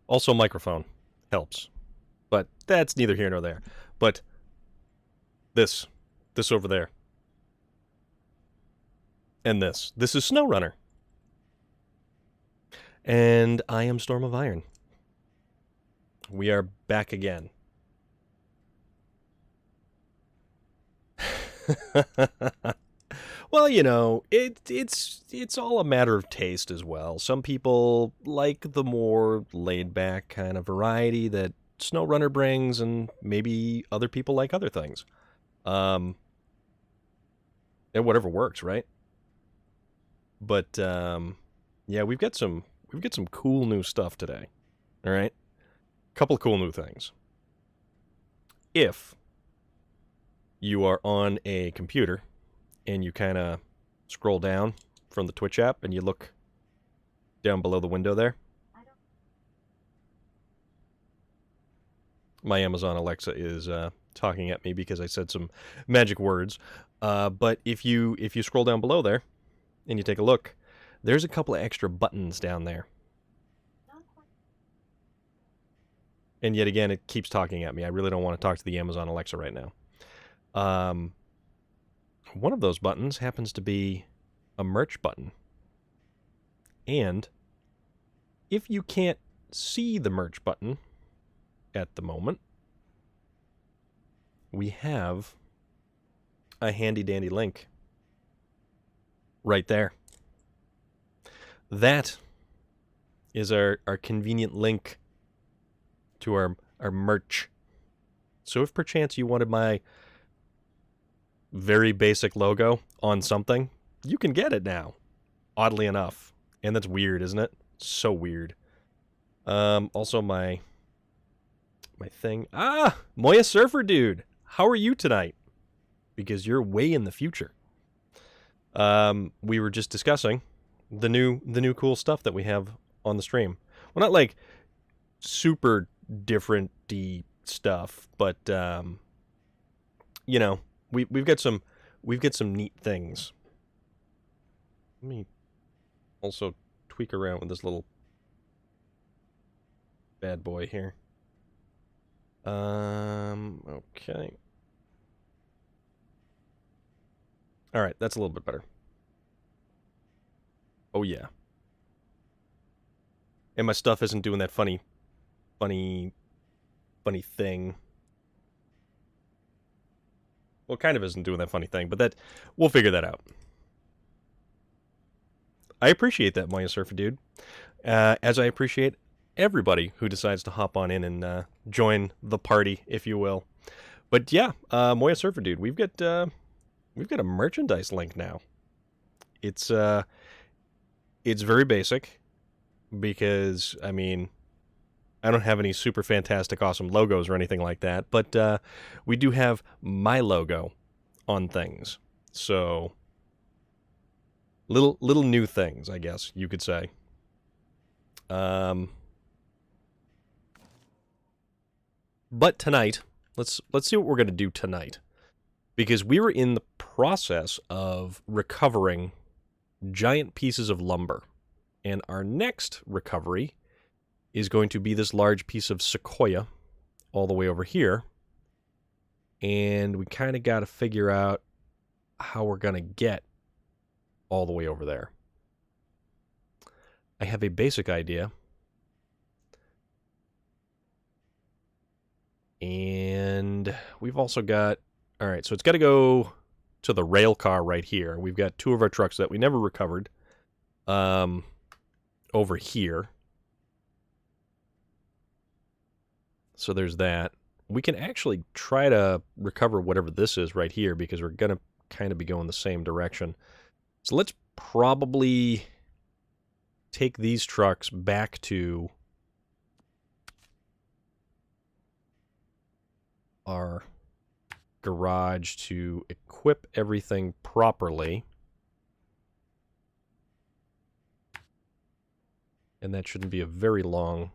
Also, microphone helps, but that's neither here nor there. But this over there, and this is SnowRunner, and I am Storm of Iron. We are back again. Well, you know, it's all a matter of taste as well. Some people like the more laid-back kind of variety that SnowRunner brings, and maybe other people like other things. And whatever works, right? But yeah, we've got some cool new stuff today. All right, couple of cool new things. If you are on a computer and you kind of scroll down from the Twitch app and you look down below the window there, my Amazon Alexa is talking at me because I said some magic words. But if you scroll down below there and you take a look, there's a couple of extra buttons down there. And yet again, it keeps talking at me. I really don't want to talk to the Amazon Alexa right now. One of those buttons happens to be a merch button. And if you can't see the merch button at the moment, we have a handy-dandy link right there. That is our convenient link to our merch. So if perchance you wanted my very basic logo on something, you can get it now, oddly enough. And that's weird, isn't it? So weird. Also my thing. Moya Surfer Dude, how are you tonight? Because you're way in the future. We were just discussing the new cool stuff that we have on the stream. Well, not like super different-y stuff, but you know, we've got some neat things. Let me also tweak around with this little bad boy here. Okay. All right, that's a little bit better. Oh yeah. And my stuff isn't doing that funny thing. Well, it kind of isn't doing that funny thing, but we'll figure that out. I appreciate that, Moya Surfer Dude. As I appreciate everybody who decides to hop on in and join the party, if you will. But yeah, Moya Surfer Dude, we've got a merchandise link now. It's very basic because, I mean, I don't have any super fantastic awesome logos or anything like that, but we do have my logo on things. So little new things, I guess you could say. But tonight, let's see what we're going to do tonight. Because we were in the process of recovering giant pieces of lumber. And our next recovery is going to be this large piece of sequoia all the way over here. And we kind of got to figure out how we're going to get all the way over there. I have a basic idea. And we've also got... All right, so it's got to go to the rail car right here. We've got two of our trucks that we never recovered over here. So there's that. We can actually try to recover whatever this is right here because we're going to kind of be going the same direction. So let's probably take these trucks back to our garage to equip everything properly. And that shouldn't be a very long...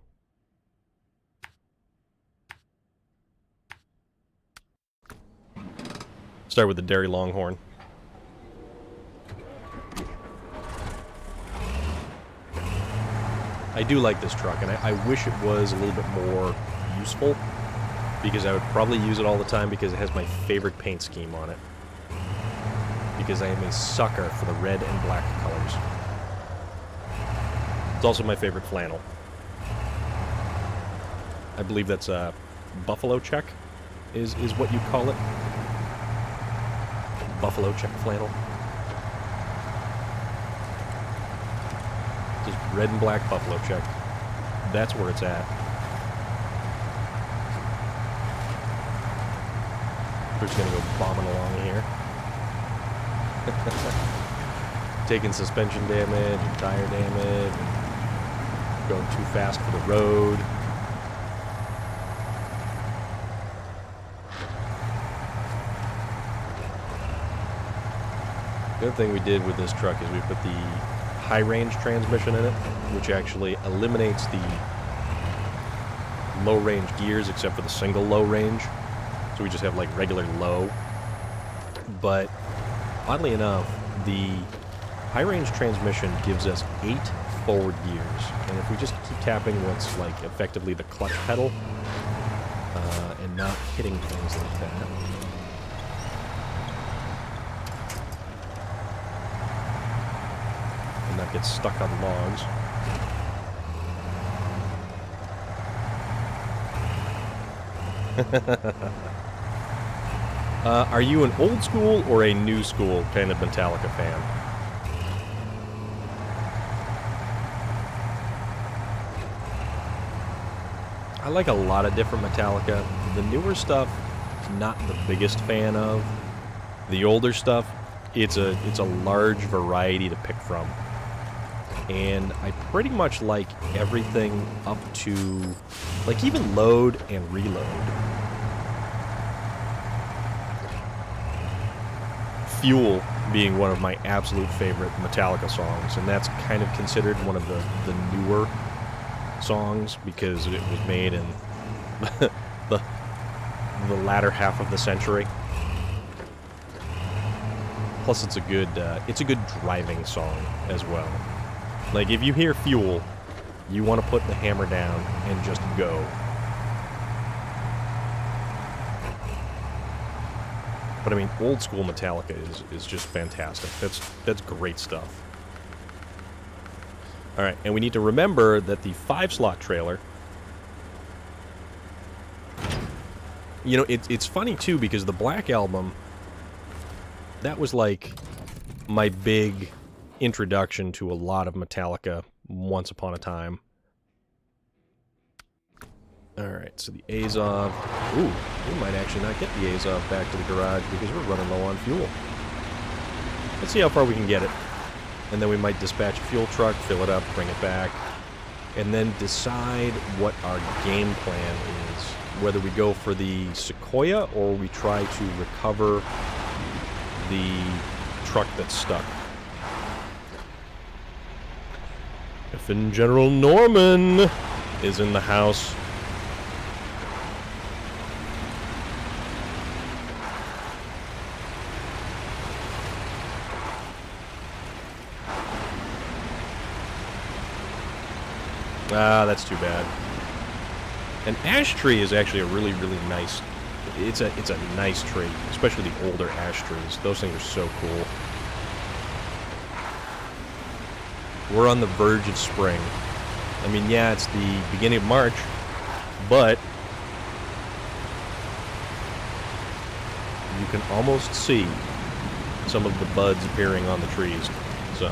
Start with the Dairy Longhorn. I do like this truck, and I wish it was a little bit more useful, because I would probably use it all the time because it has my favorite paint scheme on it. Because I am a sucker for the red and black colors. It's also my favorite flannel. I believe that's a buffalo check, is what you call it. Buffalo check flannel. Just red and black buffalo check. That's where it's at. We're just gonna go bombing along here. Taking suspension damage and tire damage. And going too fast for the road. The other thing we did with this truck is we put the high-range transmission in it, which actually eliminates the low-range gears except for the single low-range. So we just have like regular low. But oddly enough, the high-range transmission gives us 8 forward gears. And if we just keep tapping what's like effectively the clutch pedal and not hitting things like that. And not get stuck on logs. Are you an old school or a new school kind of Metallica fan? I like a lot of different Metallica. The newer stuff, not the biggest fan of. The older stuff, it's a large variety to pick from. And I pretty much like everything up to, like, even Load and Reload. Fuel being one of my absolute favorite Metallica songs, and that's kind of considered one of the newer songs because it was made in the latter half of the century. Plus, it's a good driving song as well. Like, if you hear Fuel, you want to put the hammer down and just go. But I mean, old school Metallica is just fantastic. That's great stuff. All right, and we need to remember that the 5-slot trailer. You know, it's funny too because the Black Album, that was like my big introduction to a lot of Metallica once upon a time. Alright, so the Azov. Ooh, we might actually not get the Azov back to the garage because we're running low on fuel. Let's see how far we can get it. And then we might dispatch a fuel truck, fill it up, bring it back, and then decide what our game plan is. Whether we go for the Sequoia or we try to recover the truck that's stuck. Effing General Norman is in the house. Ah, that's too bad. An ash tree is actually a really, really nice. It's a nice tree, especially the older ash trees. Those things are so cool. We're on the verge of spring. I mean, yeah, it's the beginning of March, but you can almost see some of the buds appearing on the trees. So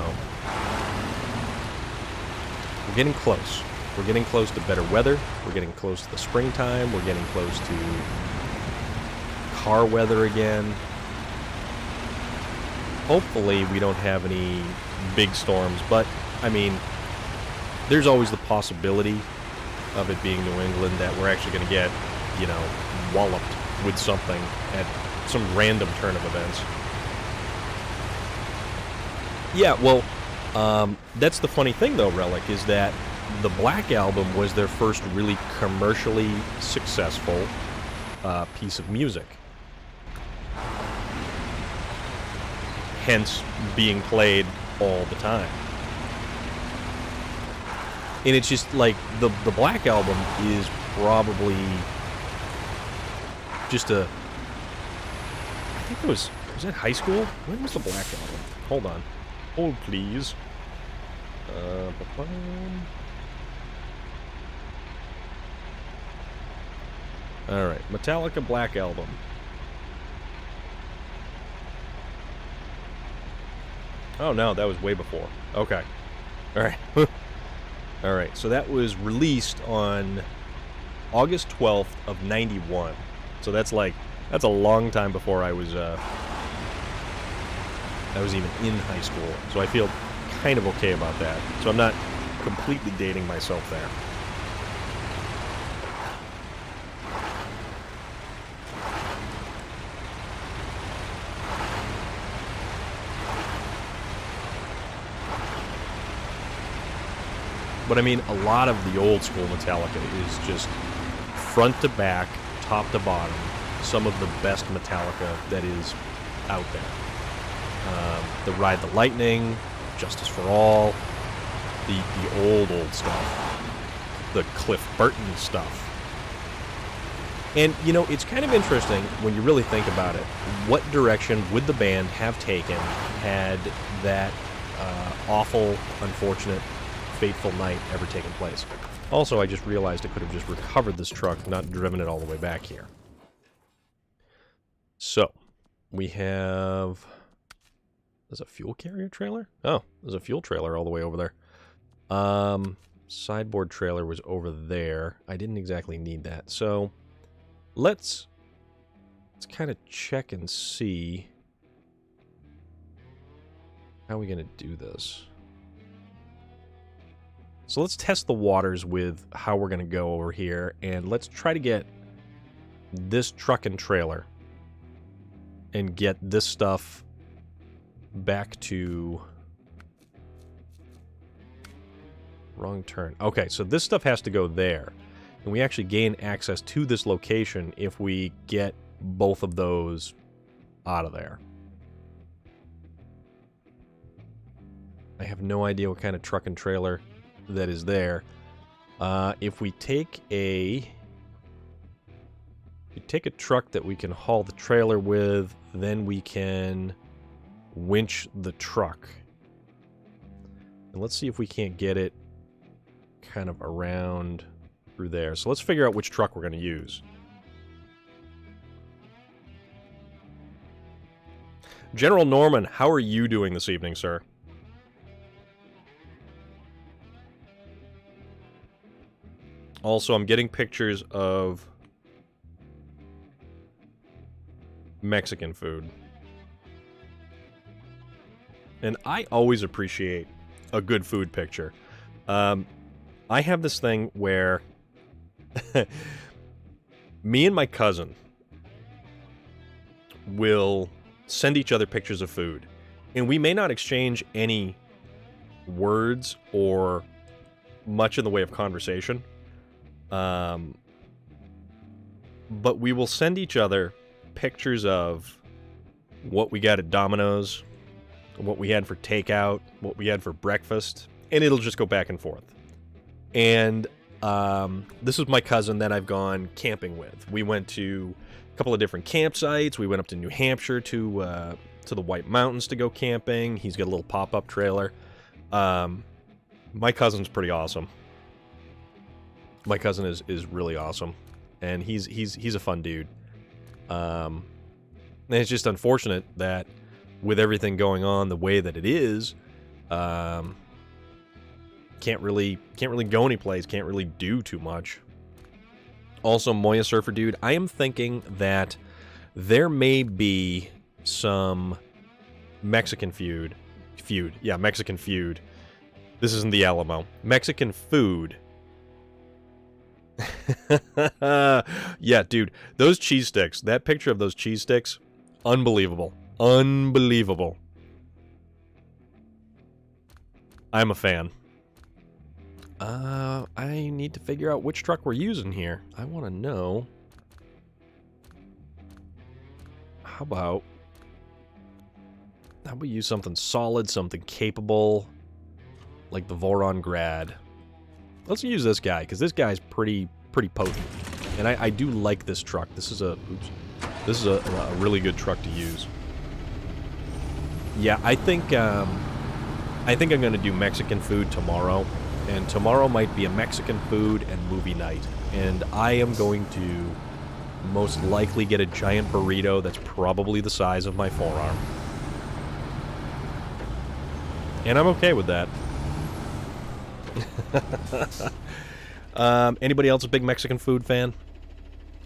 we're getting close. We're getting close to better weather. We're getting close to the springtime. We're getting close to car weather again. Hopefully we don't have any big storms, but I mean, there's always the possibility of it being New England that we're actually going to get, you know, walloped with something at some random turn of events. Yeah, well, that's the funny thing though, Relic, is that the Black Album was their first really commercially successful piece of music. Hence, being played all the time. And it's just like, the Black Album is probably just a... I think it was that high school? When was the Black Album? Hold on. Hold, please. Alright, Metallica Black Album. Oh no, that was way before. Okay. Alright. Alright, so that was released on August 12th of 91. So that's a long time before I was even in high school. So I feel kind of okay about that. So I'm not completely dating myself there. But I mean, a lot of the old school Metallica is just front to back, top to bottom, some of the best Metallica that is out there. The Ride the Lightning, Justice for All, the old stuff, the Cliff Burton stuff. And, you know, it's kind of interesting when you really think about it. What direction would the band have taken had that awful, unfortunate, fateful night ever taken place? Also, I just realized I could have just recovered this truck, not driven it all the way back here. So, we have... There's a fuel carrier trailer? Oh, there's a fuel trailer all the way over there. Sideboard trailer was over there. I didn't exactly need that. So, let's kind of check and see how are we going to do this. So let's test the waters with how we're going to go over here, and let's try to get this truck and trailer and get this stuff back to... Wrong turn. Okay, so this stuff has to go there. And we actually gain access to this location if we get both of those out of there. I have no idea what kind of truck and trailer that is there. If we take a truck that we can haul the trailer with, then we can winch the truck. And let's see if we can't get it kind of around through there. So let's figure out which truck we're going to use. General Norman, how are you doing this evening, sir? Also, I'm getting pictures of Mexican food. And I always appreciate a good food picture. I have this thing where me and my cousin will send each other pictures of food. And we may not exchange any words or much in the way of conversation. But we will send each other pictures of what we got at Domino's, what we had for takeout, what we had for breakfast, and it'll just go back and forth. And this is my cousin that I've gone camping with. We went to a couple of different campsites. We went up to New Hampshire to the White Mountains to go camping. He's got a little pop-up trailer. My cousin's pretty awesome. My cousin is really awesome, and he's a fun dude. And it's just unfortunate that with everything going on the way that it is, can't really go anyplace, can't really do too much. Also, Moya Surfer Dude, I am thinking that there may be some Mexican feud. Yeah, Mexican feud. This isn't the Alamo. Mexican food. Yeah, dude, those cheese sticks, that picture of those cheese sticks, unbelievable. Unbelievable. I'm a fan. I need to figure out which truck we're using here. I want to know. How about we use something solid, something capable, like the Voron Grad. Let's use this guy, because this guy's pretty potent. And I do like this truck. This is a really good truck to use. Yeah, I think I'm going to do Mexican food tomorrow. And tomorrow might be a Mexican food and movie night. And I am going to most likely get a giant burrito that's probably the size of my forearm. And I'm okay with that. Anybody else a big Mexican food fan?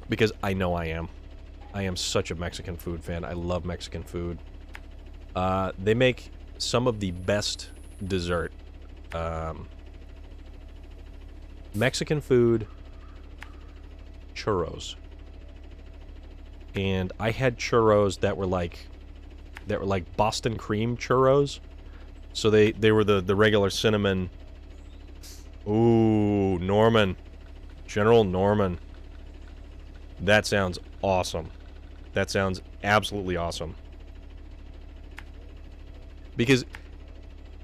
Because I know I am. I am such a Mexican food fan. I love Mexican food. They make some of the best dessert. Mexican food, churros. And I had churros that were like Boston cream churros. So they were the regular cinnamon. Ooh, Norman. General Norman. That sounds awesome. That sounds absolutely awesome. Because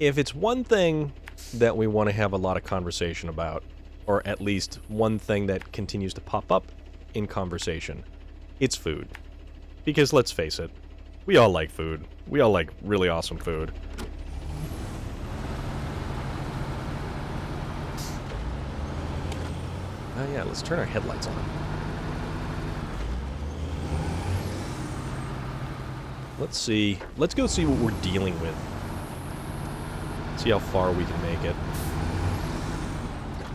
if it's one thing that we want to have a lot of conversation about, or at least one thing that continues to pop up in conversation, it's food. Because let's face it, we all like food. We all like really awesome food. Oh yeah, let's turn our headlights on. Let's see. Let's go see what we're dealing with. See how far we can make it.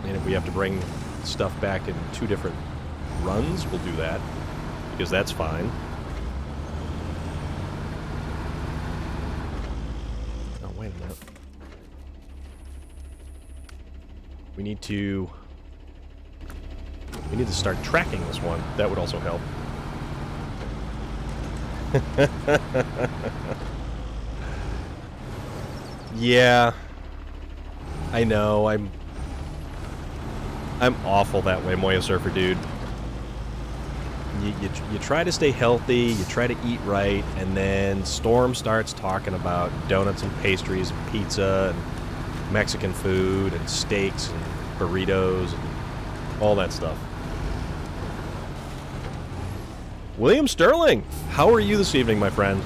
And if we have to bring stuff back in 2 different runs, we'll do that. Because that's fine. Oh, wait a minute. We need to start tracking this one. That would also help. Yeah, I know. I'm awful that way, Moya Surfer dude. You try to stay healthy, you try to eat right, and then Storm starts talking about donuts and pastries and pizza and Mexican food and steaks and burritos and all that stuff. William Sterling, how are you this evening, my friend?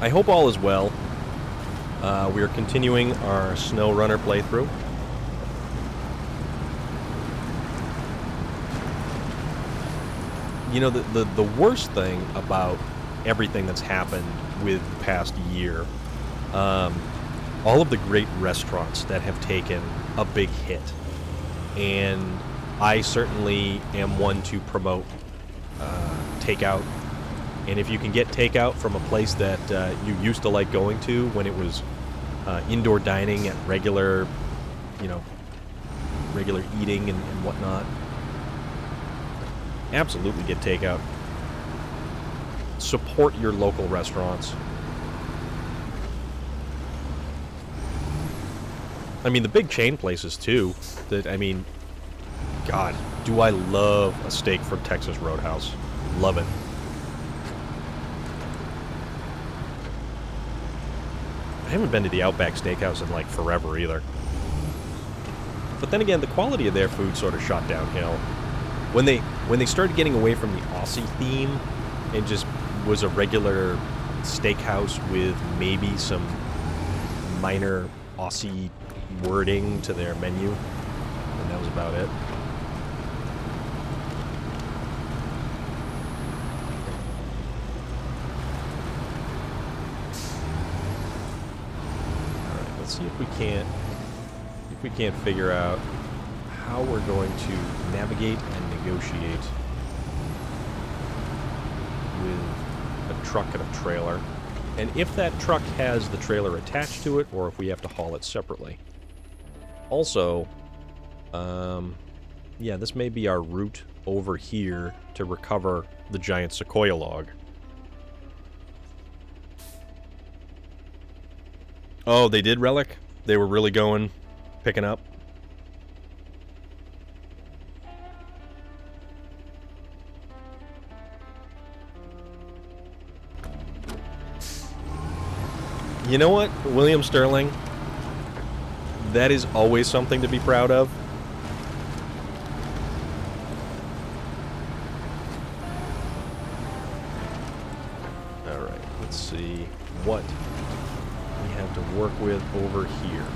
I hope all is well. We are continuing our SnowRunner playthrough. You know, the worst thing about everything that's happened with the past year, all of the great restaurants that have taken a big hit, and I certainly am one to promote takeout. And if you can get takeout from a place that you used to like going to when it was indoor dining at regular, regular eating and whatnot, absolutely get takeout. Support your local restaurants. I mean, the big chain places, too. God, do I love a steak from Texas Roadhouse. Love it. I haven't been to the Outback Steakhouse in, like, forever, either. But then again, the quality of their food sort of shot downhill. When they started getting away from the Aussie theme and just was a regular steakhouse with maybe some minor Aussie wording to their menu, and that was about it. All right, let's see if we can't figure out how we're going to navigate and negotiate with a truck and a trailer, and if that truck has the trailer attached to it, or if we have to haul it separately. Also, yeah, this may be our route over here to recover the giant sequoia log. Oh, they did relic? They were really picking up? You know what, William Sterling? That is always something to be proud of. Alright, let's see what we have to work with over here.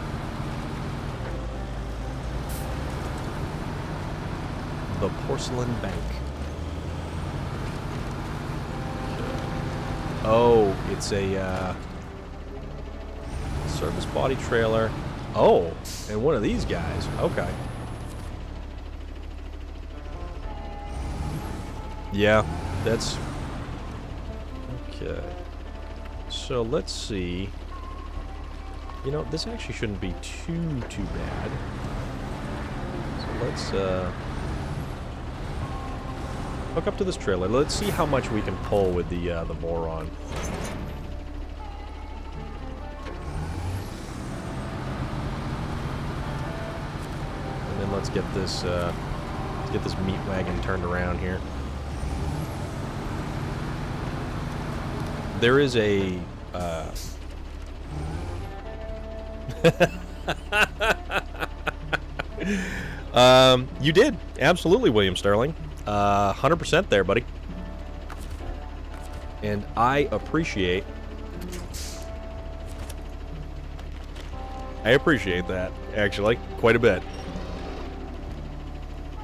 The Porcelain Bank. Oh, it's a, service body trailer. Oh, and one of these guys. Okay. Yeah, that's... Okay. So let's see. You know, this actually shouldn't be too bad. So let's, hook up to this trailer. Let's see how much we can pull with the Moron. Let's get this meat wagon turned around here. There is a you did absolutely, William Sterling. 100% there, buddy. And I appreciate that actually quite a bit.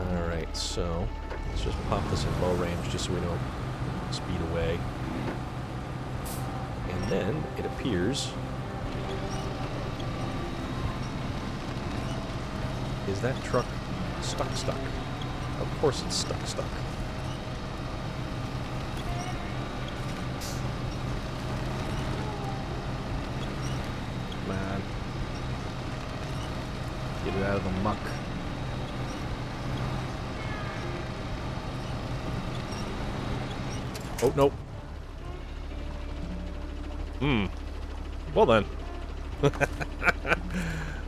Alright, so let's just pop this in low range just so we don't speed away. And then it appears... Is that truck stuck? Of course it's stuck. Come on. Get it out of the muck. Oh, no. Well then.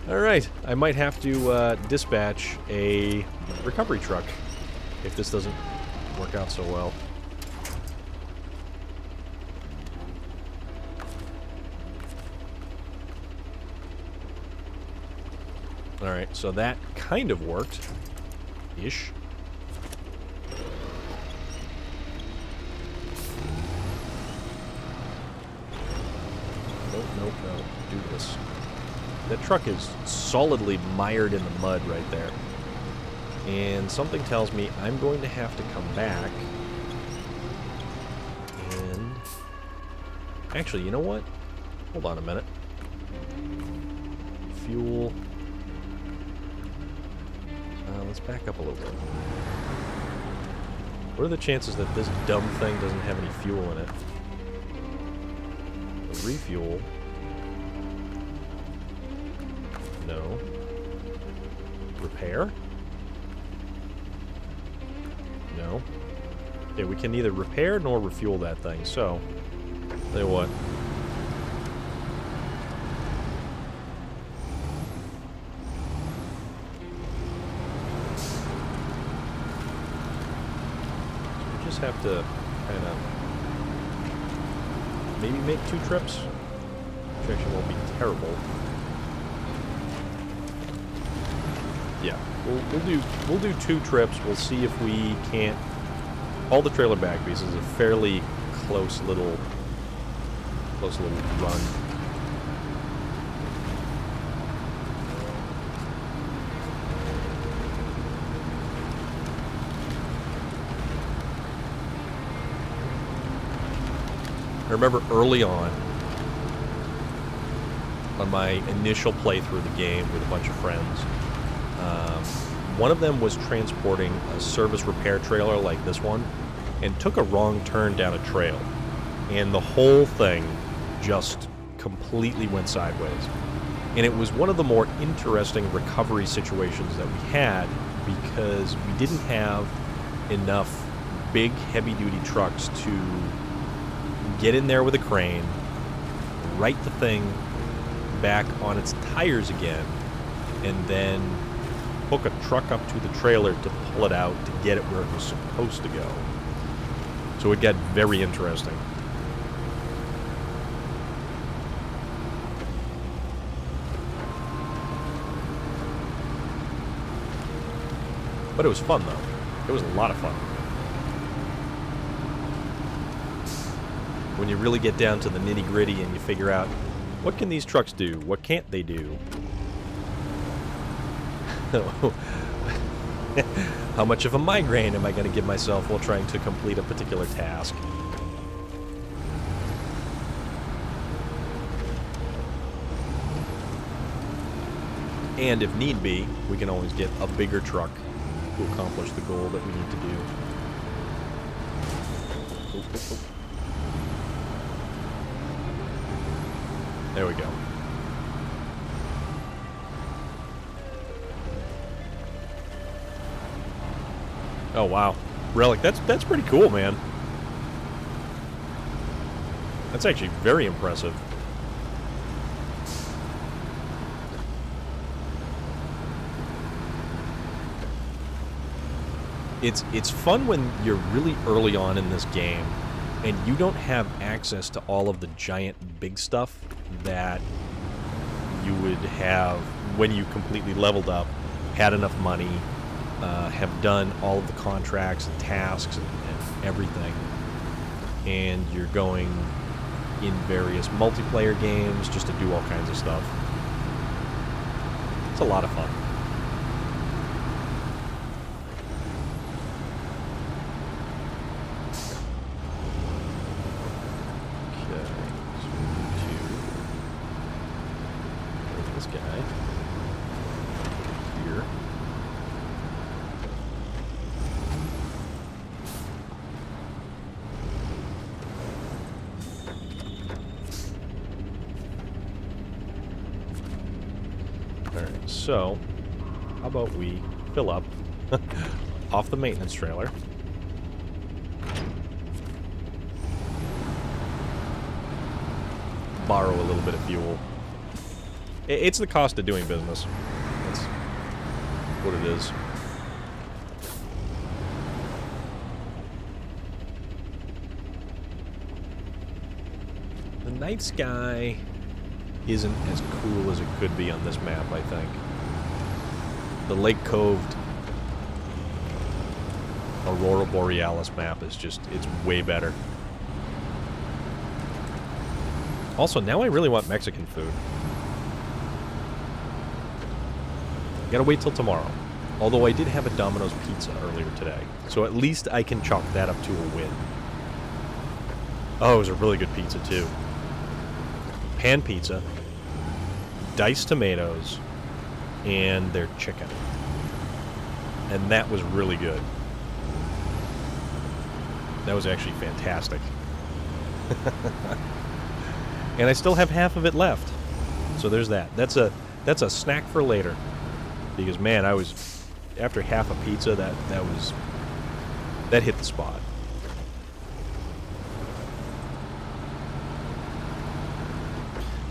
Alright, I might have to dispatch a recovery truck if this doesn't work out so well. Alright, so that kind of worked. Ish. Nope, nope, no. Do this. That truck is solidly mired in the mud right there. And something tells me I'm going to have to come back. And... actually, you know what? Hold on a minute. Fuel... let's back up a little bit. What are the chances that this dumb thing doesn't have any fuel in it? Refuel. No. Repair? No. Okay, we can neither repair nor refuel that thing, so... tell you what. Have to kind of maybe make 2 trips, which actually won't be terrible. Yeah, we'll do 2 trips. We'll see if we can't. All the trailer bag pieces is a fairly close little run. I remember early on my initial playthrough of the game with a bunch of friends, one of them was transporting a service repair trailer like this one and took a wrong turn down a trail. And the whole thing just completely went sideways. And it was one of the more interesting recovery situations that we had because we didn't have enough big heavy-duty trucks to get in there with a crane, right the thing back on its tires again, and then hook a truck up to the trailer to pull it out to get it where it was supposed to go. So it got very interesting. But it was fun, though. It was a lot of fun. When you really get down to the nitty-gritty and you figure out, what can these trucks do? What can't they do? How much of a migraine am I going to give myself while trying to complete a particular task? And if need be, we can always get a bigger truck to accomplish the goal that we need to do. Oh, oh, oh. There we go. Oh wow, relic. That's pretty cool, man. That's actually very impressive. It's fun when you're really early on in this game and you don't have access to all of the giant big stuff that you would have when you completely leveled up, had enough money, have done all of the contracts and tasks and everything, and you're going in various multiplayer games just to do all kinds of stuff. It's a lot of fun. So, how about we fill up off the maintenance trailer. Borrow a little bit of fuel. It's the cost of doing business. That's what it is. The night sky isn't as cool as it could be on this map, I think. The Lake Coved Aurora Borealis map is just, it's way better. Also, now I really want Mexican food. Gotta wait till tomorrow. Although I did have a Domino's pizza earlier today, so at least I can chalk that up to a win. Oh, it was a really good pizza, too. Pan pizza, diced tomatoes, and their chicken. And that was really good. That was actually fantastic. And I still have half of it left. So there's that. That's a snack for later. Because man, I was after half a pizza that hit the spot.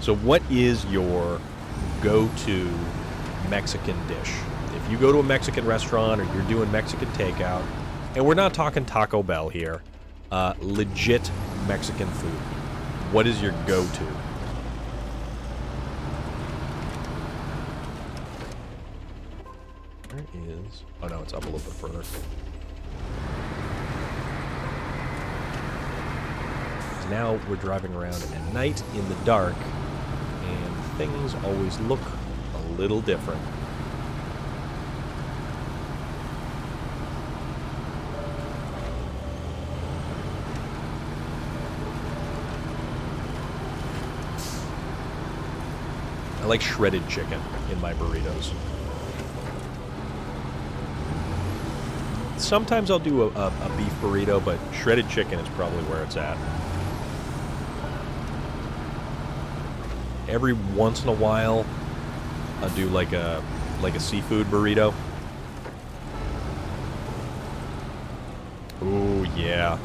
So what is your go-to Mexican dish? If you go to a Mexican restaurant or you're doing Mexican takeout, and we're not talking Taco Bell here, legit Mexican food, what is your go-to? Where is... Oh no, it's up a little bit further. Now we're driving around at night in the dark, and things always look a little different. I like shredded chicken in my burritos. Sometimes I'll do a beef burrito, but shredded chicken is probably where it's at. Every once in a while, I'll do like a seafood burrito. Ooh, yeah.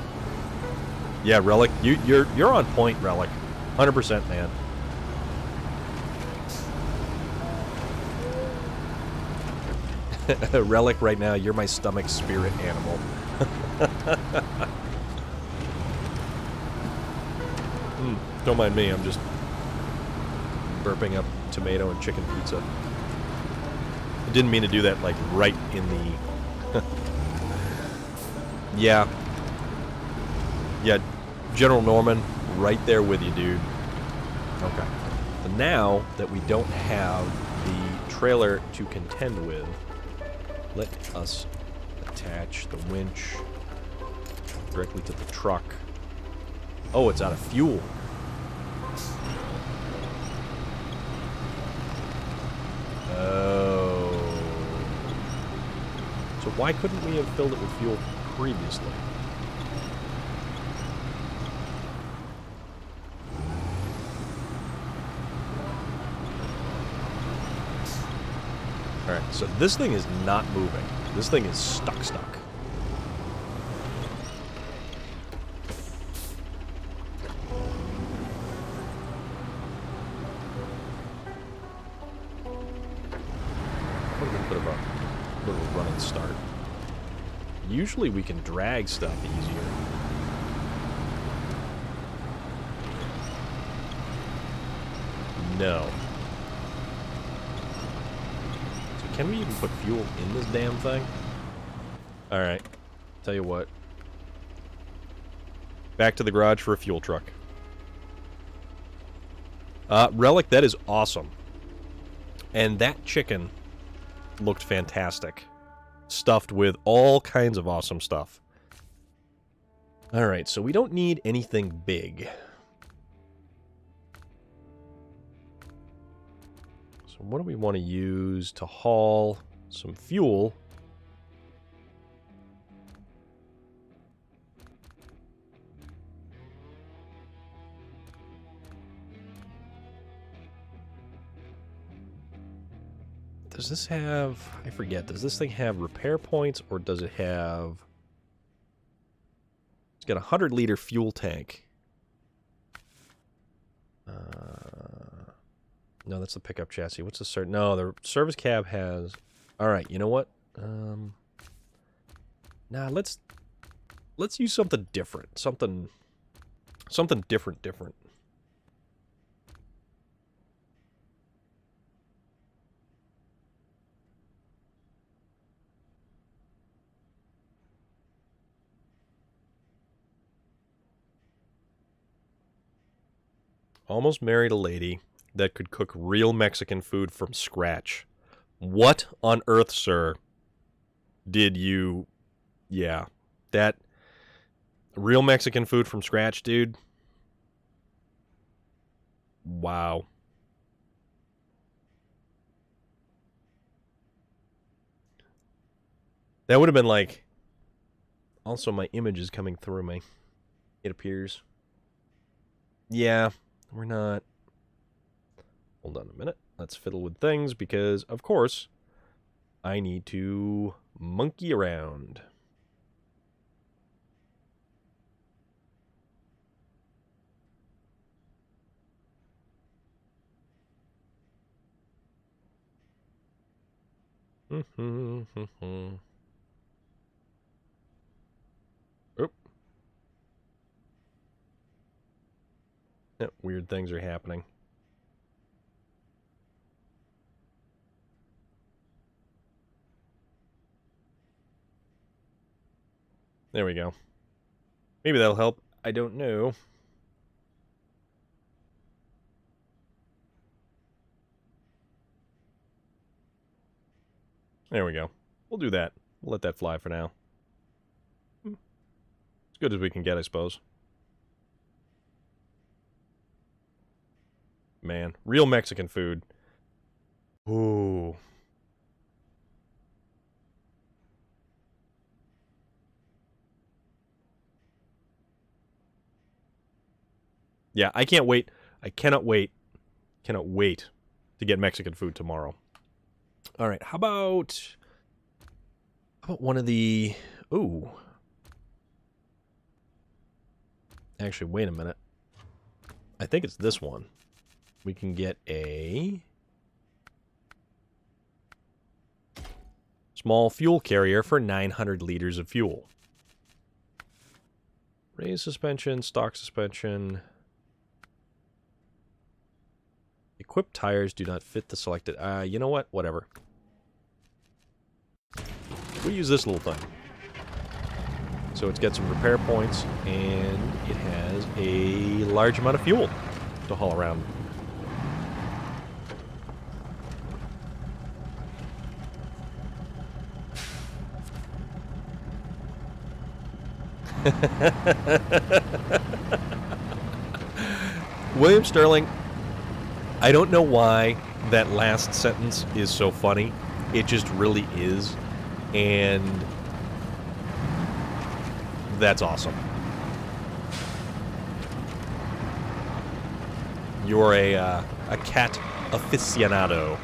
Yeah, Relic, you're on point, Relic. 100%, man. Relic, right now, you're my stomach spirit animal. Don't mind me, I'm just burping up tomato and chicken pizza. I didn't mean to do that, like, right in the... Yeah. Yeah, General Norman, right there with you, dude. Okay. So now that we don't have the trailer to contend with, let us attach the winch directly to the truck. Oh, it's out of fuel. Oh. So why couldn't we have filled it with fuel previously? Alright, so this thing is not moving. This thing is stuck. Put a little bit of a running start. Usually we can drag stuff easier. No. Can we even put fuel in this damn thing? Alright. Tell you what. Back to the garage for a fuel truck. Relic, that is awesome. And that chicken looked fantastic. Stuffed with all kinds of awesome stuff. Alright, so we don't need anything big. So what do we want to use to haul some fuel? Does this have... I forget. Does this thing have repair points, or does it have... It's got a 100-liter fuel tank. No, that's the pickup chassis. What's the service? No, the service cab has... All right, you know what? Nah, let's use something different. Something different. Almost married a lady that could cook real Mexican food from scratch. What on earth, sir, did you... Yeah, that... Real Mexican food from scratch, dude? Wow. That would have been like... Also, my image is coming through me. It appears. Yeah, we're not... Hold on a minute. Let's fiddle with things because, of course, I need to monkey around. Oop. Yeah, weird things are happening. There we go. Maybe that'll help. I don't know. There we go. We'll do that. We'll let that fly for now. As good as we can get, I suppose. Man, real Mexican food. Ooh. Yeah, I can't wait. I cannot wait. Cannot wait to get Mexican food tomorrow. All right, how about one of the... Ooh. Actually, wait a minute. I think it's this one. We can get a... small fuel carrier for 900 liters of fuel. Raised suspension, stock suspension... Equipped tires do not fit the selected... you know what? Whatever. We'll use this little thing. So it's got some repair points, and it has a large amount of fuel to haul around. William Sterling... I don't know why that last sentence is so funny. It just really is. And that's awesome. You're a cat aficionado.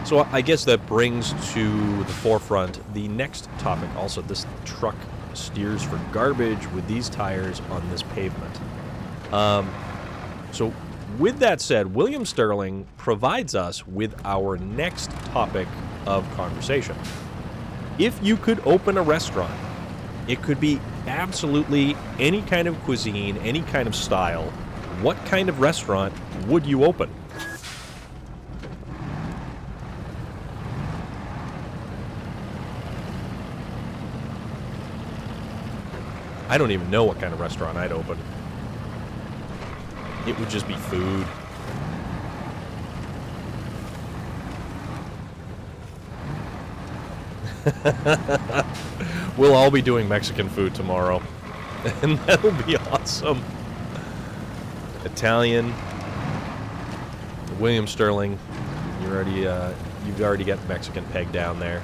So I guess that brings to the forefront the next topic. Also, this truck steers for garbage with these tires on this pavement. So with that said, William Sterling provides us with our next topic of conversation. If you could open a restaurant, it could be absolutely any kind of cuisine, any kind of style. What kind of restaurant would you open? I don't even know what kind of restaurant I'd open. It would just be food. We'll all be doing Mexican food tomorrow. And that'll be awesome. Italian. William Sterling. You've already got Mexican pegged down there.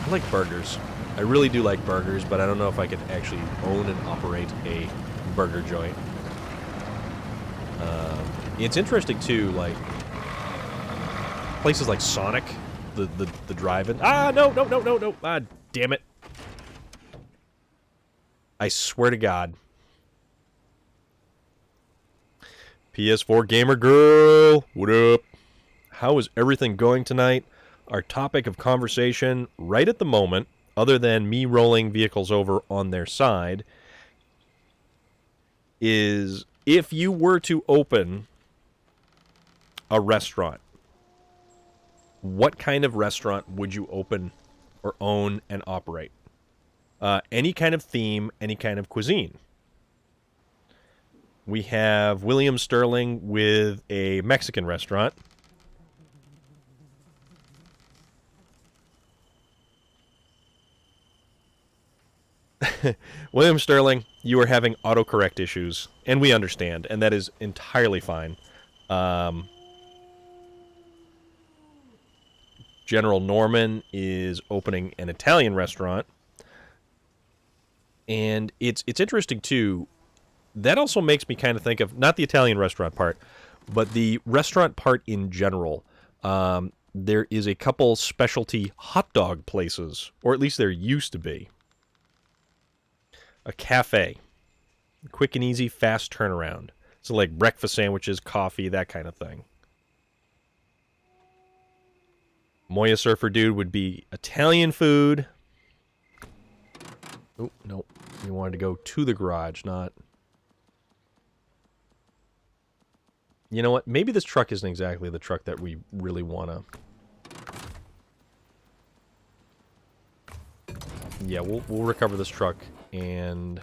I like burgers. I really do like burgers, but I don't know if I could actually own and operate a burger joint. It's interesting, too, like, places like Sonic, the drive-in. Ah, no, no, no, no, no. Ah, damn it. I swear to God. PS4 Gamer Girl, what up? How is everything going tonight? Our topic of conversation right at the moment, other than me rolling vehicles over on their side, is if you were to open a restaurant, what kind of restaurant would you open or own and operate? Any kind of theme, any kind of cuisine. We have William Sterling with a Mexican restaurant. William Sterling, you are having autocorrect issues, and we understand, and that is entirely fine. General Norman is opening an Italian restaurant, and it's interesting, too. That also makes me kind of think of, not the Italian restaurant part, but the restaurant part in general. There is a couple specialty hot dog places, or at least there used to be. A cafe. Quick and easy, fast turnaround. So like breakfast sandwiches, coffee, that kind of thing. Moya Surfer Dude would be Italian food. Oh, no. We wanted to go to the garage, not... You know what? Maybe this truck isn't exactly the truck that we really want to... Yeah, we'll recover this truck, and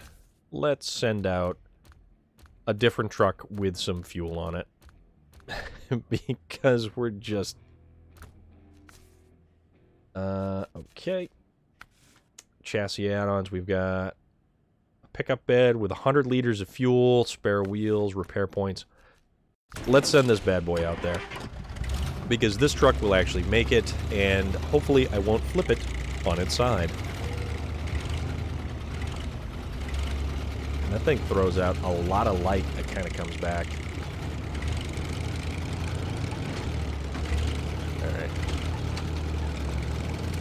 let's send out a different truck with some fuel on it. Because we're just... okay. Chassis add-ons, we've got a pickup bed with 100 liters of fuel, spare wheels, repair points. Let's send this bad boy out there, because this truck will actually make it, and hopefully I won't flip it on its side. And that thing throws out a lot of light that kind of comes back. Alright.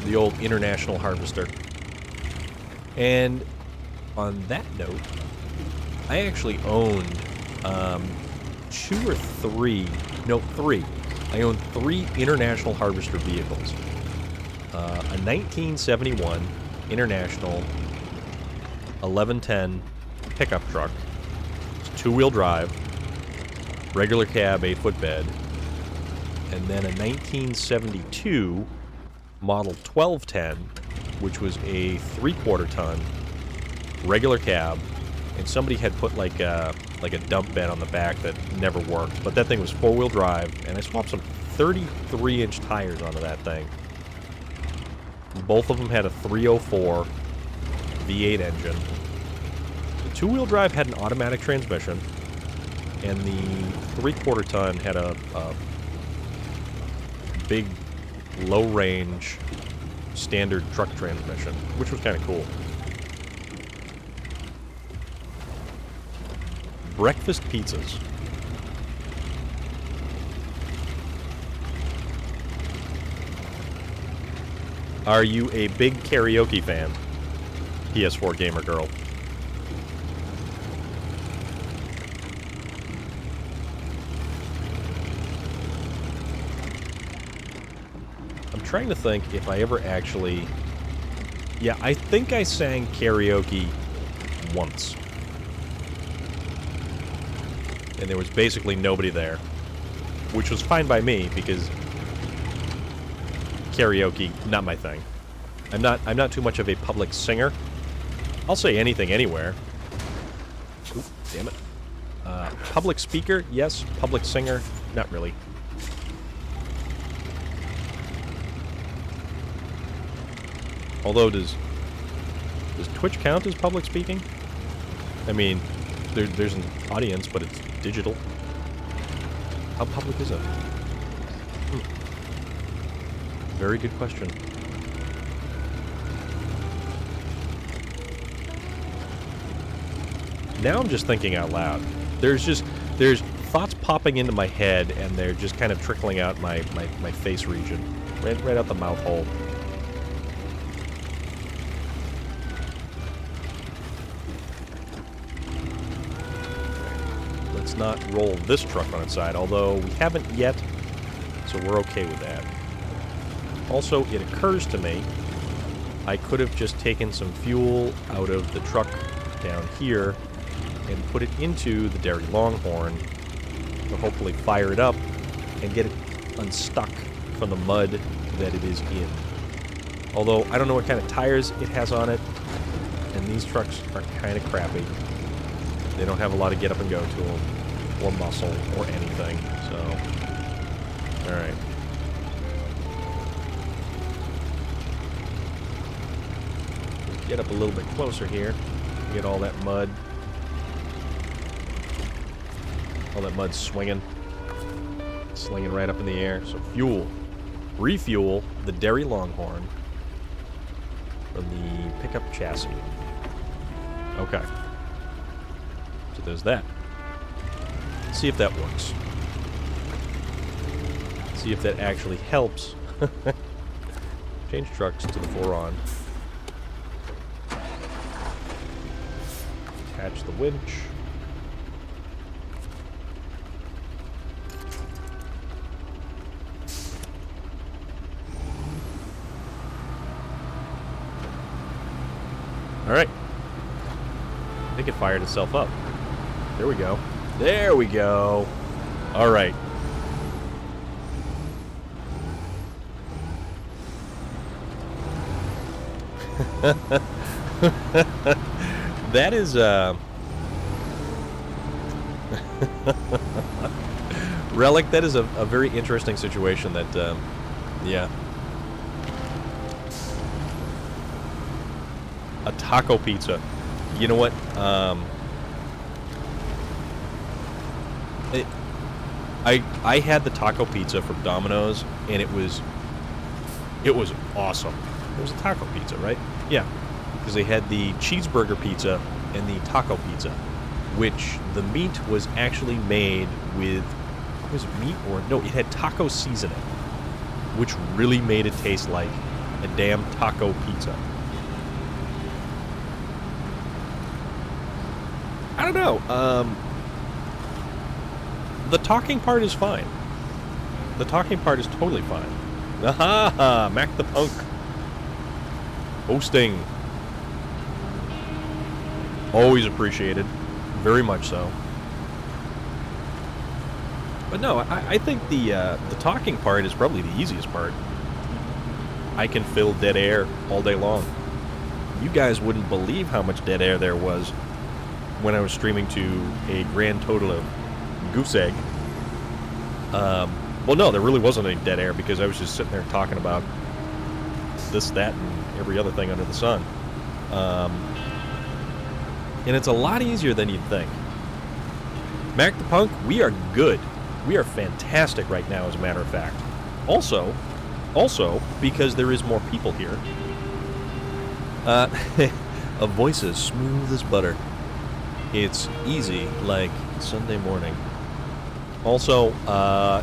The old International Harvester. And on that note, I actually owned three. I own 3 International Harvester vehicles. A 1971 International 1110 pickup truck. It's 2-wheel drive, regular cab, 8-foot bed, and then a 1972 model 1210, which was a 3/4 ton regular cab, and somebody had put like a dump bed on the back that never worked, but that thing was 4-wheel drive, and I swapped some 33-inch tires onto that thing. Both of them had a 304 V8 engine. The 2-wheel drive had an automatic transmission, and the 3/4 ton had a big, low-range, standard truck transmission, which was kind of cool. Breakfast pizzas. Are you a big karaoke fan? PS4 Gamer Girl. I'm trying to think if I ever actually... Yeah, I think I sang karaoke once. And there was basically nobody there, which was fine by me because karaoke, not my thing. I'm not too much of a public singer. I'll say anything anywhere. Oop, damn it. Public speaker, yes. Public singer, not really. Although, does Twitch count as public speaking? I mean, there's an audience, but it's digital. How public is it? Very good question. Now I'm just thinking out loud. There's thoughts popping into my head, and they're just kind of trickling out my face region. Right out the mouth hole. Let's not roll this truck on its side, although we haven't yet, so we're okay with that. Also, it occurs to me, I could have just taken some fuel out of the truck down here and put it into the Dairy Longhorn to hopefully fire it up and get it unstuck from the mud that it is in. Although, I don't know what kind of tires it has on it, and these trucks are kind of crappy. They don't have a lot of get up and go to them, or muscle, or anything, so... Alright. Get up a little bit closer here. Get all that mud. All that mud swinging. Slinging right up in the air. So fuel. Refuel the Dairy Longhorn from the pickup chassis. Okay. So there's that. Let's see if that works. See if that actually helps. Change trucks to the 4-on. Attach the winch. Alright. I think it fired itself up. There we go. There we go. Alright. That is, Relic, that is a very interesting situation that, yeah. A taco pizza. You know what? I had the taco pizza from Domino's, and it was awesome. It was a taco pizza, right? Yeah, because they had the cheeseburger pizza and the taco pizza, which the meat was actually made with, was it meat or no? It had taco seasoning, which really made it taste like a damn taco pizza. I don't know. The talking part is fine. The talking part is totally fine. Aha! Mac the Punk. Hosting. Always appreciated. Very much so. But no, I think the talking part is probably the easiest part. I can fill dead air all day long. You guys wouldn't believe how much dead air there was when I was streaming to a grand total of goose egg. Well, no, there really wasn't any dead air because I was just sitting there talking about this, that, and every other thing under the sun. And it's a lot easier than you'd think. Mac the Punk, we are good. We are fantastic right now, as a matter of fact. Also, because there is more people here, a voice as smooth as butter. It's easy, like Sunday morning. Also,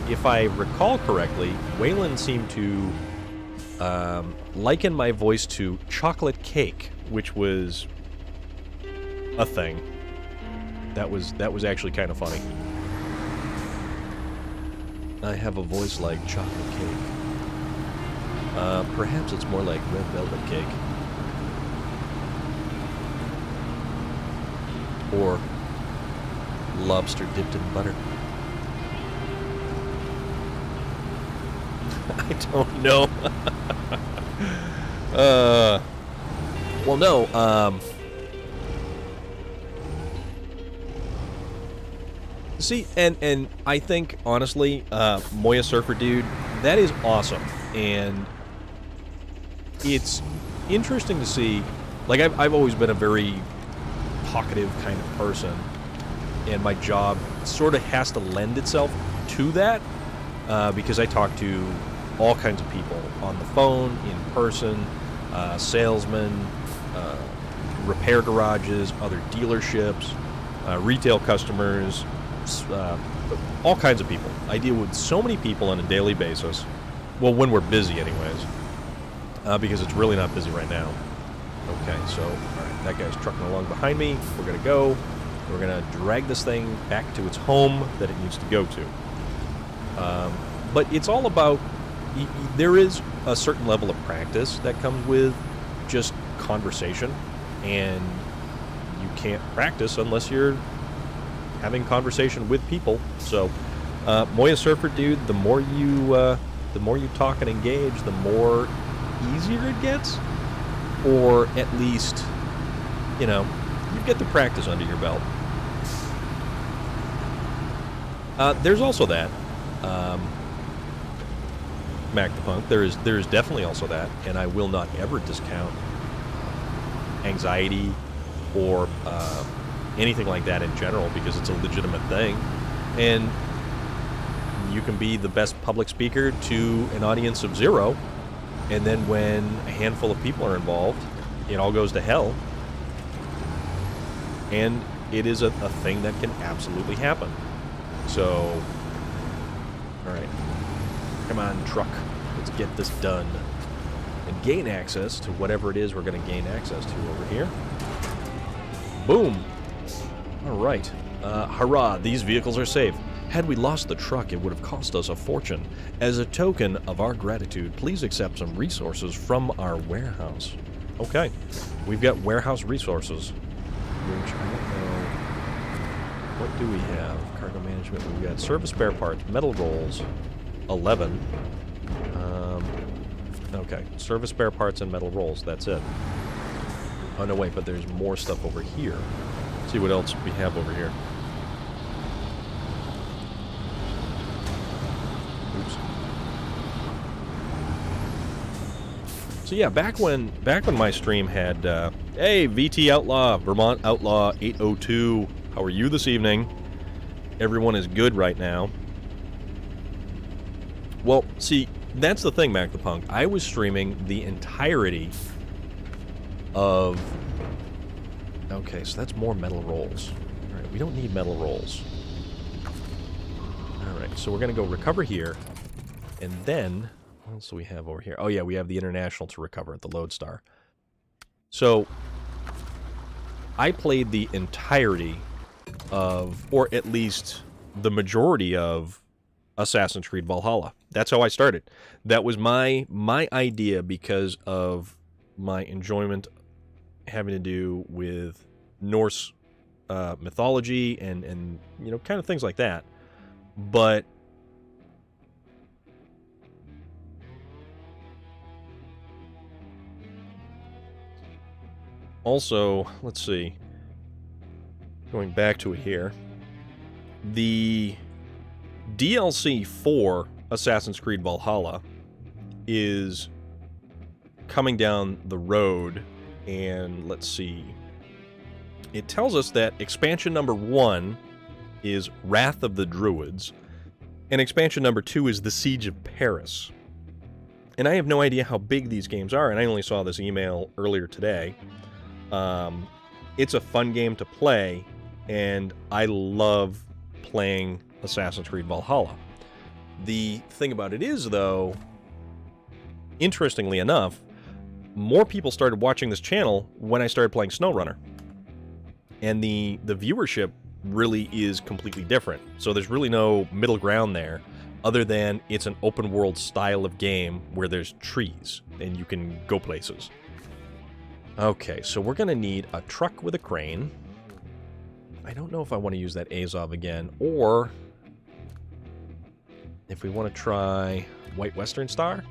if I recall correctly, Waylon seemed to liken my voice to chocolate cake, which was a thing. That was actually kind of funny. I have a voice like chocolate cake. Perhaps it's more like red velvet cake. Or lobster dipped in butter. I don't know. Well, no, see, and I think, honestly, Moya Surfer Dude, that is awesome. And it's interesting to see, like, I've always been a very talkative kind of person, and my job sort of has to lend itself to that, because I talk to all kinds of people on the phone, in person, salesmen, repair garages, other dealerships, retail customers, all kinds of people. I deal with so many people on a daily basis. Well, when we're busy anyways. Because it's really not busy right now. Okay, so, alright, that guy's trucking along behind me. We're going to go. We're going to drag this thing back to its home that it needs to go to. But it's all about... there is a certain level of practice that comes with just conversation. And you can't practice unless you're having conversation with people. So, Moya Surfer Dude, the more you talk and engage, the more easier it gets. Or at least, you know, you get the practice under your belt. There's also that, Mac the Punk. There is definitely also that, and I will not ever discount anxiety or anything like that in general, because it's a legitimate thing. And you can be the best public speaker to an audience of 0, and then when a handful of people are involved, it all goes to hell. And it is a thing that can absolutely happen. So, alright. Come on, truck. Let's get this done. And gain access to whatever it is we're going to gain access to over here. Boom! Alright. Hurrah, these vehicles are safe. Had we lost the truck, it would have cost us a fortune. As a token of our gratitude, please accept some resources from our warehouse. Okay. We've got warehouse resources. Which, I don't know... what do we have? Cargo management. We've got service spare parts, metal rolls, 11. Okay. Service spare parts and metal rolls. That's it. Oh, no, wait, but there's more stuff over here. Let's see what else we have over here. Oops. So yeah, back when my stream had, hey, VT Outlaw, Vermont Outlaw 802, how are you this evening? Everyone is good right now. Well, see, that's the thing, Mac the Punk. I was streaming the entirety of... Okay, so that's more metal rolls. Alright, we don't need metal rolls. Alright, so we're going to go recover here. And then... what else do we have over here? Oh yeah, we have the International to recover at the Lodestar. So, I played the entirety of, or at least the majority of, Assassin's Creed Valhalla. That's how I started. That was my idea because of my enjoyment having to do with Norse mythology and you know, kind of things like that. But also, let's see, going back to it here, the DLC for Assassin's Creed Valhalla is coming down the road, and let's see, it tells us that expansion number 1 is Wrath of the Druids, and expansion number 2 is The Siege of Paris. And I have no idea how big these games are, and I only saw this email earlier today. It's a fun game to play, and I love playing Assassin's Creed Valhalla. The thing about it is, though, interestingly enough, more people started watching this channel when I started playing SnowRunner. And the viewership really is completely different. So there's really no middle ground there, other than it's an open world style of game where there's trees and you can go places. Okay, so we're going to need a truck with a crane. I don't know if I want to use that Azov again, or if we want to try White Western Star.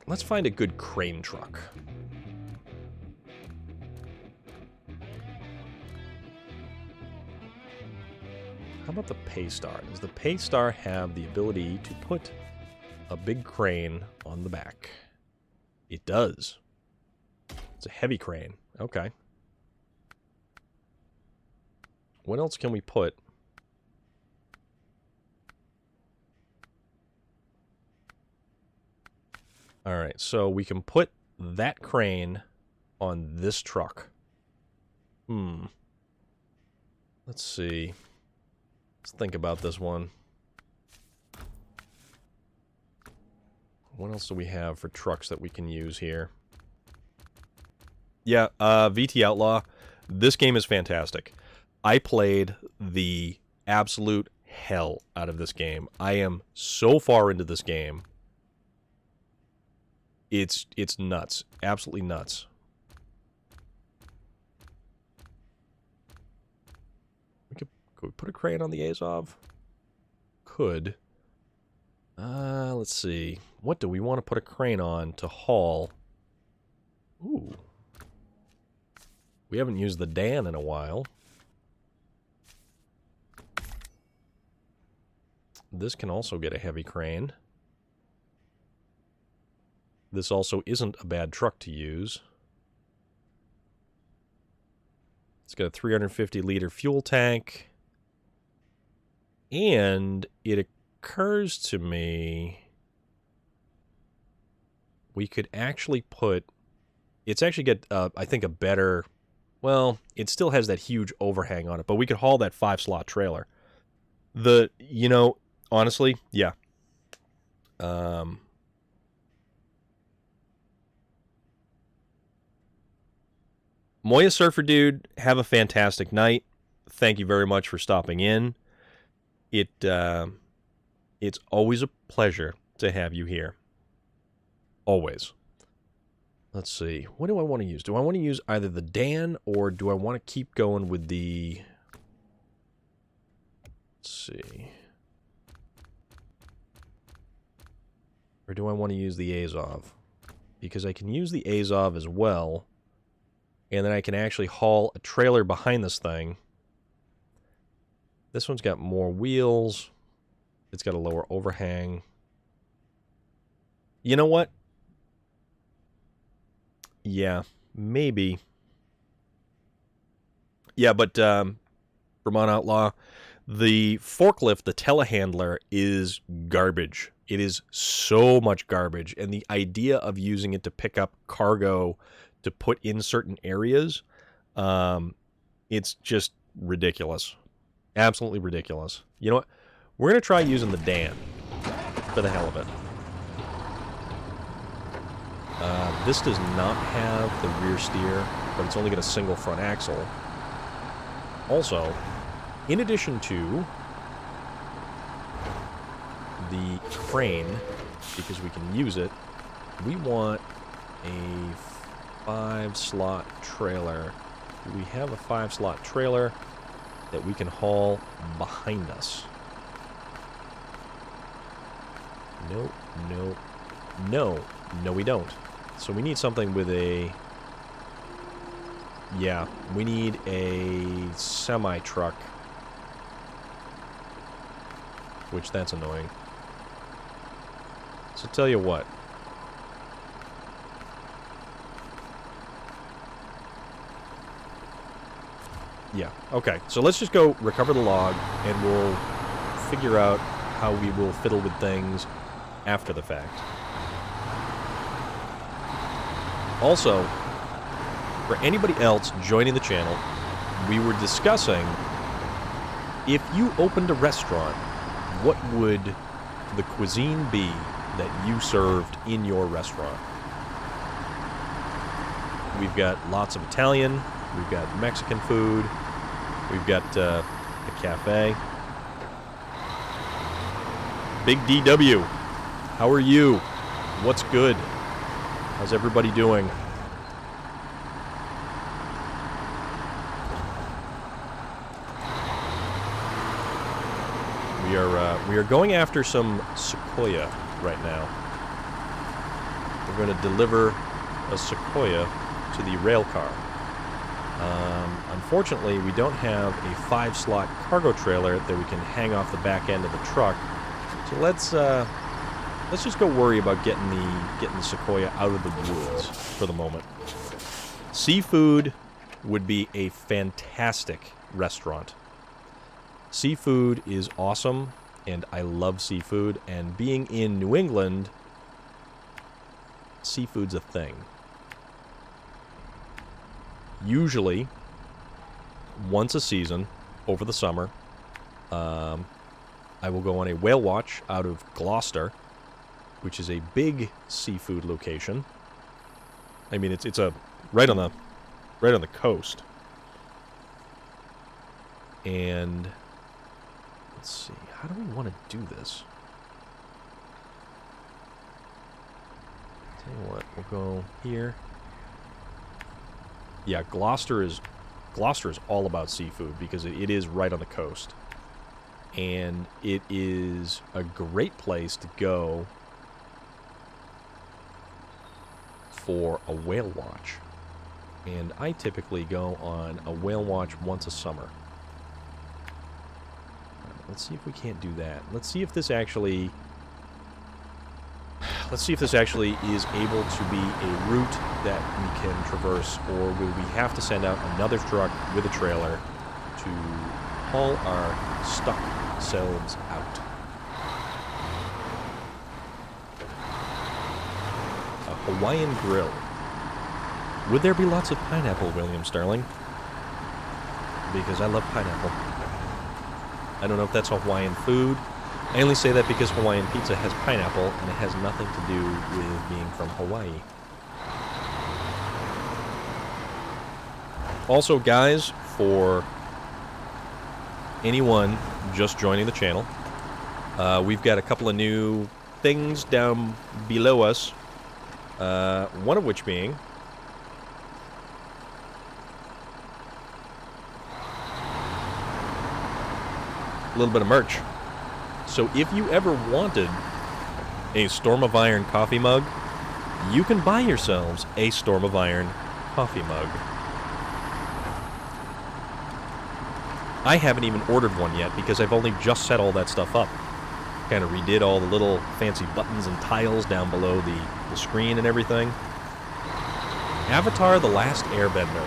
Let's find a good crane truck. How about the Paystar? Does the Paystar have the ability to put a big crane on the back? It does. It's a heavy crane. Okay. What else can we put? Alright, so we can put that crane on this truck. Let's see. Let's think about this one. What else do we have for trucks that we can use here? Yeah, VT Outlaw. This game is fantastic. I played the absolute hell out of this game. I am so far into this game. It's nuts. Absolutely nuts. Could we put a crane on the Azov? Could. Let's see. What do we want to put a crane on to haul? Ooh. We haven't used the Dan in a while. This can also get a heavy crane. This also isn't a bad truck to use. It's got a 350-liter fuel tank. And it occurs to me we could actually put... It's actually got, I think, a better... Well, it still has that huge overhang on it, but we could haul that 5-slot trailer. You know, honestly, yeah. Moya Surfer Dude, have a fantastic night. Thank you very much for stopping in. It's always a pleasure to have you here. Always. Let's see. What do I want to use? Do I want to use either the Dan or do I want to keep going with the... Let's see. Or do I want to use the Azov? Because I can use the Azov as well. And then I can actually haul a trailer behind this thing. This one's got more wheels. It's got a lower overhang. You know what? Yeah, maybe. Yeah, but Vermont Outlaw, the forklift, the telehandler, is garbage. It is so much garbage. And the idea of using it to pick up cargo to put in certain areas, it's just ridiculous. Absolutely ridiculous. You know what? We're going to try using the Dan for the hell of it. This does not have the rear steer, but it's only got a single front axle. Also, in addition to the crane, because we can use it, we want a 5-slot trailer. Do we have a 5-slot trailer that we can haul behind us? No, no, no. No, we don't. So we need something with a... Yeah, we need a semi-truck. Which, that's annoying. So tell you what. Yeah, okay. So let's just go recover the log, and we'll figure out how we will fiddle with things after the fact. Also, for anybody else joining the channel, we were discussing if you opened a restaurant, what would the cuisine be that you served in your restaurant? We've got lots of Italian, we've got Mexican food, we've got a cafe. Big DW, how are you? What's good? How's everybody doing? We are going after some sequoia right now. We're going to deliver a sequoia to the rail car. Unfortunately, we don't have a 5-slot cargo trailer that we can hang off the back end of the truck. So let's just go worry about getting the sequoia out of the woods for the moment. Seafood would be a fantastic restaurant. Seafood is awesome, and I love seafood, and being in New England, seafood's a thing. Usually, once a season over the summer. I will go on a whale watch out of Gloucester, which is a big seafood location. I mean, it's a right on the coast. And let's see, how do we want to do this? Tell you what, we'll go here. Yeah, Gloucester is all about seafood because it is right on the coast. And it is a great place to go for a whale watch. And I typically go on a whale watch once a summer. Let's see if we can't do that. Let's see if this actually is able to be a route that we can traverse, or will we have to send out another truck with a trailer to haul our stuck selves out? A Hawaiian grill. Would there be lots of pineapple, William Sterling? Because I love pineapple. I don't know if that's Hawaiian food. I only say that because Hawaiian pizza has pineapple, and it has nothing to do with being from Hawaii. Also, guys, for anyone just joining the channel, we've got a couple of new things down below us. One of which being a little bit of merch. So if you ever wanted a Storm of Iron coffee mug, you can buy yourselves a Storm of Iron coffee mug. I haven't even ordered one yet because I've only just set all that stuff up. Kind of redid all the little fancy buttons and tiles down below the screen and everything. Avatar: The Last Airbender.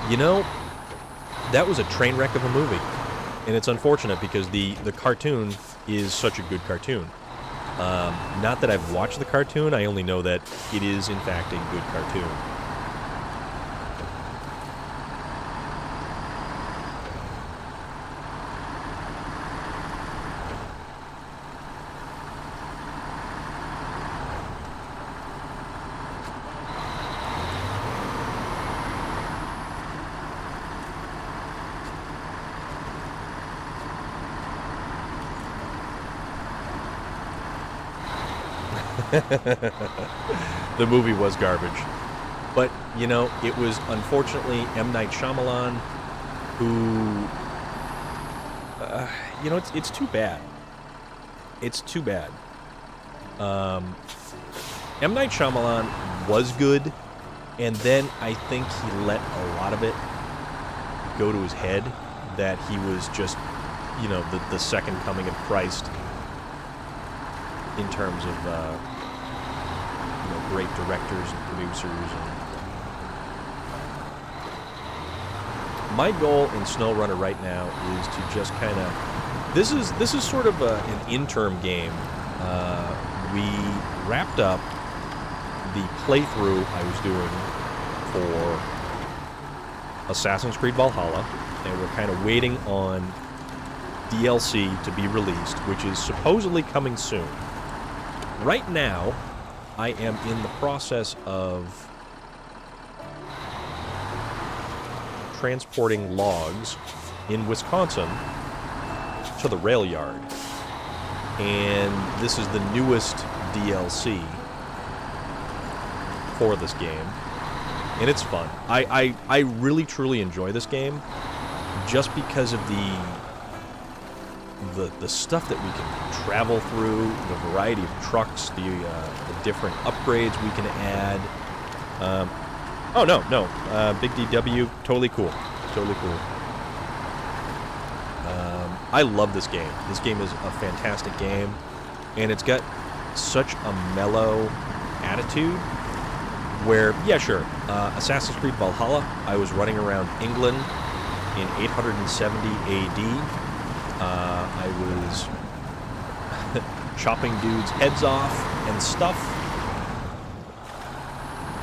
You know, that was a train wreck of a movie, and it's unfortunate because the cartoon is such a good cartoon. Not that I've watched the cartoon, I only know that it is in fact a good cartoon. The movie was garbage. But, you know, it was unfortunately M. Night Shyamalan who... you know, it's too bad. It's too bad. M. Night Shyamalan was good, and then I think he let a lot of it go to his head, that he was just, you know, the second coming of Christ in terms of, you know, great directors and producers. And my goal in SnowRunner right now is to just kind of... This is sort of an interim game. We wrapped up the playthrough I was doing for Assassin's Creed Valhalla, and we're kind of waiting on DLC to be released, which is supposedly coming soon. Right now, I am in the process of transporting logs in Wisconsin to the rail yard. And this is the newest DLC for this game. And it's fun. I really, truly enjoy this game just because of the stuff that we can travel through, the variety of trucks, the different upgrades we can add. Oh, no. Big DW, totally cool. Totally cool. I love this game. This game is a fantastic game, and it's got such a mellow attitude where, yeah, sure, Assassin's Creed Valhalla, I was running around England in 870 AD. I was chopping dudes' heads off and stuff,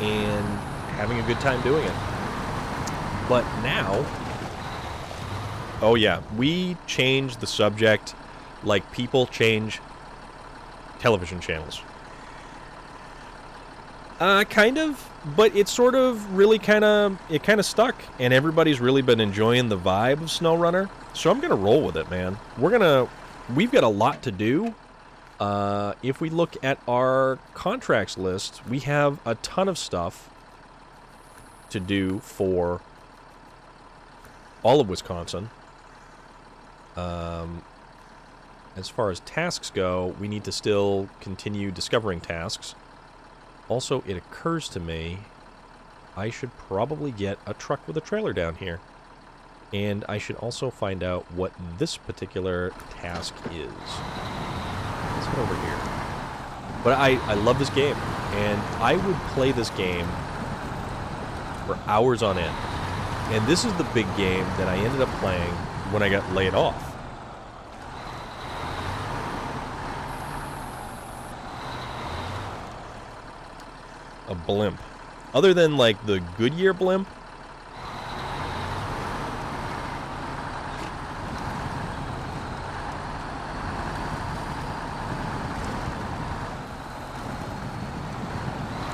and having a good time doing it. But now, oh yeah, we change the subject like people change television channels. Kind of, but it's sort of really kind of stuck, and everybody's really been enjoying the vibe of SnowRunner, so I'm gonna roll with it, man. We've got a lot to do. If we look at our contracts list, we have a ton of stuff to do for all of Wisconsin. As far as tasks go, we need to still continue discovering tasks. Also, it occurs to me, I should probably get a truck with a trailer down here. And I should also find out what this particular task is. Let's go over here. But I love this game, and I would play this game for hours on end. And this is the big game that I ended up playing when I got laid off. A blimp. Other than, like, the Goodyear blimp,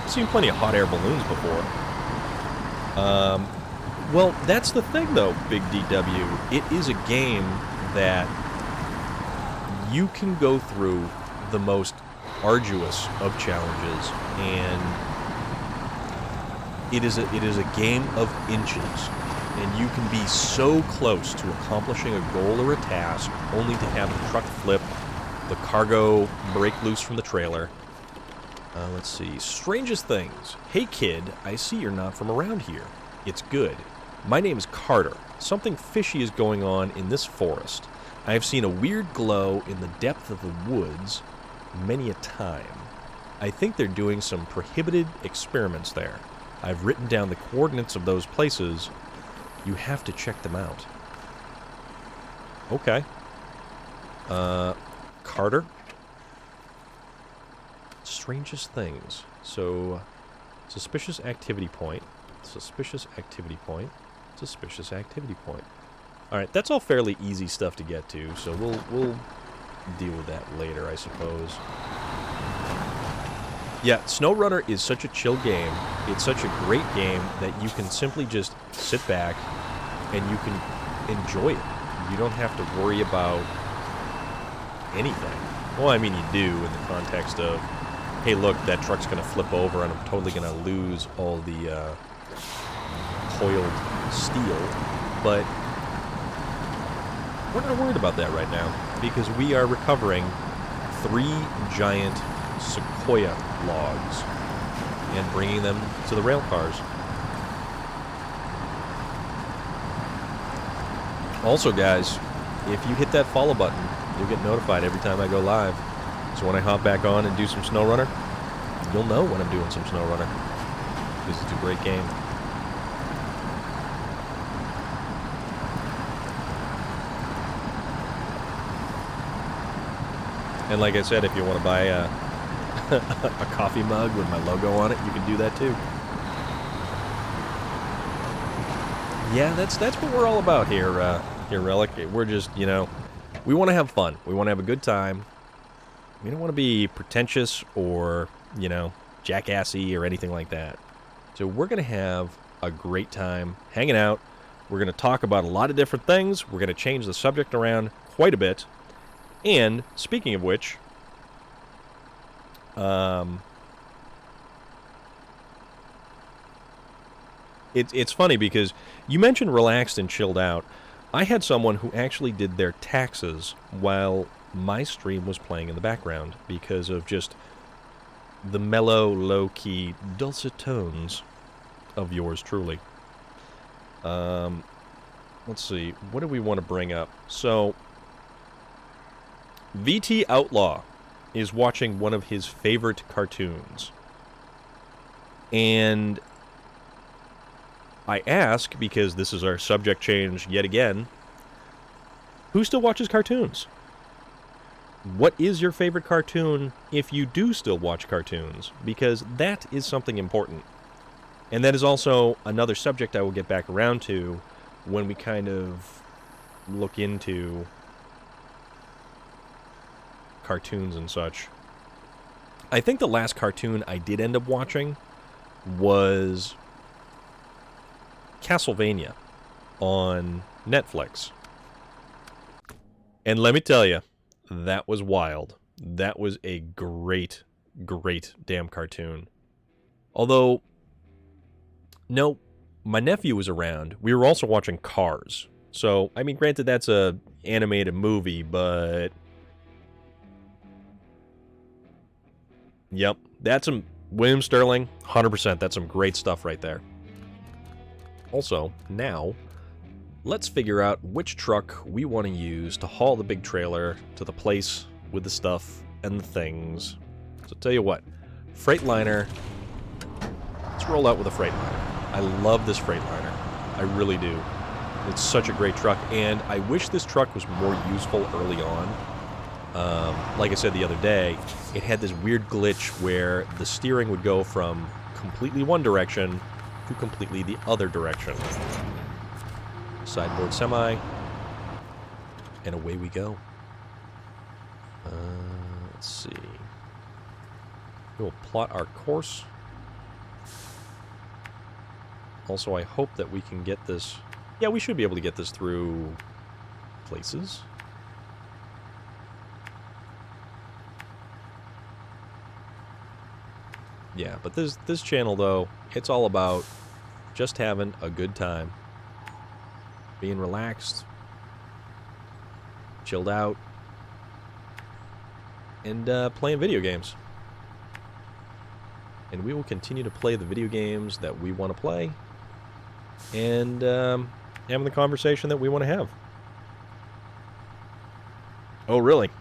I've seen plenty of hot air balloons before. Well, that's the thing, though, Big DW. It is a game that you can go through the most arduous of challenges, and it is a game of inches, and you can be so close to accomplishing a goal or a task only to have the truck flip, the cargo break loose from the trailer. Let's see. Strangest things. Hey kid, I see you're not from around here. It's good. My name is Carter. Something fishy is going on in this forest. I have seen a weird glow in the depth of the woods many a time. I think they're doing some prohibited experiments there. I've written down the coordinates of those places. You have to check them out. Okay. Carter? Strangest things. So, suspicious activity point. Suspicious activity point. Suspicious activity point. Alright, that's all fairly easy stuff to get to, so we'll deal with that later, I suppose. Yeah, SnowRunner is such a chill game. It's such a great game that you can simply just sit back and you can enjoy it. You don't have to worry about anything. Well, I mean, you do in the context of, hey, look, that truck's going to flip over and I'm totally going to lose all the coiled steel. But we're not worried about that right now because we are recovering 3 giant sequoia logs and bringing them to the rail cars. Also, guys, if you hit that follow button, you'll get notified every time I go live. So when I hop back on and do some SnowRunner, you'll know when I'm doing some SnowRunner because it's a great game. And like I said, if you want to buy a coffee mug with my logo on it, you can do that too. Yeah, that's what we're all about here, Relic. We're just, you know, we want to have fun. We want to have a good time. We don't want to be pretentious or, you know, jackassy or anything like that. So we're going to have a great time hanging out. We're going to talk about a lot of different things. We're going to change the subject around quite a bit. And, speaking of which, it's funny because you mentioned relaxed and chilled out. I had someone who actually did their taxes while my stream was playing in the background because of just the mellow, low-key, dulcet tones of yours truly. Let's see, what do we want to bring up? So, VT Outlaw is watching one of his favorite cartoons. And I ask, because this is our subject change yet again, who still watches cartoons? What is your favorite cartoon if you do still watch cartoons? Because that is something important. And that is also another subject I will get back around to when we kind of look into cartoons and such. I think the last cartoon I did end up watching was Castlevania on Netflix. And let me tell you, that was wild. That was a great, great damn cartoon. Although, no, my nephew was around. We were also watching Cars. So, I mean, granted, that's a animated movie, but... Yep, that's some... William Sterling, 100%. That's some great stuff right there. Also, now, let's figure out which truck we want to use to haul the big trailer to the place with the stuff and the things. So, tell you what, Freightliner... Let's roll out with a Freightliner. I love this Freightliner. I really do. It's such a great truck, and I wish this truck was more useful early on. Like I said the other day, it had this weird glitch where the steering would go from completely one direction to completely the other direction. Sideboard semi, and away we go. Let's see. We'll plot our course. Also, I hope that we can get this... Yeah, we should be able to get this through places. Yeah, but this channel, though, it's all about just having a good time. Being relaxed. Chilled out. And playing video games. And we will continue to play the video games that we want to play. And having the conversation that we want to have. Oh, really?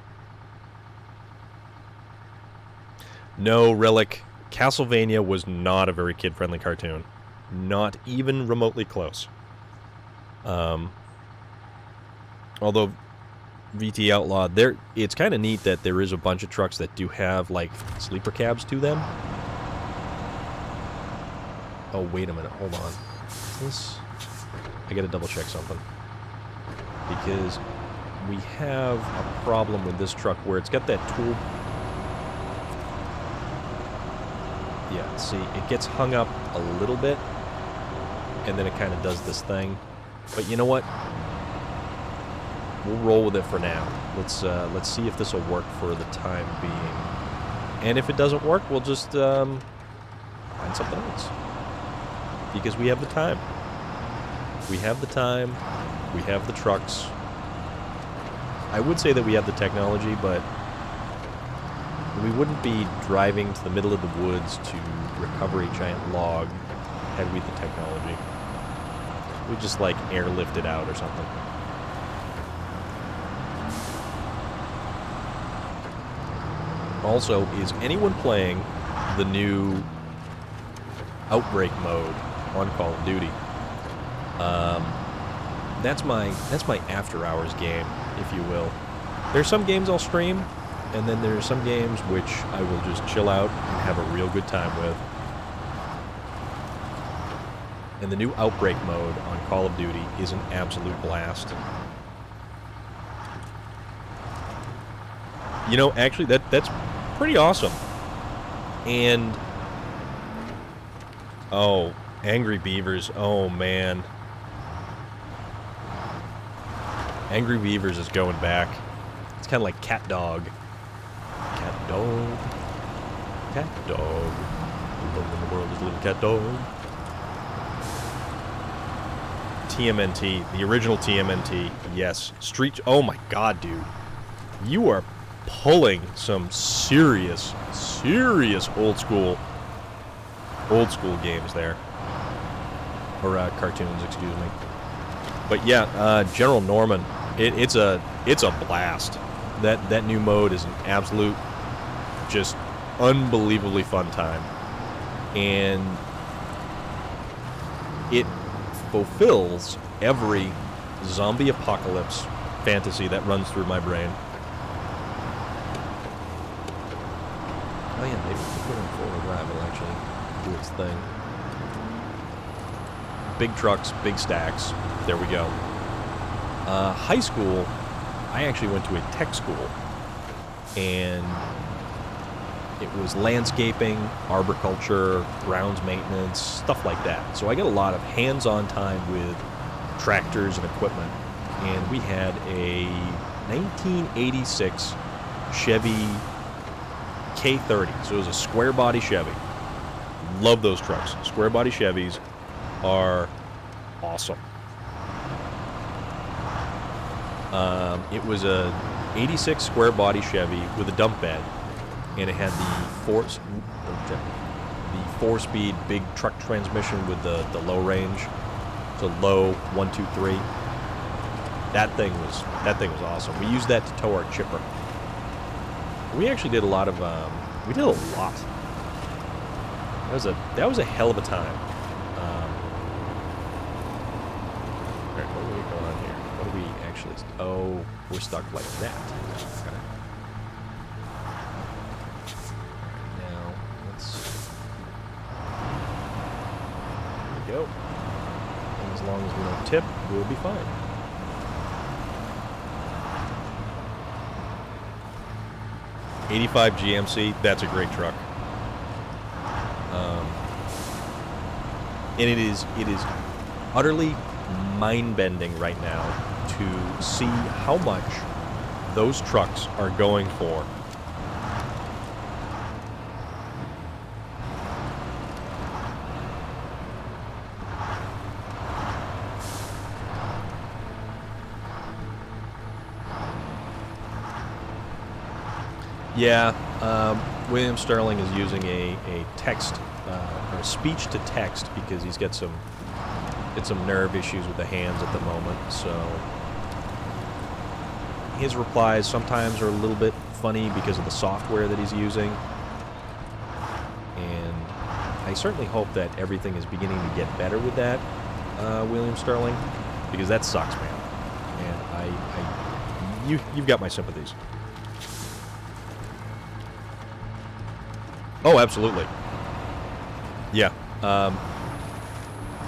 No, Relic. Castlevania was not a very kid-friendly cartoon. Not even remotely close. Although VT Outlaw, it's kind of neat that there is a bunch of trucks that do have, like, sleeper cabs to them. Oh, wait a minute. Hold on. I gotta double-check something. Because we have a problem with this truck where it's got that tool... Yeah, see, it gets hung up a little bit, and then it kind of does this thing. But you know what? We'll roll with it for now. Let's see if this will work for the time being. And if it doesn't work, we'll just find something else. Because we have the time. We have the time. We have the trucks. I would say that we have the technology, but we wouldn't be driving to the middle of the woods to recover a giant log had we the technology. We'd just, like, airlift it out or something. Also, is anyone playing the new Outbreak mode on Call of Duty? That's my after-hours game, if you will. There's some games I'll stream, and then there's some games which I will just chill out and have a real good time with. And the new Outbreak mode on Call of Duty is an absolute blast. You know, actually, that's pretty awesome. And... oh, Angry Beavers. Oh, man. Angry Beavers is going back. It's kind of like Cat Dog. Cat Dog. Cat Dog. Alone in the world is a little cat dog. TMNT. The original TMNT. Yes. Street... oh, my God, dude. You are pulling some serious old school games there. Or cartoons, excuse me. But yeah, General Norman, it's a blast. That new mode is an absolute, just unbelievably fun time. And it fulfills every zombie apocalypse fantasy that runs through my brain. Oh yeah, maybe we can put in forward drive will actually do its thing. big trucks, big stacks. There we go. High school, I actually went to a tech school, and it was landscaping, arboriculture, grounds maintenance, stuff like that. So I got a lot of hands-on time with tractors and equipment. And we had a 1986 Chevy K30. So it was a square body Chevy. Love those trucks. Square body Chevys are awesome. It was a 86 square body Chevy with a dump bed, and it had the four-speed big truck transmission with the low range. So low 1, 2, 3. That thing was awesome. We used that to tow our chipper. We actually did a lot of we did a lot. That was a hell of a time. All right, what are we going on here? What do we actually? Oh, we're stuck like that. Okay. Now let's. There we go. And as long as we don't tip, we'll be fine. '85 GMC. That's a great truck. And it is utterly mind-bending right now to see how much those trucks are going for. Yeah, William Sterling is using a text or speech to text because he's got some nerve issues with the hands at the moment. So his replies sometimes are a little bit funny because of the software that he's using. And I certainly hope that everything is beginning to get better with that, William Sterling, because that sucks, man. And you've got my sympathies. Oh, absolutely. Yeah.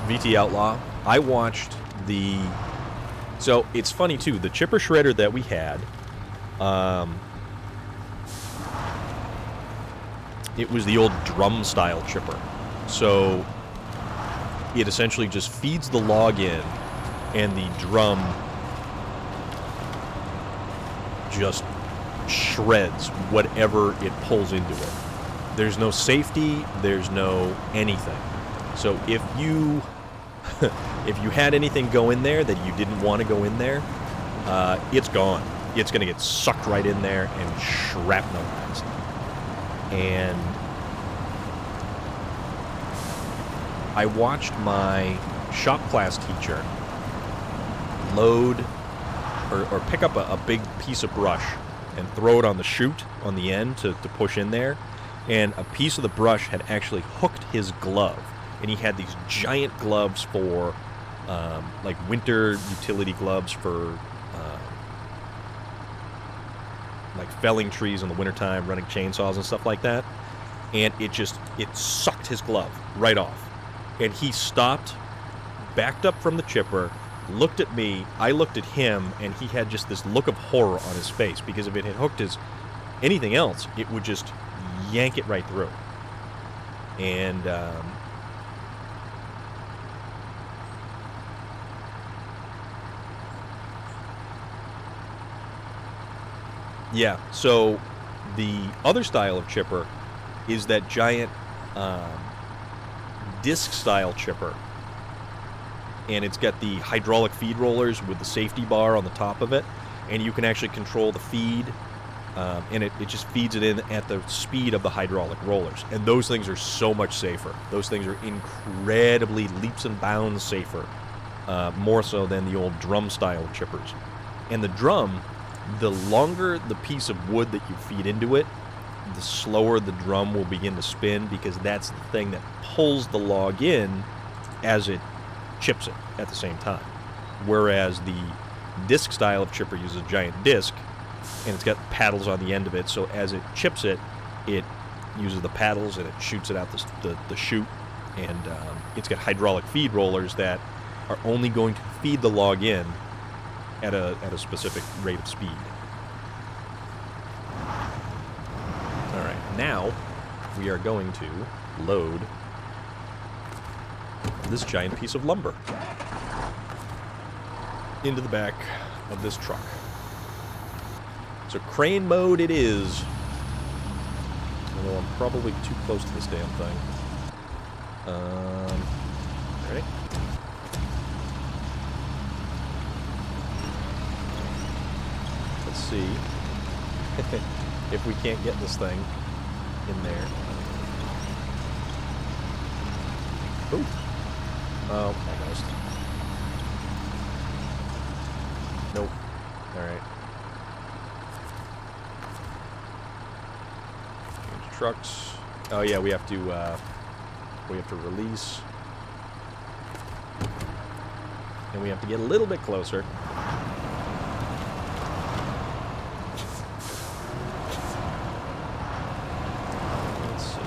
VT Outlaw. I watched the... So, it's funny, too. The chipper shredder that we had, it was the old drum-style chipper. So, it essentially just feeds the log in, and the drum just shreds whatever it pulls into it. There's no safety, there's no anything. So if you had anything go in there that you didn't want to go in there, it's gone. It's going to get sucked right in there and shrapnelized. And I watched my shop class teacher load or pick up a big piece of brush and throw it on the chute on the end to push in there. And a piece of the brush had actually hooked his glove. And he had these giant gloves for, like winter utility gloves for, like felling trees in the wintertime, running chainsaws and stuff like that. And it sucked his glove right off. And he stopped, backed up from the chipper, looked at me, I looked at him, and he had just this look of horror on his face. Because if it had hooked anything else, it would just yank it right through. And yeah, so the other style of chipper is that giant disc style chipper, and it's got the hydraulic feed rollers with the safety bar on the top of it, and you can actually control the feed. And it just feeds it in at the speed of the hydraulic rollers. And those things are so much safer. Those things are incredibly leaps and bounds safer, more so than the old drum-style chippers. And the drum, the longer the piece of wood that you feed into it, the slower the drum will begin to spin, because that's the thing that pulls the log in as it chips it at the same time. Whereas the disc style of chipper uses a giant disc, and it's got paddles on the end of it, so as it chips it, it uses the paddles and it shoots it out the chute, And it's got hydraulic feed rollers that are only going to feed the log in at a specific rate of speed. Alright, now we are going to load this giant piece of lumber into the back of this truck. So crane mode it is. Although I'm probably too close to this damn thing. Ready? Let's see if we can't get this thing in there. Ooh. Oh, almost. Nope. Alright. Change trucks. Oh yeah, we have to release. And we have to get a little bit closer. Let's see.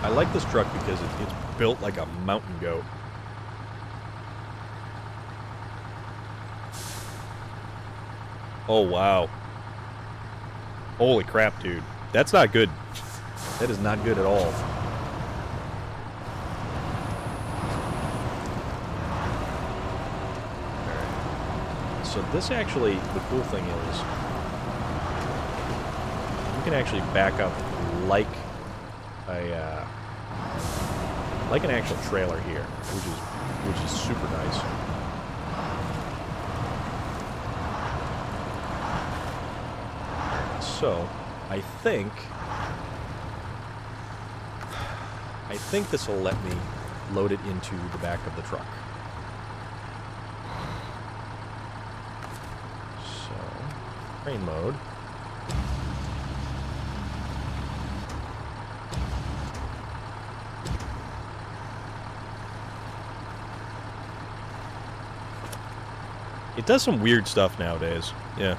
I like this truck because it's built like a mountain goat. Oh, wow. Holy crap, dude. That's not good. That is not good at all. Alright. So this actually, the cool thing is, you can actually back up like an actual trailer here, which is super nice. So, I think this will let me load it into the back of the truck. So, crane mode. It does some weird stuff nowadays. Yeah.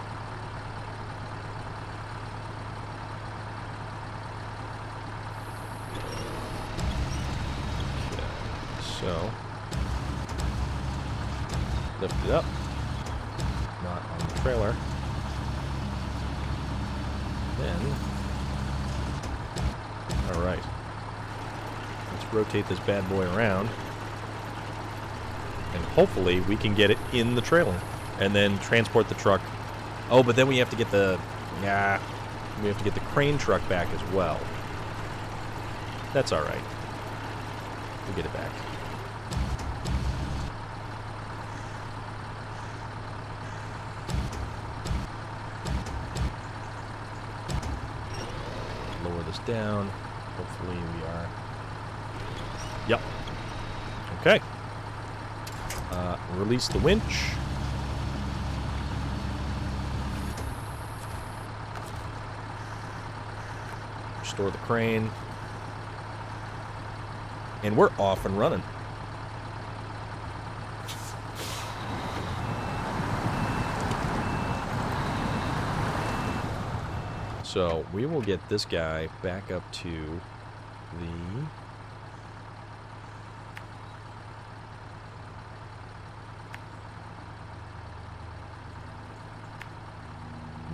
Okay. So, lift it up. Not on the trailer. Then, alright. Let's rotate this bad boy around. And hopefully we can get it in the trailer. And then transport the truck. Oh, but then we have to get the... Yeah. We have to get the crane truck back as well. That's alright. We'll get it back. Lower this down. Hopefully we are... Yep. Okay. Release the winch. Restore the crane. And we're off and running. So we will get this guy back up to the...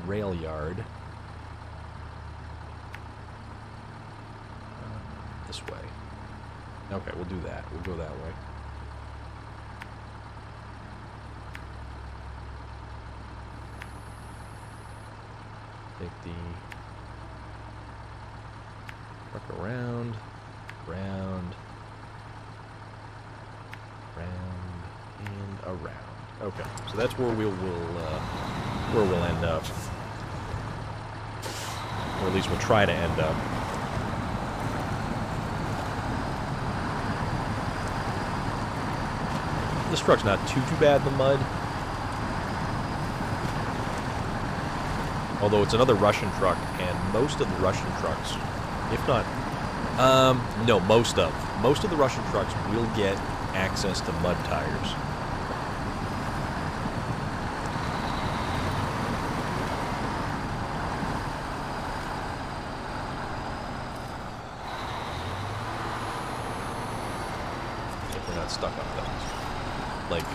rail yard. This way. Okay, we'll do that. We'll go that way. Take the truck around, round, and around. Okay, so that's where we'll end up. Or at least we'll try to end up. This truck's not too bad in the mud. Although it's another Russian truck, and most of the Russian trucks, if not No, most of the Russian trucks will get access to mud tires. If we're not stuck on things. Like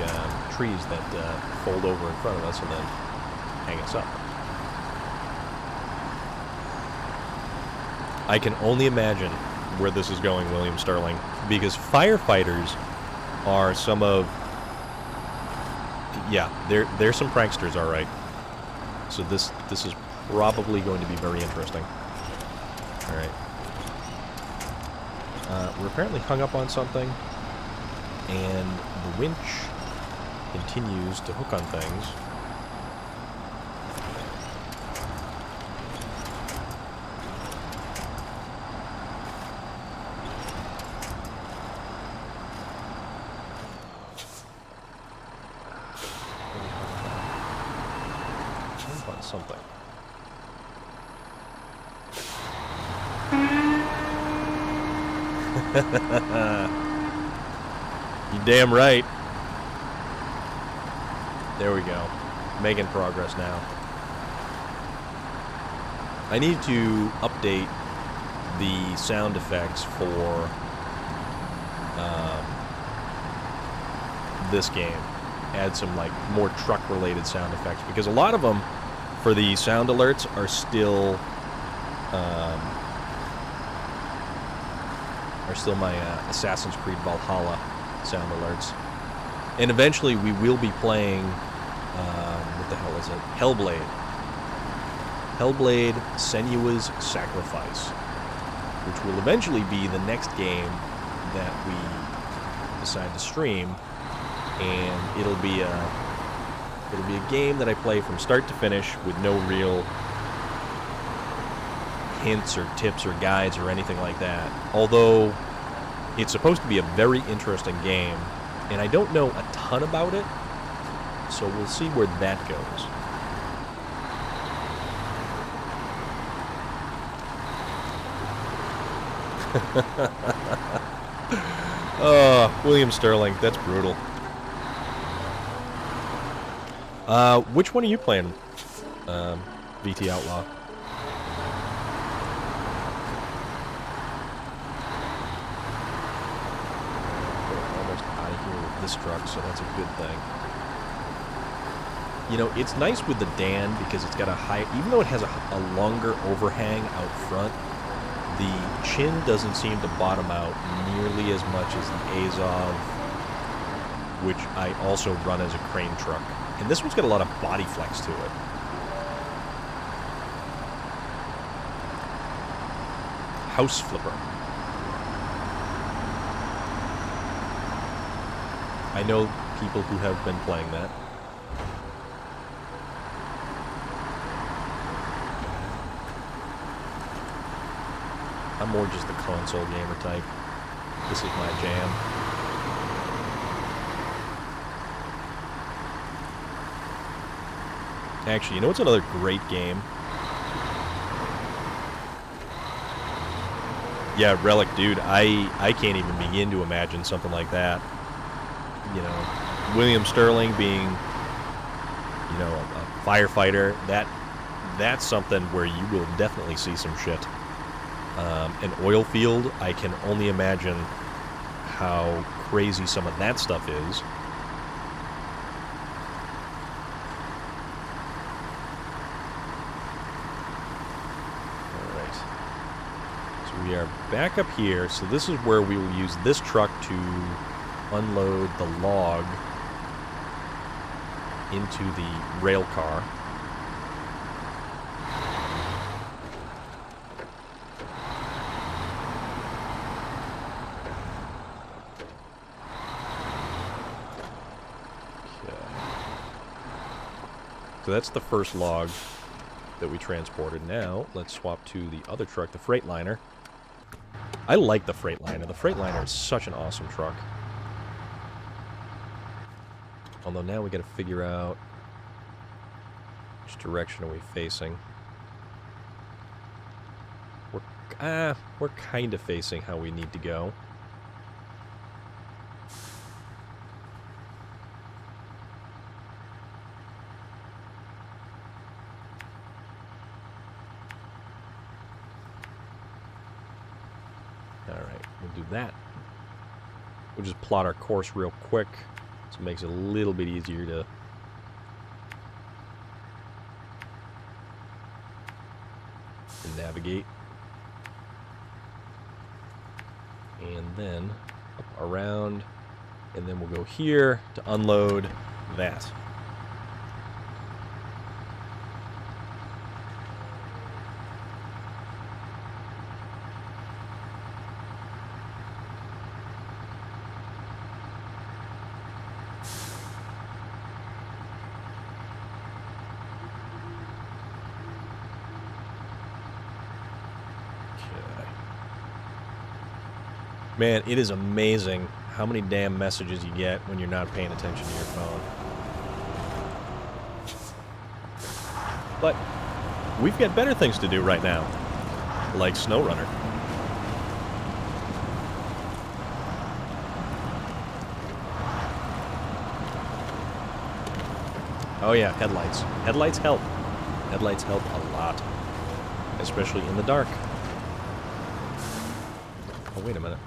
trees that fold over in front of us and then hang us up. I can only imagine where this is going, William Sterling, because firefighters are some of... Yeah, they're some pranksters, all right. So this is probably going to be very interesting. All right. We're apparently hung up on something, and the winch continues to hook on things. Something. You damn right. There we go. Making progress now. I need to update the sound effects for this game. Add some like more truck-related sound effects, because a lot of them for the sound alerts are still my Assassin's Creed Valhalla sound alerts. And eventually we will be playing what the hell is it? Hellblade. Hellblade Senua's Sacrifice, which will eventually be the next game that we decide to stream, and it'll be a game that I play from start to finish with no real hints or tips or guides or anything like that. Although it's supposed to be a very interesting game, and I don't know a ton about it, so we'll see where that goes. Oh, William Sterling, that's brutal. Which one are you playing, VT Outlaw? We're almost out of here with this truck, so that's a good thing. You know, it's nice with the Dan because it's got a high... Even though it has a longer overhang out front, the chin doesn't seem to bottom out nearly as much as the Azov, which I also run as a crane truck. And this one's got a lot of body flex to it. House Flipper. I know people who have been playing that. I'm more just the console gamer type. This is my jam. Actually, you know what's another great game? Yeah, Relic, dude, I can't even begin to imagine something like that. You know, William Sterling being, you know, a firefighter, that's something where you will definitely see some shit. An oil field, I can only imagine how crazy some of that stuff is. We are back up here, so this is where we will use this truck to unload the log into the rail car. Okay. So that's the first log that we transported. Now, let's swap to the other truck, the Freightliner. I like the Freightliner. The Freightliner is such an awesome truck. Although now we got to figure out which direction are we facing. We're we're kind of facing how we need to go. Alright, we'll do that. We'll just plot our course real quick, so it makes it a little bit easier to navigate. And then up around, and then we'll go here to unload that. Man, it is amazing how many damn messages you get when you're not paying attention to your phone. But we've got better things to do right now, like SnowRunner. Oh yeah, headlights. Headlights help. Headlights help a lot, especially in the dark. Oh, wait a minute.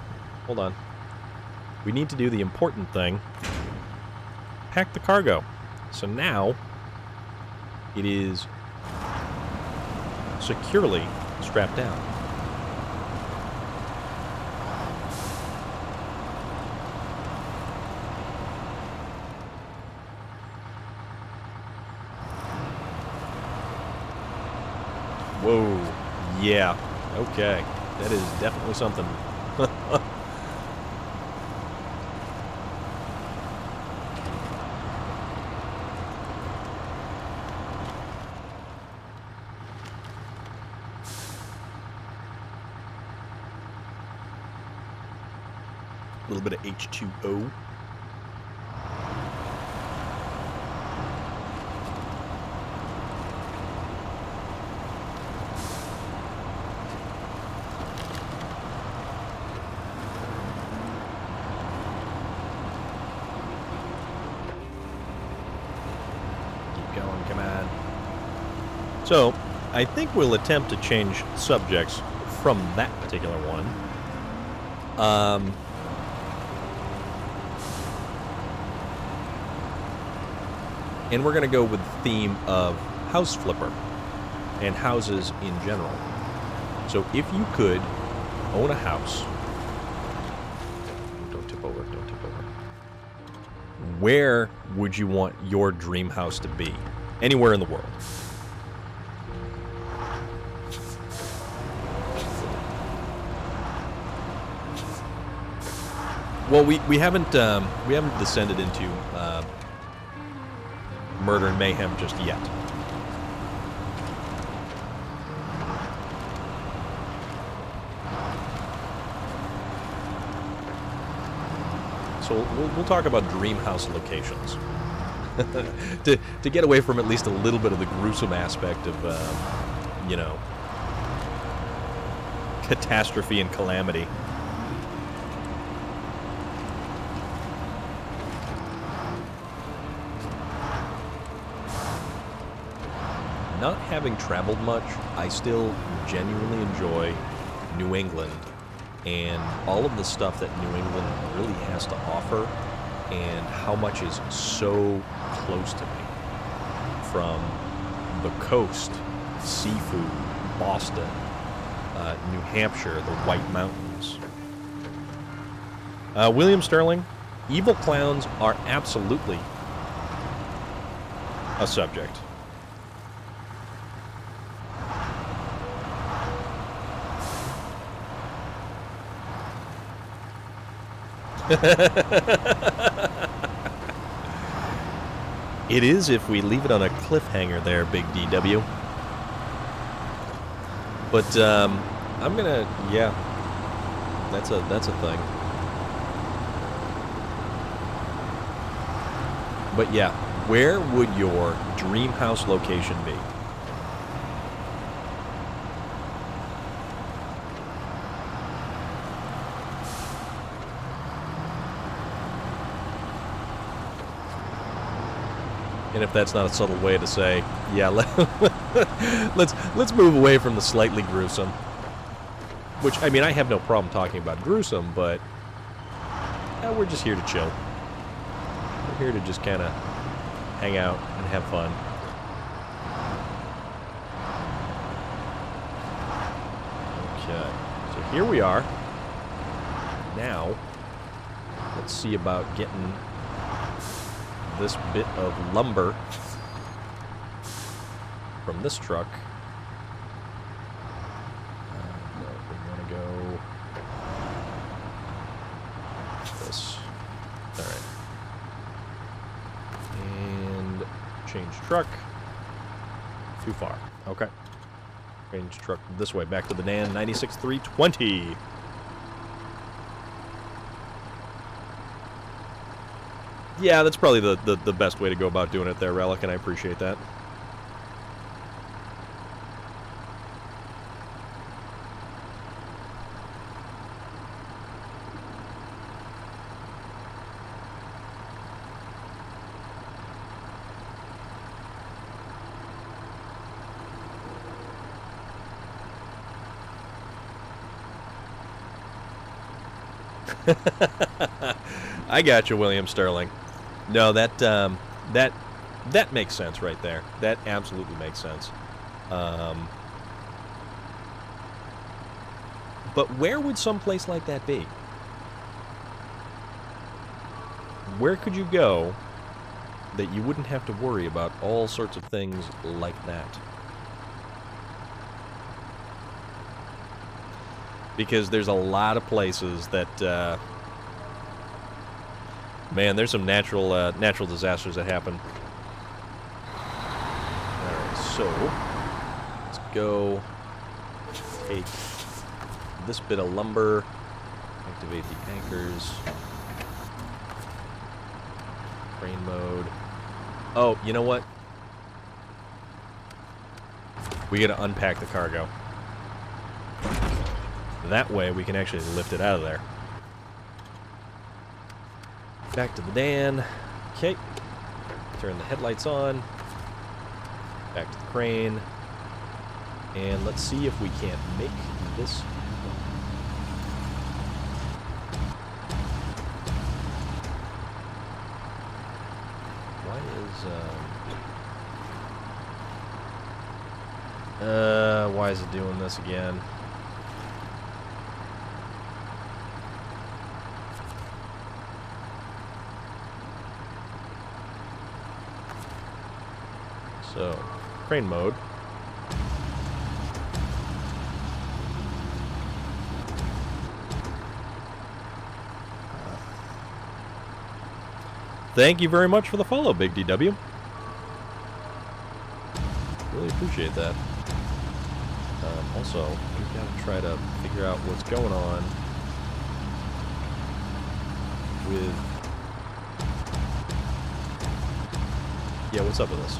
Hold on. We need to do the important thing. Pack the cargo. So now it is securely strapped down. Whoa. Yeah. Okay. That is definitely something. A little bit of H2O. Keep going, come on. So, I think we'll attempt to change subjects from that particular one. And we're going to go with the theme of house flipper and houses in general. So if you could own a house, don't tip over, don't tip over. Where would you want your dream house to be? Anywhere in the world. Well, we haven't descended into murder and mayhem just yet. So we'll talk about dream house locations to get away from at least a little bit of the gruesome aspect of you know, catastrophe and calamity. Not having traveled much, I still genuinely enjoy New England and all of the stuff that New England really has to offer and how much is so close to me. From the coast, seafood, Boston, New Hampshire, the White Mountains. William Sterling, evil clowns are absolutely a subject. It is if we leave it on a cliffhanger there, Big DW. But I'm gonna, yeah, that's a thing. But yeah, where would your dream house location be? And if that's not a subtle way to say, yeah, let's move away from the slightly gruesome. Which, I mean, I have no problem talking about gruesome, but we're just here to chill. We're here to just kind of hang out and have fun. Okay, so here we are. Now, let's see about getting this bit of lumber from this truck. No, we want to go this. All right. And change truck. Too far. Okay. Change truck this way, back to the Dan 96320. Yeah, that's probably the best way to go about doing it there, Relic, and I appreciate that. I got you, William Sterling. No, that makes sense right there. That absolutely makes sense. But where would some place like that be? Where could you go that you wouldn't have to worry about all sorts of things like that? Because there's a lot of places that, man, there's some natural disasters that happen. Alright, so let's go take this bit of lumber, activate the anchors, crane mode. Oh, you know what? We gotta unpack the cargo. That way we can actually lift it out of there. Back to the Dan. Okay. Turn the headlights on. Back to the crane. And let's see if we can't make this. Why is it doing this again? So, crane mode. Thank you very much for the follow, Big DW. Really appreciate that. Also, we've got to try to figure out what's going on with... Yeah, what's up with this?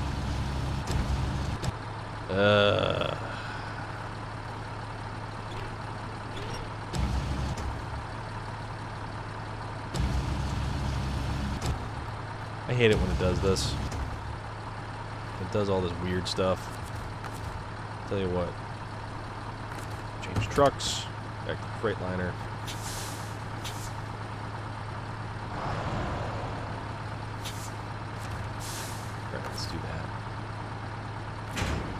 I hate it when it does this. It does all this weird stuff. Tell you what. Change trucks. Back to the Freightliner. Alright, let's do that.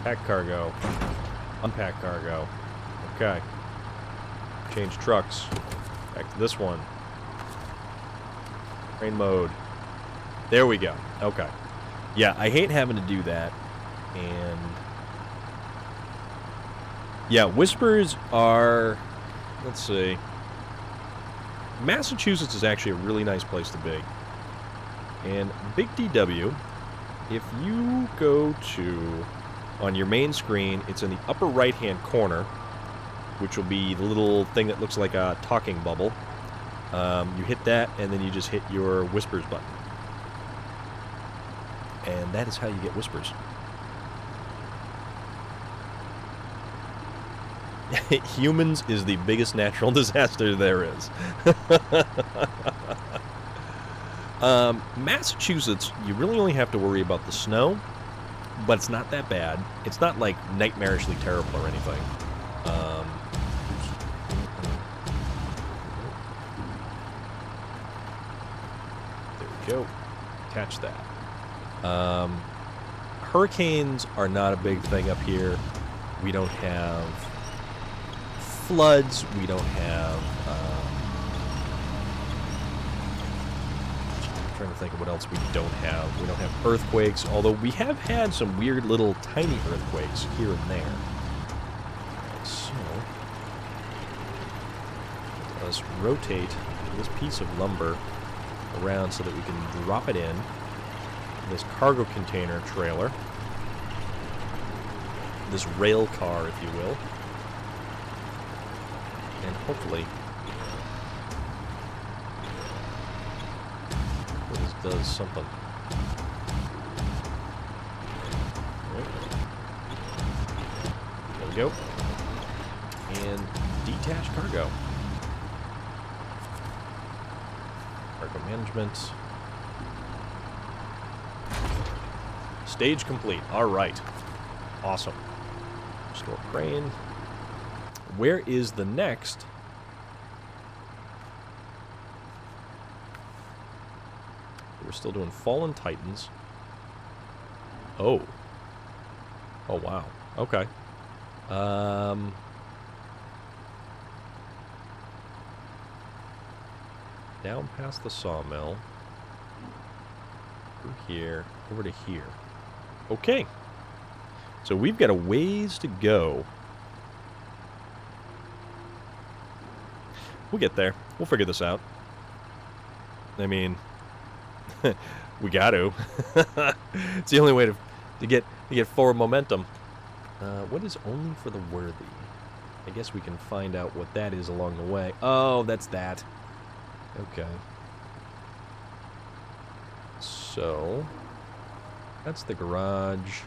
Pack cargo. Unpack cargo. Okay. Change trucks. Back to this one. Crane mode. There we go. Okay. Yeah, I hate having to do that. And... yeah, Whispers are... let's see. Massachusetts is actually a really nice place to be. And Big DW, if you go to... on your main screen, it's in the upper right-hand corner, which will be the little thing that looks like a talking bubble. You hit that, and then you just hit your Whispers button. And that is how you get Whispers. Humans is the biggest natural disaster there is. Massachusetts, you really only have to worry about the snow, but it's not that bad. It's not, like, nightmarishly terrible or anything. There we go. Catch that. Hurricanes are not a big thing up here. We don't have floods. We don't have... I'm trying to think of what else we don't have. We don't have earthquakes, although we have had some weird little tiny earthquakes here and there. So, let's rotate this piece of lumber around so that we can drop it in this cargo container trailer. This rail car, if you will. And hopefully this does something. There we go. And detach cargo. Cargo management. Stage complete. All right. Awesome. Restore crane. Where is the next? We're still doing Fallen Titans. Oh. Oh, wow. Okay. Down past the sawmill. Through here. Over to here. Okay. So we've got a ways to go. We'll get there. We'll figure this out. I mean... we got to. It's the only way to get forward momentum. What is only for the worthy? I guess we can find out what that is along the way. Oh, that's that. Okay. So, that's the garage.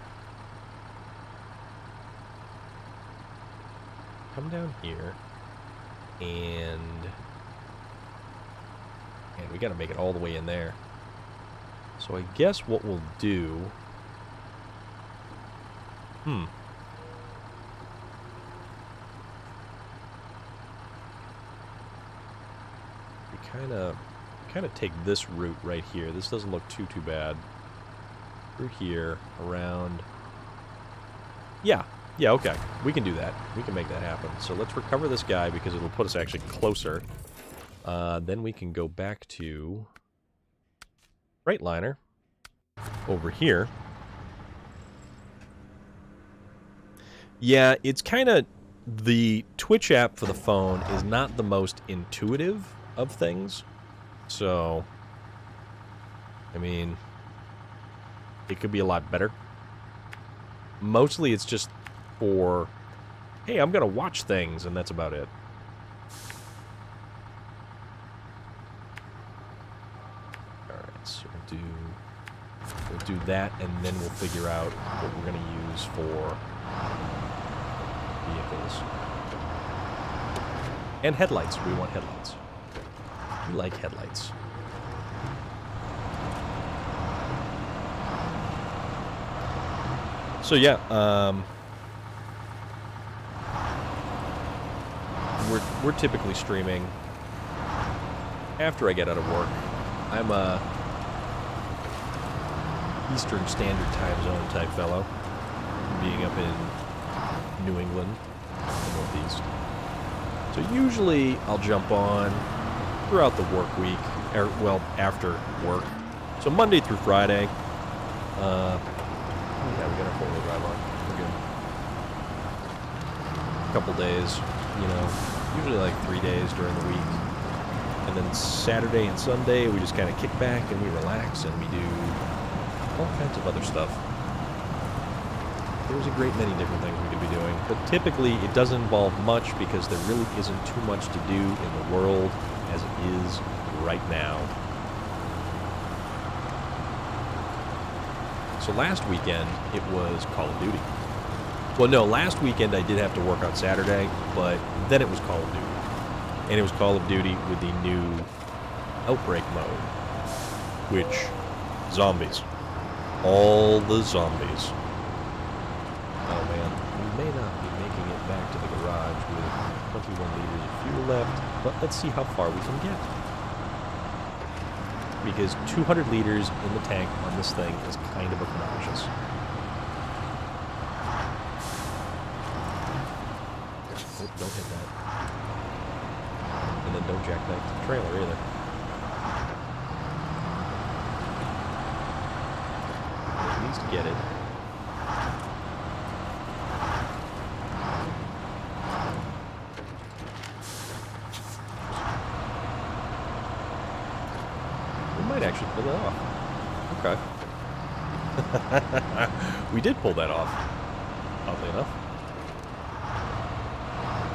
Come down here. And we got to make it all the way in there. So I guess what we'll do... We kind of take this route right here. This doesn't look too bad. Through here, around... Yeah, okay. We can do that. We can make that happen. So let's recover this guy because it'll put us actually closer. Then we can go back to... Freightliner over here. Yeah, it's kind of... The Twitch app for the phone is not the most intuitive of things. So, I mean, it could be a lot better. Mostly it's just for, hey, I'm going to watch things, and that's about it. Alright, so we'll do that, and then we'll figure out what we're going to use for vehicles. And headlights. We want headlights. We like headlights. So yeah, we're typically streaming after I get out of work. I'm a Eastern Standard Time Zone type fellow, being up in New England, the Northeast. So usually I'll jump on throughout the work week, or well, after work. So Monday through Friday. Yeah, we got our four-wheel drive on. We're good. A couple days, you know, usually like 3 days during the week. And then Saturday and Sunday, we just kind of kick back and we relax and we do all kinds of other stuff. There's a great many different things we could be doing, but typically it doesn't involve much because there really isn't too much to do in the world as it is right now. So last weekend, it was Call of Duty. Well, no, last weekend I did have to work on Saturday, but then it was Call of Duty. And it was Call of Duty with the new Outbreak mode. which, zombies. All the zombies. Oh man, we may not be making it back to the garage with 21 liters of fuel left, but let's see how far we can get. Because 200 liters in the tank on this thing is kind of obnoxious. Oh, don't hit that. And then don't jackknife the trailer either. At least get it. We might actually pull that off. Okay. We did pull that off, oddly enough.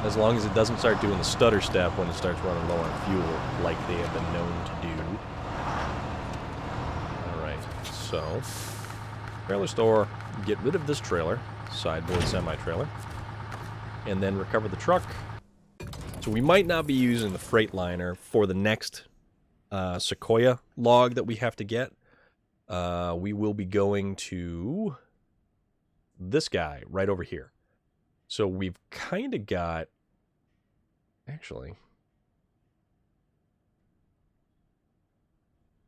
As long as it doesn't start doing the stutter step when it starts running low on fuel, like they have been known to do. Alright, so trailer store, get rid of this trailer, sideboard semi-trailer, and then recover the truck. So we might not be using the Freightliner for the next Sequoia log that we have to get. We will be going to this guy right over here. So we've kind of got, actually,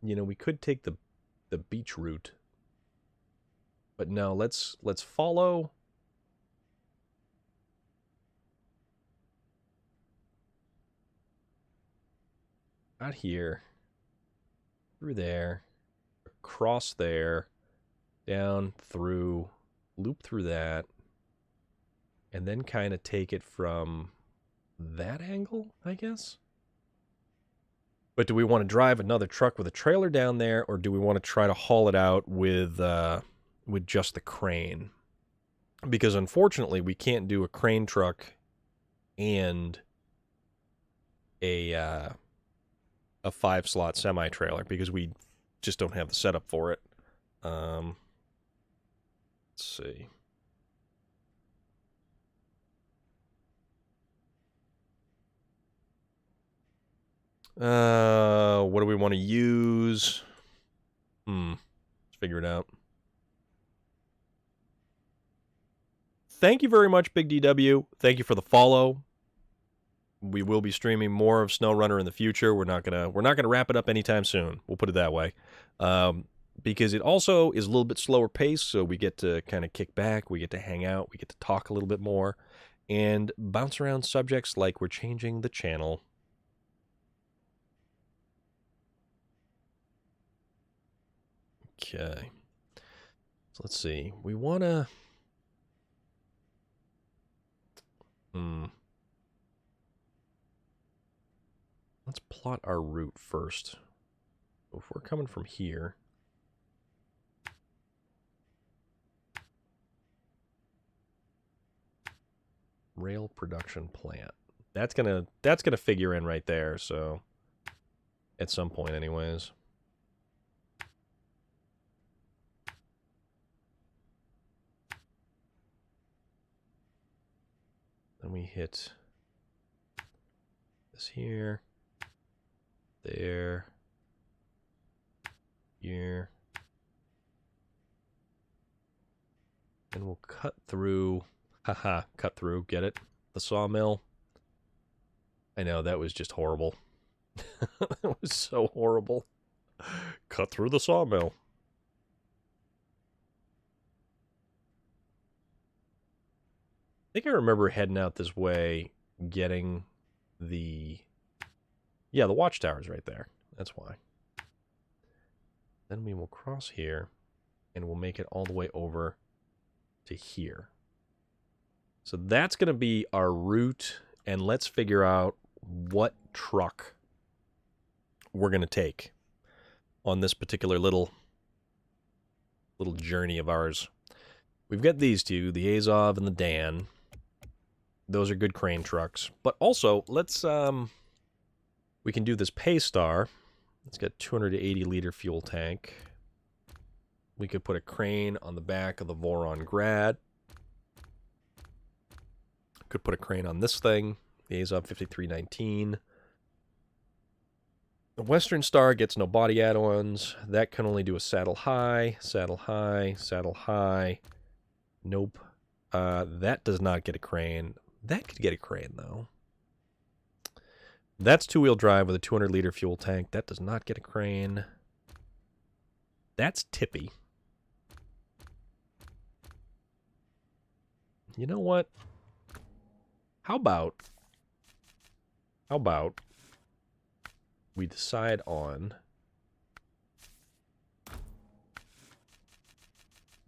you know, we could take the beach route, but no, let's follow. Out here, through there, across there, down through, loop through that, and then kind of take it from that angle, I guess? But do we want to drive another truck with a trailer down there, or do we want to try to haul it out with just the crane? Because unfortunately, we can't do a crane truck and a 5-slot semi-trailer because we just don't have the setup for it. Let's see. What do we want to use? Let's figure it out. Thank you very much, Big DW. Thank you for the follow. We will be streaming more of SnowRunner in the future. We're not gonna wrap it up anytime soon. We'll put it that way. Because it also is a little bit slower pace, so we get to kind of kick back, we get to hang out, we get to talk a little bit more, and bounce around subjects like we're changing the channel. Okay. So let's see. We want to... Let's plot our route first. If we're coming from here... Rail production plant. That's gonna figure in right there, so... At some point anyways. Then we hit this here, there, here, and we'll cut through, cut through, get it? The sawmill. I know, that was just horrible. That was so horrible. Cut through the sawmill. I think I remember heading out this way, getting the... Yeah, the watchtower's right there. That's why. Then we will cross here, and we'll make it all the way over to here. So that's going to be our route, and let's figure out what truck we're going to take on this particular little journey of ours. We've got these two, the Azov and the Dan. Those are good crane trucks. But also, let's, we can do this Paystar. It's got 280-liter fuel tank. We could put a crane on the back of the Voron Grad. Could put a crane on this thing, the Azov 5319. The Western Star gets no body add-ons. That can only do a saddle high, saddle high, saddle high. Nope. That does not get a crane. That could get a crane, though. That's two-wheel drive with a 200-liter fuel tank. That does not get a crane. That's tippy. You know what? How about we decide on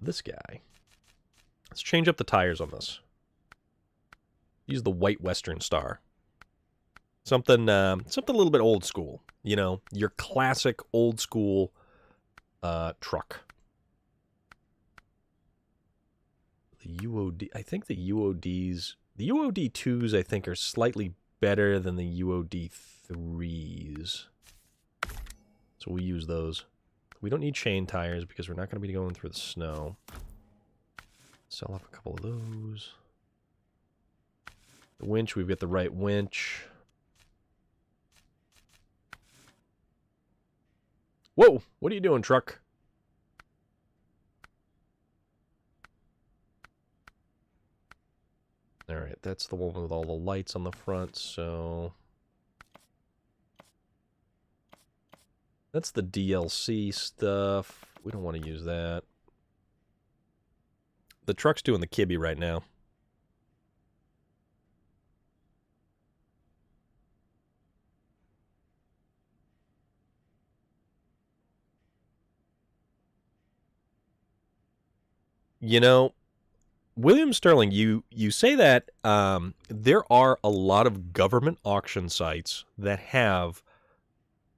this guy? Let's change up the tires on this. Use the white Western Star. Something a little bit old school. You know, your classic old school truck. The UOD, I think the UODs, the UOD 2s I think are slightly better than the UOD 3s. So we'll use those. We don't need chain tires because we're not going to be going through the snow. Sell off a couple of those. The winch, we've got the right winch. Whoa! What are you doing, truck? Alright, that's the one with all the lights on the front, so... That's the DLC stuff. We don't want to use that. The truck's doing the kibby right now. You know, William Sterling, you say that there are a lot of government auction sites that have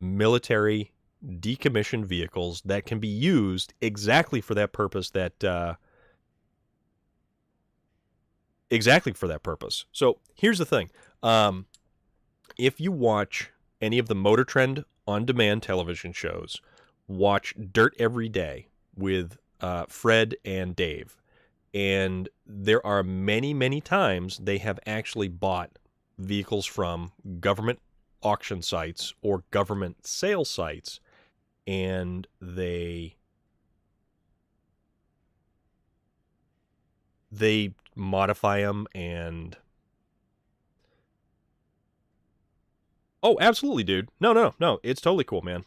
military decommissioned vehicles that can be used exactly for that purpose. Exactly for that purpose. So here's the thing: if you watch any of the Motor Trend on-demand television shows, watch Dirt Every Day with Fred and Dave. And there are many, many times they have actually bought vehicles from government auction sites or government sale sites, and they modify them and... Oh, absolutely, dude. No. It's totally cool, man.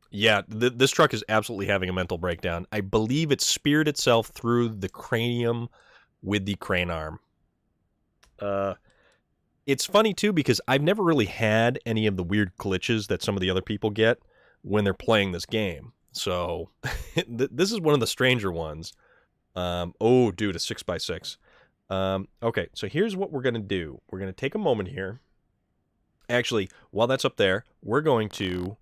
Yeah, this truck is absolutely having a mental breakdown. I believe it speared itself through the cranium with the crane arm. It's funny, too, because I've never really had any of the weird glitches that some of the other people get when they're playing this game. So, this is one of the stranger ones. Oh, dude, a 6x6. Okay, so here's what we're going to do. We're going to take a moment here. Actually, while that's up there, we're going to...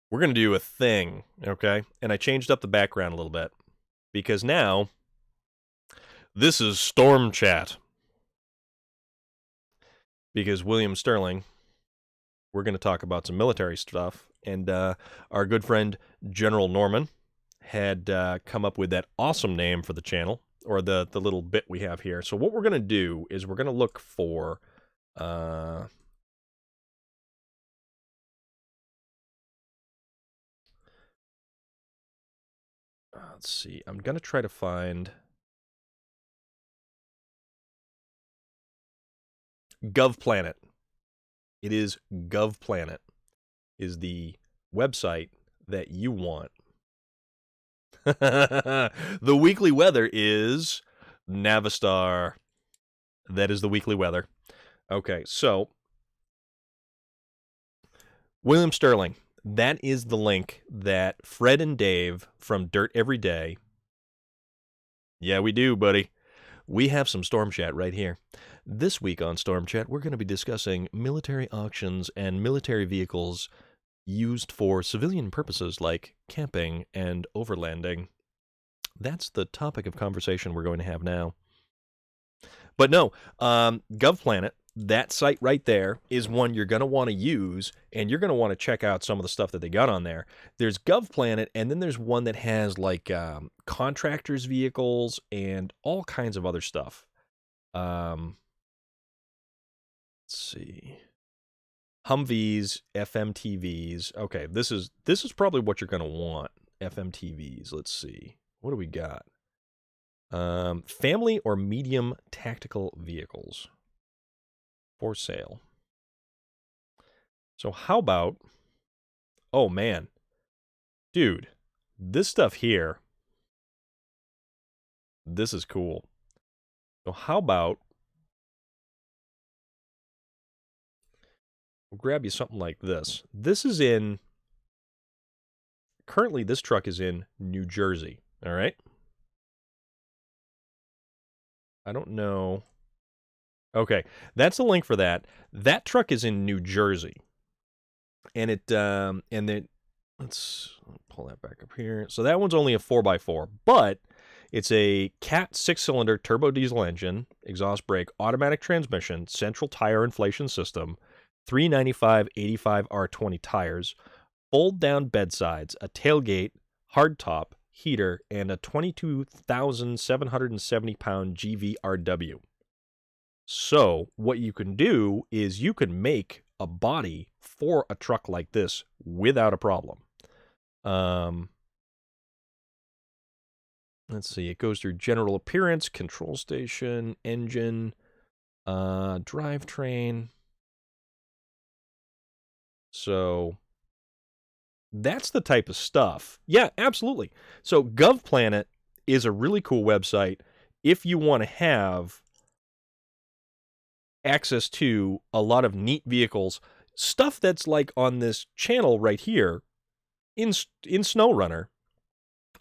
We're going to do a thing, okay? And I changed up the background a little bit. Because now, this is Storm Chat. Because William Sterling, we're going to talk about some military stuff. And our good friend, General Norman, had come up with that awesome name for the channel. Or the little bit we have here. So what we're going to do is we're going to look for... let's see. I'm going to try to find... GovPlanet. It is GovPlanet. Is the website that you want. The weekly weather is Navistar. That is the weekly weather. Okay, so... William Sterling. That is the link that Fred and Dave from Dirt Every Day... Yeah, we do, buddy. We have some Storm Chat right here. This week on Storm Chat, we're going to be discussing military auctions and military vehicles used for civilian purposes like camping and overlanding. That's the topic of conversation we're going to have now. But no, GovPlanet, that site right there, is one you're going to want to use, and you're going to want to check out some of the stuff that they got on there. There's GovPlanet, and then there's one that has like contractors' vehicles and all kinds of other stuff. Let's see. Humvees, FMTVs. Okay, this is probably what you're going to want. FMTVs. Let's see. What do we got? Family or medium tactical vehicles for sale. So how about, oh man, dude, this stuff here, this is cool. So how about, we'll grab you something like this. This is in, currently this truck is in New Jersey, all right? I don't know. Okay, that's the link for that. That truck is in New Jersey. And let's pull that back up here. So that one's only a 4x4, but it's a Cat 6-cylinder turbo diesel engine, exhaust brake, automatic transmission, central tire inflation system, 395/85 R20 tires, fold down bedsides, a tailgate, hardtop, heater, and a 22,770 pound GVRW. So what you can do is you can make a body for a truck like this without a problem. Let's see. It goes through general appearance, control station, engine, drivetrain. So that's the type of stuff. Yeah, absolutely. So GovPlanet is a really cool website if you want to have access to a lot of neat vehicles, stuff that's like on this channel right here in SnowRunner.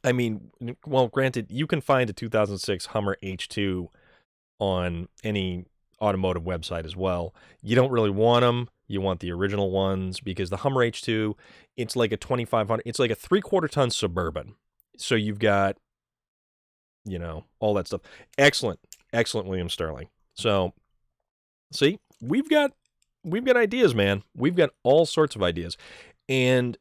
I mean, well, granted, you can find a 2006 Hummer H2 on any automotive website as well. You don't really want them. You want the original ones because the Hummer H2, it's like a 2,500, it's like a 3/4 ton Suburban. So you've got, you know, all that stuff. Excellent, excellent William Sterling. So, see, we've got ideas, man. We've got all sorts of ideas. And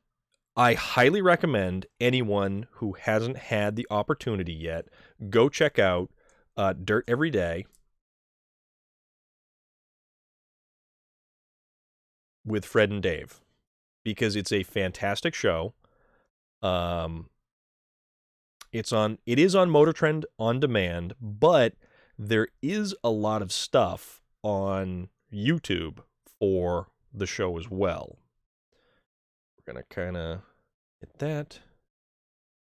I highly recommend anyone who hasn't had the opportunity yet, go check out Dirt Every Day with Fred and Dave, because it's a fantastic show. It is on Motor Trend on demand, but there is a lot of stuff on YouTube for the show as well. We're going to kind of hit that,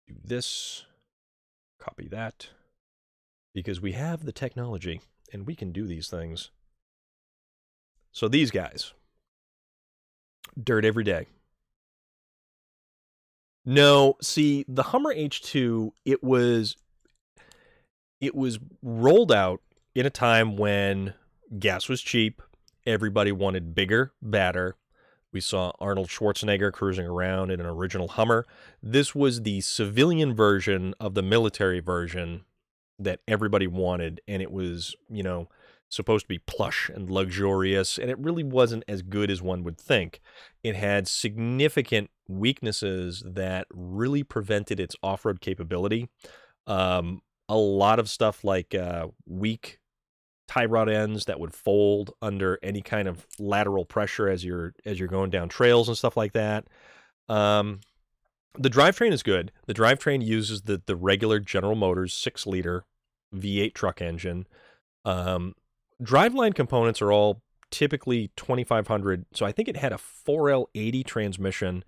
do this, copy that, because we have the technology and we can do these things. So these guys, Dirt Every Day. No, see, the Hummer H2, it was rolled out in a time when gas was cheap. Everybody wanted bigger, badder. We saw Arnold Schwarzenegger cruising around in an original Hummer. This was the civilian version of the military version that everybody wanted, and it was, you know, supposed to be plush and luxurious, and it really wasn't as good as one would think. It had significant weaknesses that really prevented its off-road capability. A lot of stuff like weak tie rod ends that would fold under any kind of lateral pressure as you're going down trails and stuff like that. The drivetrain is good. The drivetrain uses the regular General Motors 6-liter V8 truck engine. Driveline components are all typically 2,500. So I think it had a 4L80 transmission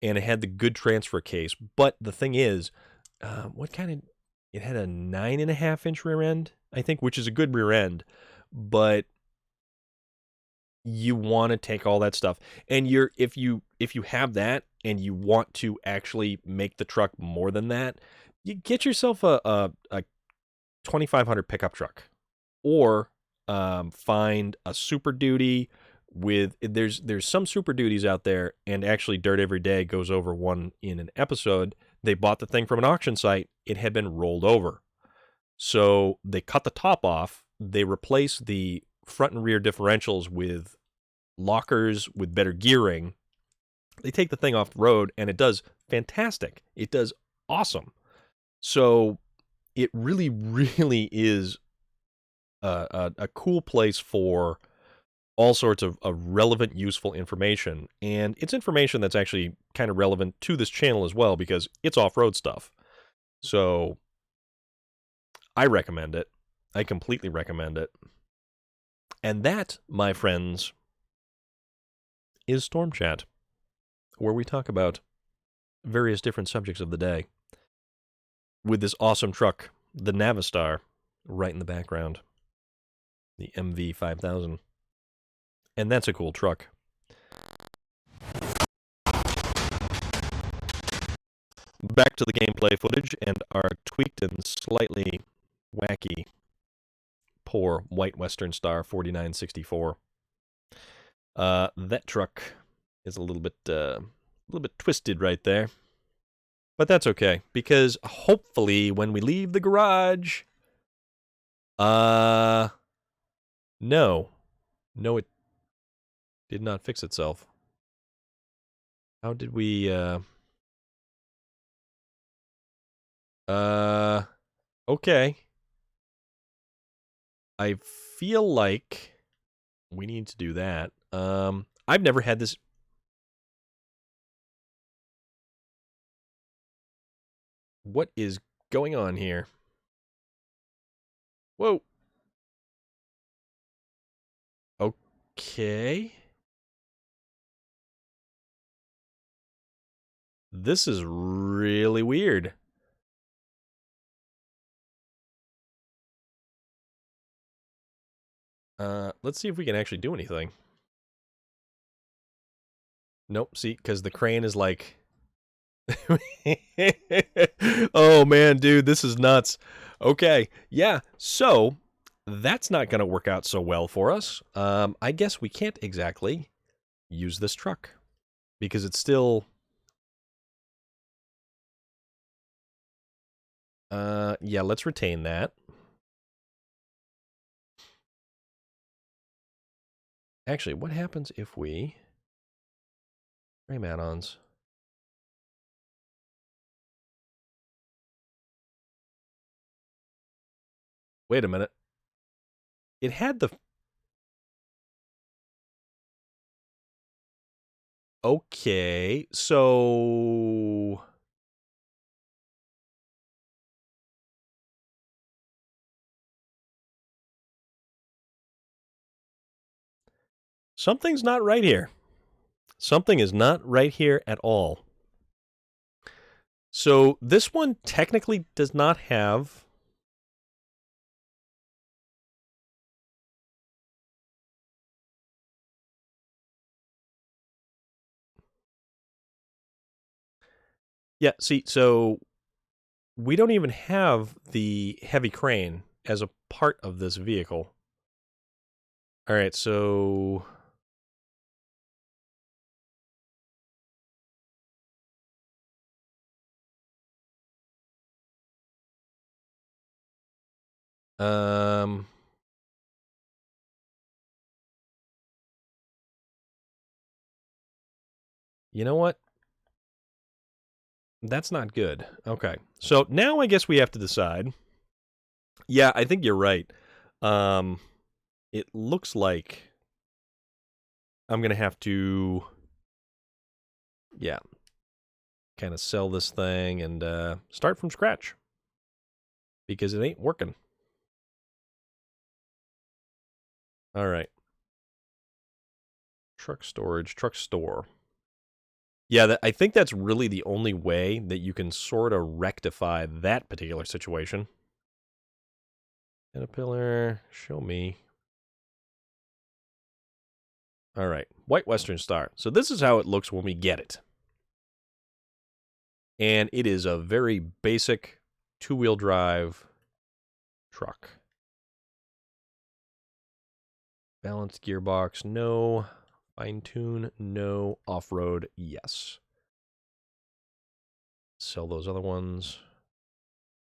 and it had the good transfer case. But the thing is, it had a 9.5-inch rear end, I think, which is a good rear end, but you want to take all that stuff. And if you have that and you want to actually make the truck more than that, you get yourself a 2,500 pickup truck, or find a Super Duty with, there's some Super Duties out there, and actually Dirt Every Day goes over one in an episode. They bought the thing from an auction site. It had been rolled over. So they cut the top off. They replaced the front and rear differentials with lockers with better gearing. They take the thing off the road, and it does fantastic. It does awesome. So it really, really is a cool place for all sorts of relevant, useful information. And it's information that's actually kind of relevant to this channel as well because it's off-road stuff. So I recommend it. I completely recommend it. And that, my friends, is Storm Chat, where we talk about various different subjects of the day with this awesome truck, the Navistar, right in the background, the MV5000. And that's a cool truck. Back to the gameplay footage and our tweaked and slightly wacky poor white Western Star 4964. That truck is a little bit twisted right there. But that's okay, because hopefully when we leave the garage... No. No, it did not fix itself. How did we, okay. I feel like we need to do that. I've never had this... What is going on here? Whoa. Okay. This is really weird. Let's see if we can actually do anything. Nope, see, because the crane is like... Oh, man, dude, this is nuts. Okay, yeah, so that's not going to work out so well for us. I guess we can't exactly use this truck because it's still... yeah, let's retain that. Actually, what happens if we... Frame add-ons. Wait a minute. It had the... Okay, so... Something's not right here. Something is not right here at all. So this one technically does not have... Yeah, see, so we don't even have the heavy crane as a part of this vehicle. All right, so... You know what? That's not good. Okay, so now I guess we have to decide. Yeah, I think you're right. It looks like I'm going to have to, yeah, kind of sell this thing and start from scratch because it ain't working. All right. Truck storage, truck store. Yeah, I think that's really the only way that you can sort of rectify that particular situation. Caterpillar, show me. All right, White Western Star. So this is how it looks when we get it. And it is a very basic two-wheel drive truck. Balanced gearbox, no. Fine-tune, no. Off-road, yes. Sell those other ones.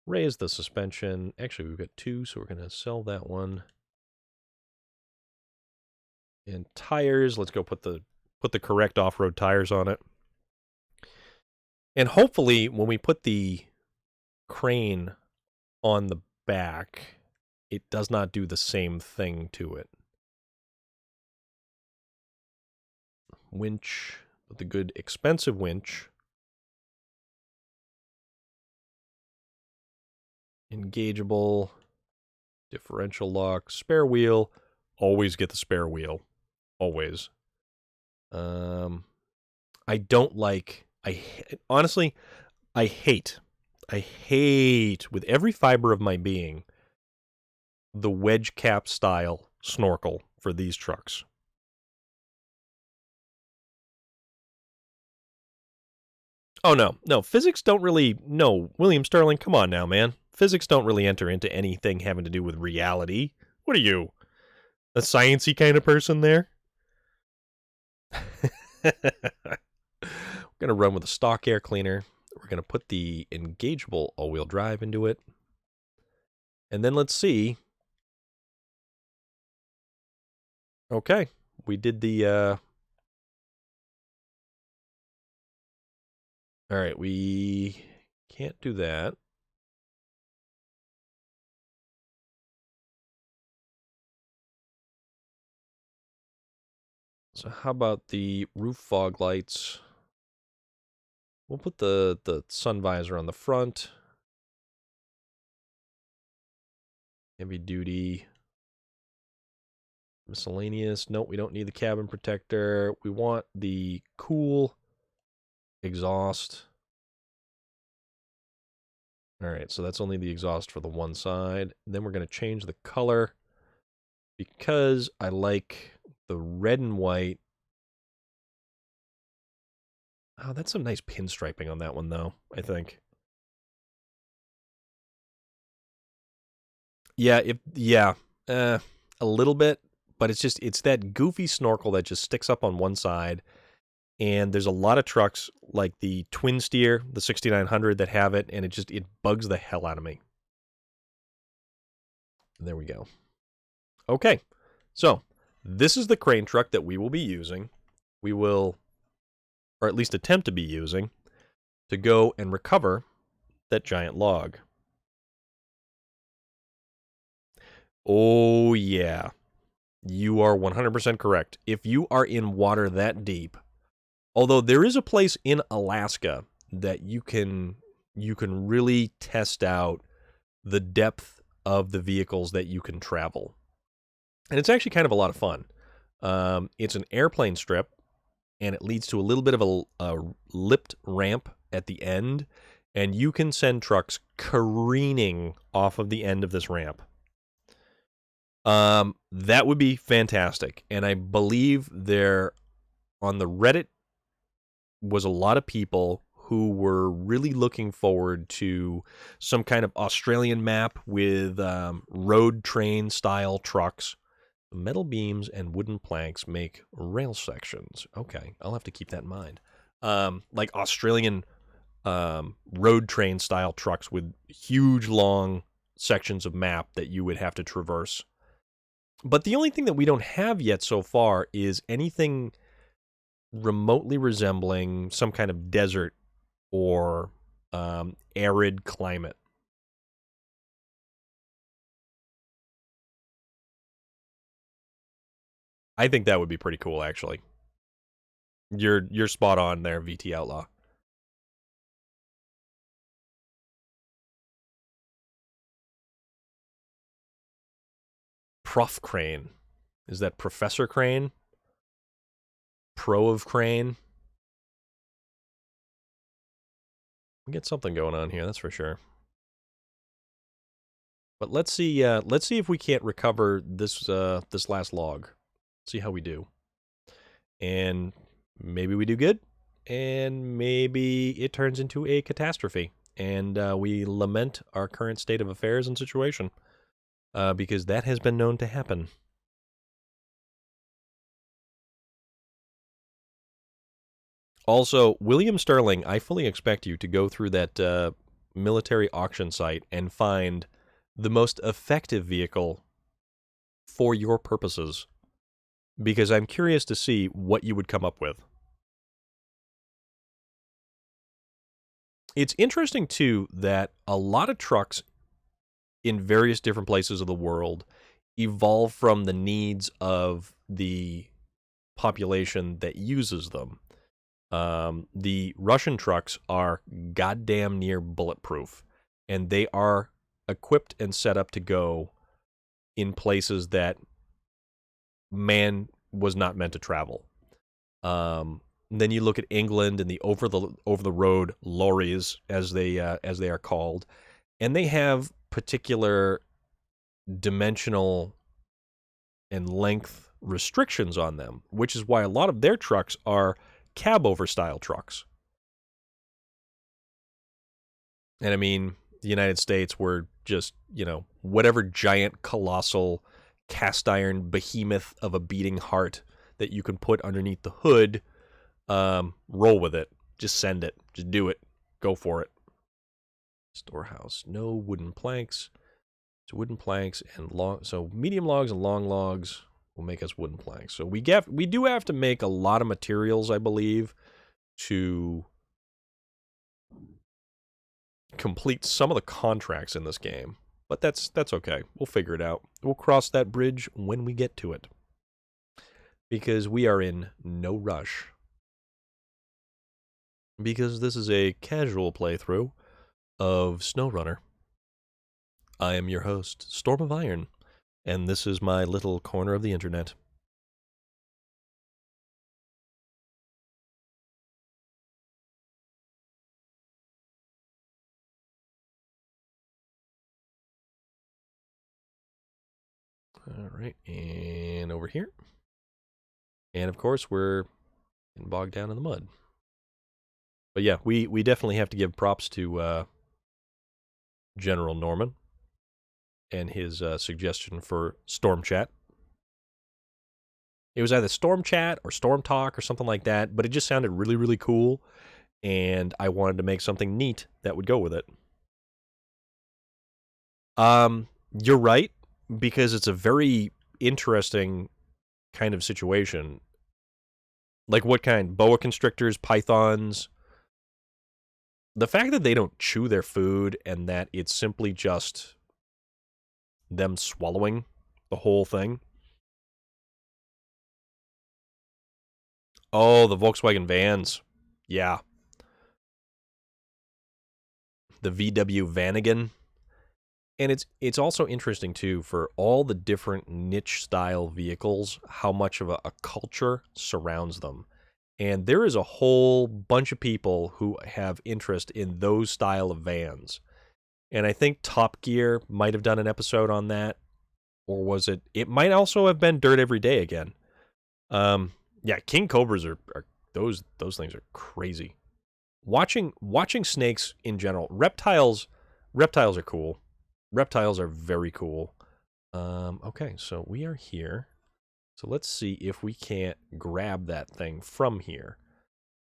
Raise the suspension. Actually, we've got two, so we're going to sell that one. And tires, let's go put the correct off-road tires on it. And hopefully, when we put the crane on the back, it does not do the same thing to it. winch with the good expensive winch. Engageable, differential lock, spare wheel. Always get the spare wheel. Always. I don't like, honestly, I hate with every fiber of my being the wedge cap style snorkel for these trucks. Oh, no, physics don't really, no, William Sterling, come on now, man. Physics don't really enter into anything having to do with reality. What are you, a sciencey kind of person there? We're going to run with a stock air cleaner. We're going to put the engageable all-wheel drive into it. And then let's see. Okay, we did the, all right, we can't do that. So how about the roof fog lights? We'll put the sun visor on the front. Heavy duty. Miscellaneous. Nope, we don't need the cabin protector. We want the cool exhaust. All right, so that's only the exhaust for the one side. Then we're going to change the color because I like the red and white. Oh, that's some nice pinstriping on that one, though, I think. Yeah, a little bit, but it's that goofy snorkel that just sticks up on one side. And there's a lot of trucks like the Twin Steer, the 6900 that have it, and it bugs the hell out of me. There we go. Okay, so this is the crane truck that we will be using. We will, or at least attempt to be using, to go and recover that giant log. Oh, yeah. You are 100% correct. If you are in water that deep, although there is a place in Alaska that you can really test out the depth of the vehicles that you can travel. And it's actually kind of a lot of fun. It's an airplane strip, and it leads to a little bit of a lipped ramp at the end, and you can send trucks careening off of the end of this ramp. That would be fantastic. And I believe there on the Reddit was a lot of people who were really looking forward to some kind of Australian map with road train style trucks. Metal beams and wooden planks make rail sections. Okay, I'll have to keep that in mind. Like Australian road train style trucks with huge long sections of map that you would have to traverse. But the only thing that we don't have yet so far is anything remotely resembling some kind of desert or arid climate. I think that would be pretty cool, actually. You're spot on there, VT Outlaw. Prof Crane. Is that Professor Crane? Pro of Crane? We get something going on here, that's for sure. But let's see if we can't recover this this last log. See how we do. And maybe we do good, and maybe it turns into a catastrophe, and we lament our current state of affairs and situation, because that has been known to happen. Also, William Sterling, I fully expect you to go through that military auction site and find the most effective vehicle for your purposes, because I'm curious to see what you would come up with. It's interesting, too, that a lot of trucks in various different places of the world evolve from the needs of the population that uses them. The Russian trucks are goddamn near bulletproof, and they are equipped and set up to go in places that man was not meant to travel. Then you look at England and the over the road lorries, as they are called, and they have particular dimensional and length restrictions on them, which is why a lot of their trucks are cab over style trucks. And I mean, the United States, we're just, whatever giant, colossal, cast iron behemoth of a beating heart that you can put underneath the hood, roll with it. Just send it. Just do it. Go for it. Storehouse. No wooden planks. So wooden planks and so medium logs and long logs will make us wooden planks. So we do have to make a lot of materials, I believe, to complete some of the contracts in this game. But that's okay. We'll figure it out. We'll cross that bridge when we get to it. Because we are in no rush. Because this is a casual playthrough of SnowRunner. I am your host, Storm of Iron, and this is my little corner of the internet. All right, and over here. And of course, we're bogged down in the mud. But yeah, we definitely have to give props to General Norman and his suggestion for Storm Chat. It was either Storm Chat or Storm Talk or something like that, but it just sounded really, really cool, and I wanted to make something neat that would go with it. You're right, because it's a very interesting kind of situation. Like what kind? Boa constrictors, pythons. The fact that they don't chew their food and that it's simply just them swallowing the whole thing. Oh, the Volkswagen vans. Yeah. The VW Vanagon. And it's also interesting, too, for all the different niche-style vehicles, how much of a culture surrounds them. And there is a whole bunch of people who have interest in those style of vans. And I think Top Gear might have done an episode on that. Or was it? It might also have been Dirt Every Day again. Yeah, King Cobras are those things are crazy. Watching snakes in general, reptiles are cool. Reptiles are very cool. Okay, so we are here. So let's see if we can't grab that thing from here.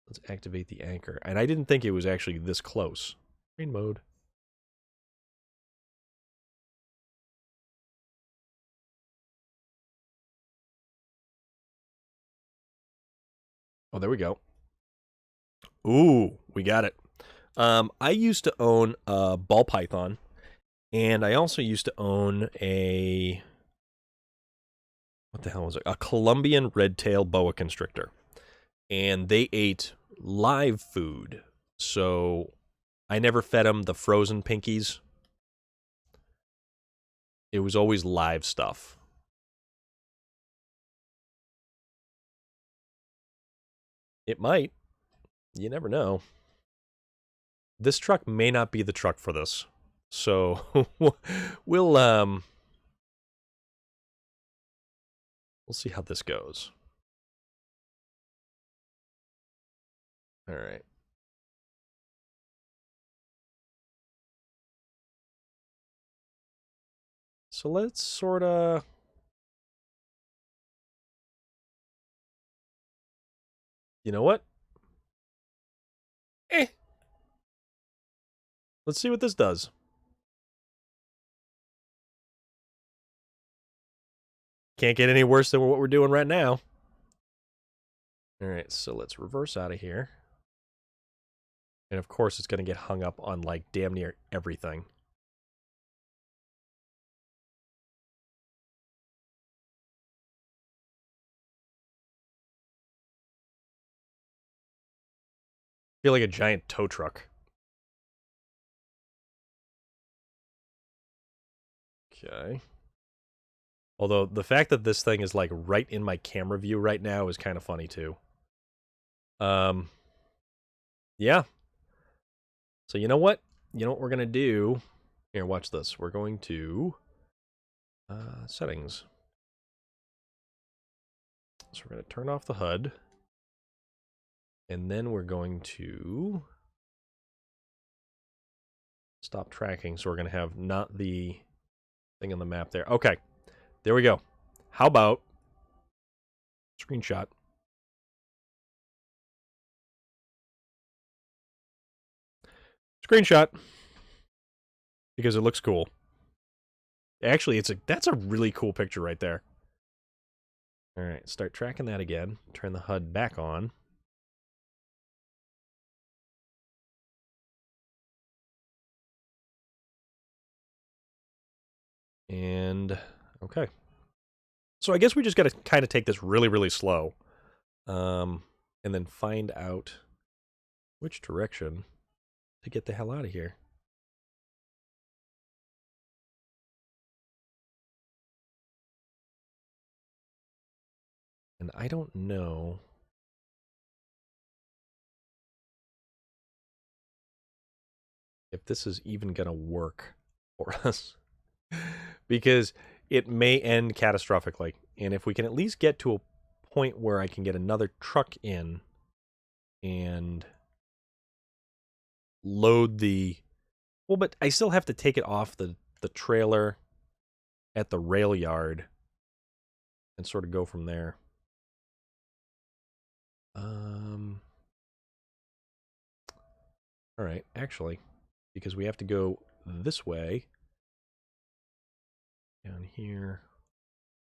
Let's activate the anchor. And I didn't think it was actually this close. Train mode. Oh, there we go. Ooh, we got it. I used to own a ball python, and I also used to own a... what the hell was it? A Colombian red-tail boa constrictor. And they ate live food. So I never fed them the frozen pinkies. It was always live stuff. It might. You never know. This truck may not be the truck for this. So we'll see how this goes. All right. So let's sort of... you know what? Let's see what this does. Can't get any worse than what we're doing right now. All right, so let's reverse out of here. And of course, it's going to get hung up on like damn near everything. feel like a giant tow truck. Okay. Although the fact that this thing is like right in my camera view right now is kind of funny too. Yeah. So you know what? You know what we're gonna do? Here, watch this. We're going to settings. So we're gonna turn off the HUD, and then we're going to stop tracking. So we're gonna have not the thing on the map there. Okay, there we go. How about screenshot? Screenshot because it looks cool. Actually, that's a really cool picture right there. All right, start tracking that again. Turn the HUD back on. And okay. So I guess we just got to kind of take this really, really slow. And then find out which direction to get the hell out of here. And I don't know if this is even going to work for us. Because it may end catastrophically. And if we can at least get to a point where I can get another truck in and load the... Well, but I still have to take it off the trailer at the rail yard and sort of go from there. All right, actually, because we have to go this way, down here,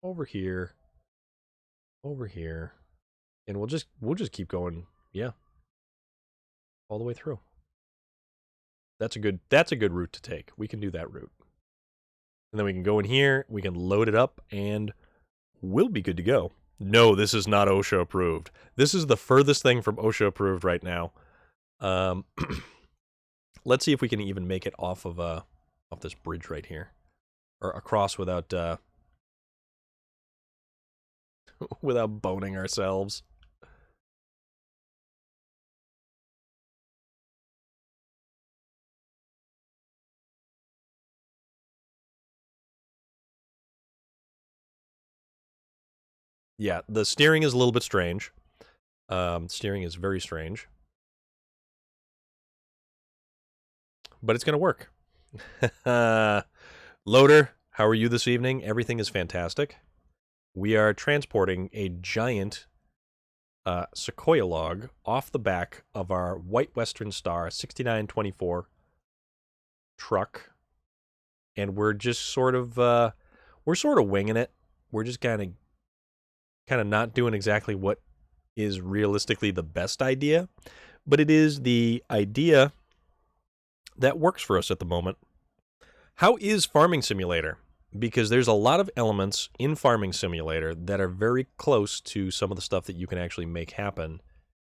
over here, over here, and we'll just keep going. Yeah, all the way through. That's a good route to take. We can do that route, and then we can go in here. We can load it up, and we'll be good to go. No, this is not OSHA approved. This is the furthest thing from OSHA approved right now. Let's see if we can even make it off this bridge right here, or across without without boning ourselves. Yeah, the steering is a little bit strange. Steering is very strange, but it's gonna work. Loader, how are you this evening? Everything is fantastic. We are transporting a giant Sequoia log off the back of our White Western Star 6924 truck, and we're just sort of winging it. We're just kind of not doing exactly what is realistically the best idea, but it is the idea that works for us at the moment. How is Farming Simulator? Because there's a lot of elements in Farming Simulator that are very close to some of the stuff that you can actually make happen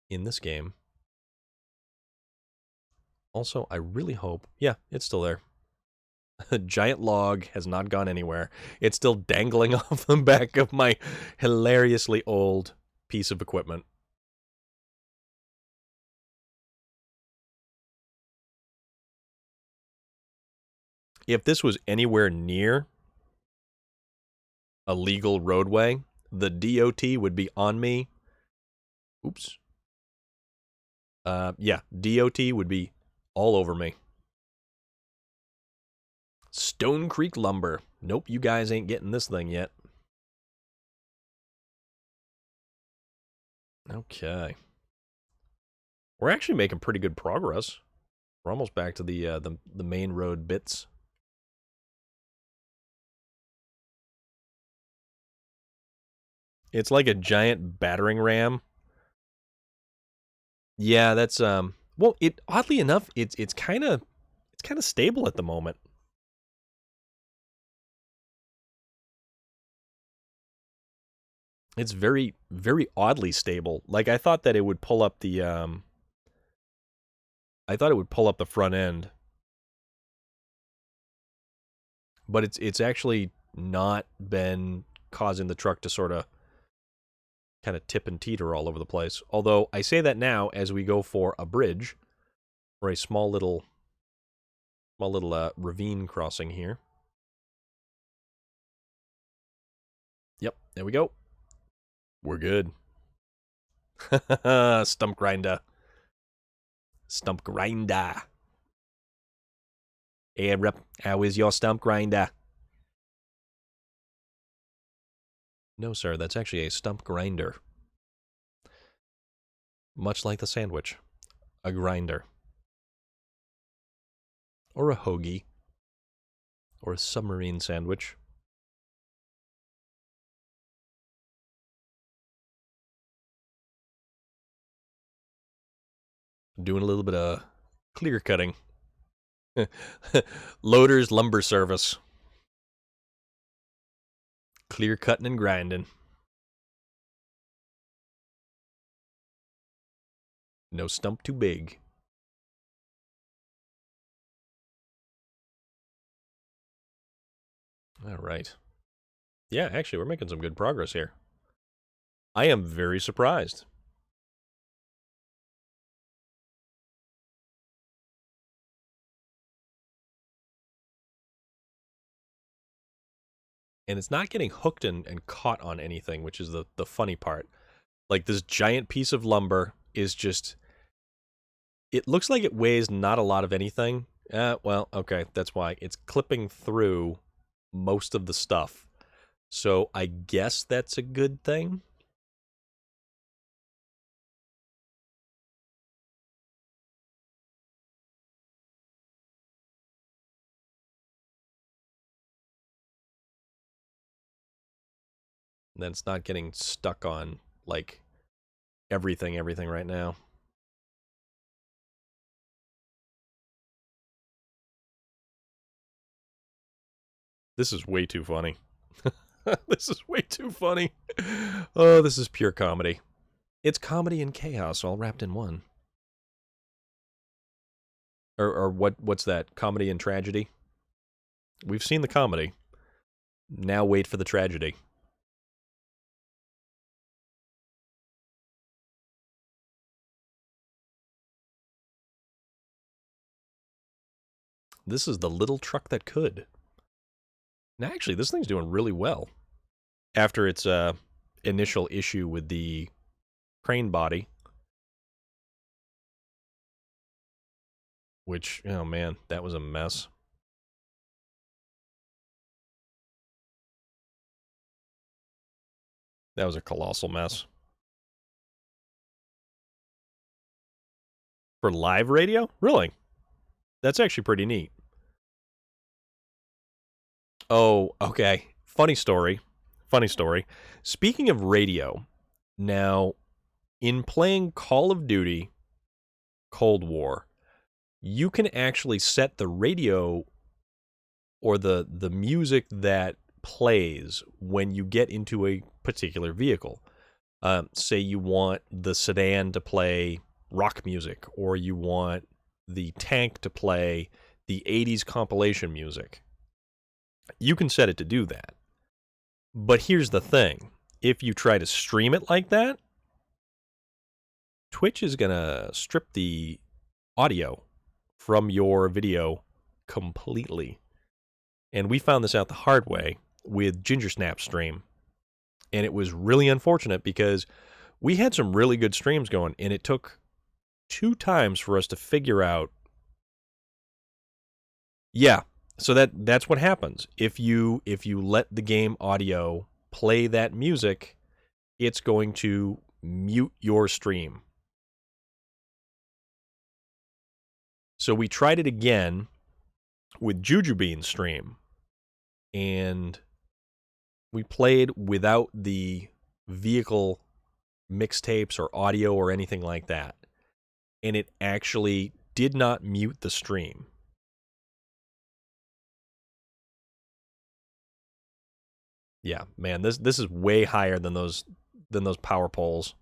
in this game. Also, I really hope... Yeah, it's still there. A giant log has not gone anywhere. It's still dangling off the back of my hilariously old piece of equipment. If this was anywhere near a legal roadway, the DOT would be on me. Oops. Yeah, DOT would be all over me. Stone Creek Lumber. Nope, you guys ain't getting this thing yet. Okay. We're actually making pretty good progress. We're almost back to the main road bits. It's like a giant battering ram. Yeah, that's well, it oddly enough, it's kind of stable at the moment. It's very, very oddly stable. Like I thought that it would pull up the I thought it would pull up the front end, but it's actually not been causing the truck to sort of kind of tip and teeter all over the place. Although I say that now as we go for a bridge or a small little ravine crossing here. Yep, there we go. We're good. Stump grinder. Stump grinder. Hey, Rep, how is your stump grinder? No, sir, that's actually a stump grinder. Much like the sandwich. A grinder. Or a hoagie. Or a submarine sandwich. Doing a little bit of clear cutting. Loader's lumber service. Clear cutting and grinding. No stump too big. All right. Yeah, actually, we're making some good progress here. I am very surprised. And it's not getting hooked and caught on anything, which is the funny part. Like, this giant piece of lumber is just... It looks like it weighs not a lot of anything. Well, okay, that's why. It's clipping through most of the stuff. So I guess that's a good thing. And then it's not getting stuck on, like, everything right now. This is way too funny. This is way too funny. Oh, this is pure comedy. It's comedy and chaos all wrapped in one. Or what's that? Comedy and tragedy? We've seen the comedy. Now wait for the tragedy. This is the little truck that could. Now, actually, this thing's doing really well. After its initial issue with the crane body, which, oh man, that was a mess. That was a colossal mess. For live radio? Really? That's actually pretty neat. Oh, okay. Funny story. Funny story. Speaking of radio, now, in playing Call of Duty Cold War, you can actually set the radio or the music that plays when you get into a particular vehicle. Say you want the sedan to play rock music, or you want the tank to play the 80s compilation music. You can set it to do that. But here's the thing. If you try to stream it like that, Twitch is going to strip the audio from your video completely. And we found this out the hard way with Ginger Snap stream. And it was really unfortunate because we had some really good streams going, and it took 2 times for us to figure out. Yeah, so that's what happens. If you let the game audio play that music, it's going to mute your stream. So we tried it again with Jujubean's stream, and we played without the vehicle mixtapes or audio or anything like that. And it actually did not mute the stream. Yeah, man, this is way higher than those power poles.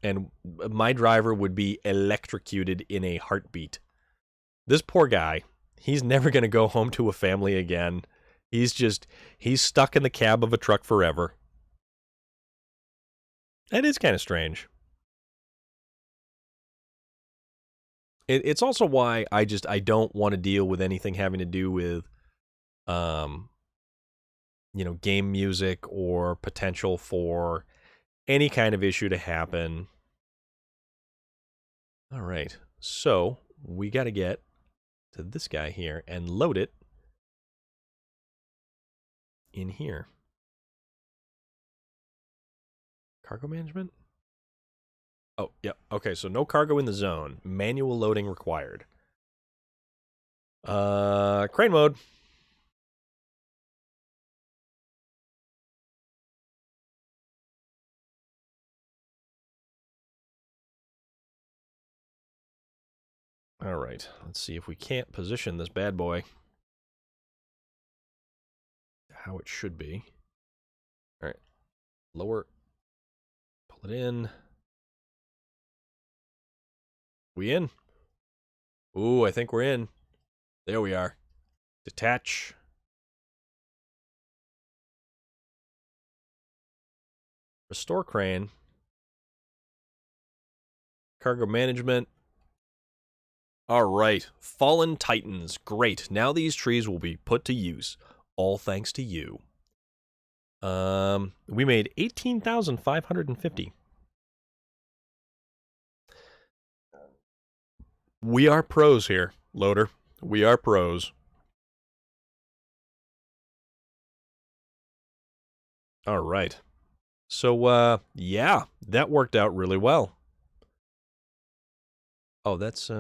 and my driver would be electrocuted in a heartbeat. This poor guy, he's never going to go home to a family again. He's stuck in the cab of a truck forever. That is kind of strange. It's also why I don't want to deal with anything having to do with, game music or potential for any kind of issue to happen. All right, so we got to get to this guy here and load it in here. Cargo management? Oh, yeah. Okay, so no cargo in the zone. Manual loading required. Crane mode. All right, let's see if we can't position this bad boy how it should be. All right, lower, pull it in. We in? Ooh, I think we're in. There we are. Detach. Restore crane. Cargo management. All right, Fallen Titans. Great. Now these trees will be put to use. All thanks to you. We made 18,550. We are pros here, Loader. We are pros. All right. So, yeah, that worked out really well. Oh, that's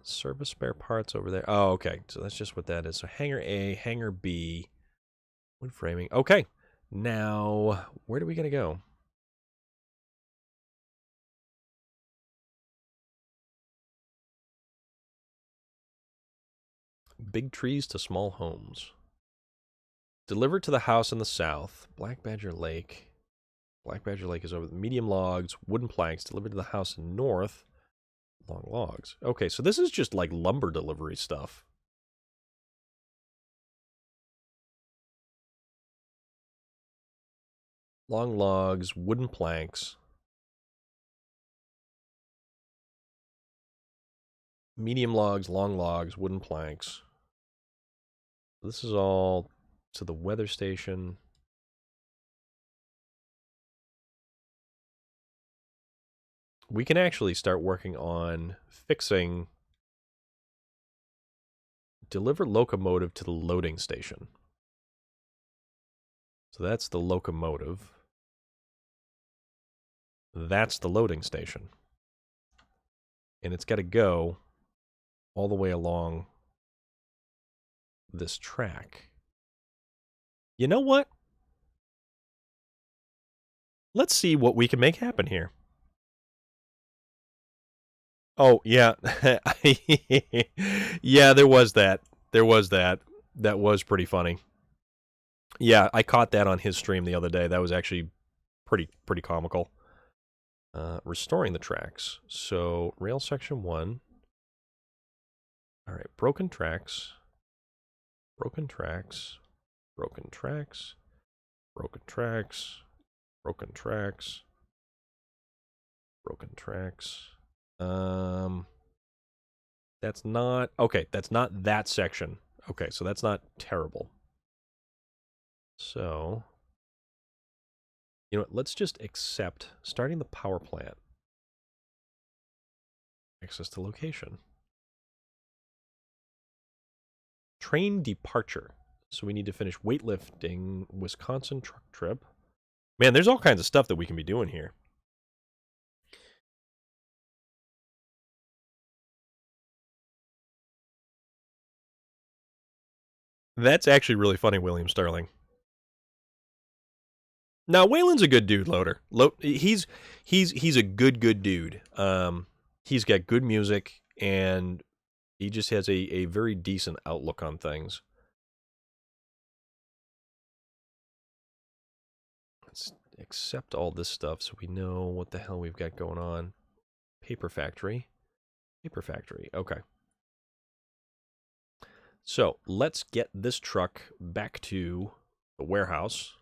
service spare parts over there. Oh, okay. So that's just what that is. So hangar A, hangar B, wood framing. Okay. Now, where do we gotta go? Big trees to small homes. Delivered to the house in the south. Black Badger Lake. Black Badger Lake is over the medium logs, wooden planks. Delivered to the house in north. Long logs. Okay, so this is just like lumber delivery stuff. Long logs, wooden planks. Medium logs, long logs, wooden planks. This is all to the weather station. We can actually start working on fixing. Deliver locomotive to the loading station. So that's the locomotive. That's the loading station. And it's got to go all the way along this track. You know what? Let's see what we can make happen here. Oh, yeah. Yeah, there was that. There was that. That was pretty funny. Yeah, I caught that on his stream the other day. That was actually pretty comical. Restoring the tracks. So, rail section 1. All right, broken tracks. Broken tracks. Broken tracks. Broken tracks. Broken tracks. Broken tracks. That's not... Okay, that's not that section. Okay, so that's not terrible. So... You know what, let's just accept starting the power plant. Access to location. Train departure. So we need to finish weightlifting, Wisconsin truck trip. Man, there's all kinds of stuff that we can be doing here. That's actually really funny, William Sterling. Now, Waylon's a good dude, Loader. He's a good dude. He's got good music, and he just has a very decent outlook on things. accept all this stuff so we know what the hell we've got going on. Paper factory. Paper factory. Okay. So let's get this truck back to the warehouse.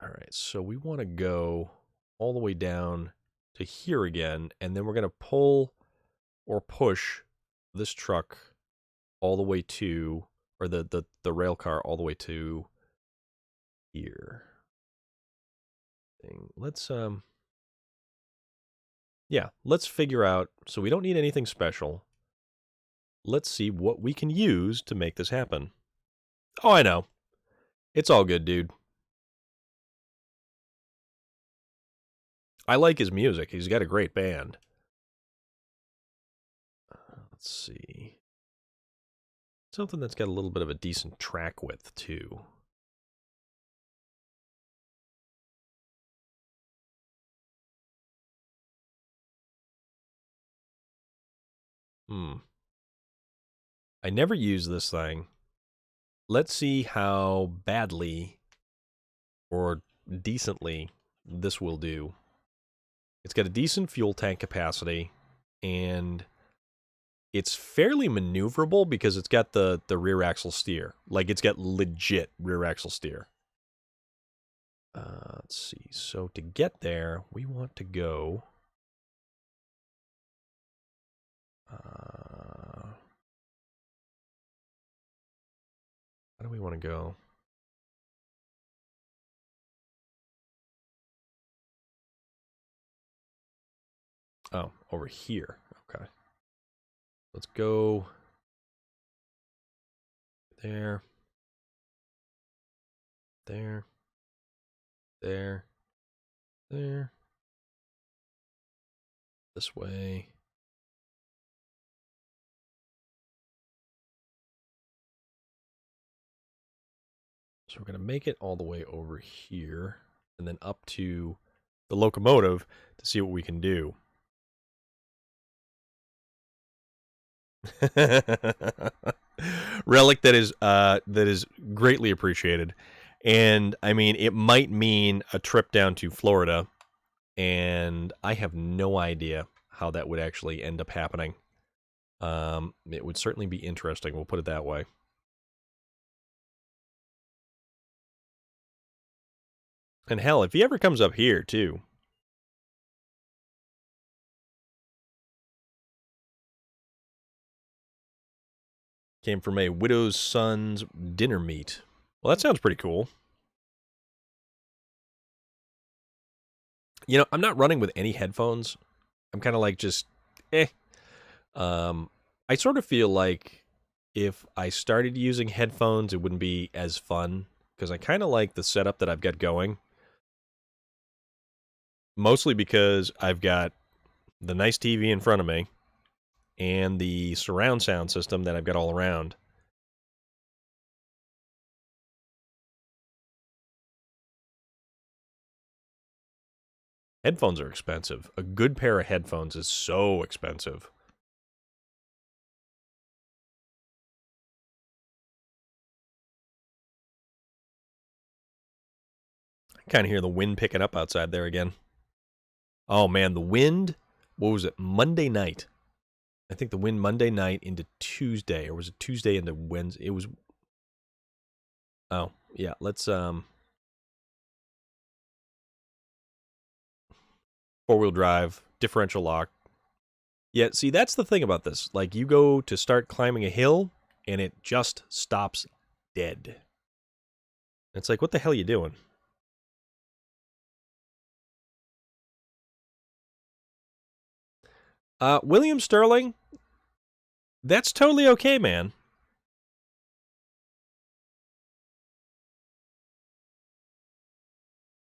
All right, so we want to go all the way down to here again, and then we're going to pull or push this truck all the way to, or the rail car all the way to here. Let's yeah, let's figure out, so we don't need anything special. Let's see what we can use to make this happen. Oh, I know. It's all good, dude. I like his music. He's got a great band. Let's see. Something that's got a little bit of a decent track width, too. I never use this thing. Let's see how badly or decently this will do. It's got a decent fuel tank capacity, and it's fairly maneuverable because it's got the rear axle steer. Like, it's got legit rear axle steer. Let's see. So to get there, we want to go... how do we want to go? Oh, over here. Okay. Let's go there. There. There. There. This way. So we're going to make it all the way over here and then up to the locomotive to see what we can do. Relic that is greatly appreciated. And I mean, it might mean a trip down to Florida, and I have no idea how that would actually end up happening. It would certainly be interesting, we'll put it that way. And hell, if he ever comes up here, too. Came from a widow's son's dinner meat. Well, that sounds pretty cool. You know, I'm not running with any headphones. I'm kind of like just, eh. I sort of feel like if I started using headphones, it wouldn't be as fun, because I kind of like the setup that I've got going. Mostly because I've got the nice TV in front of me and the surround sound system that I've got all around. Headphones are expensive. A good pair of headphones is so expensive. I kind of hear the wind picking up outside there again. Oh man, the wind, what was it, Monday night? I think the wind Monday night into Tuesday, or was it Tuesday into Wednesday? It was, oh, yeah, let's, four-wheel drive, differential lock. Yeah, see, that's the thing about this. Like, you go to start climbing a hill, and it just stops dead. It's like, what the hell are you doing? William Sterling, that's totally okay, man.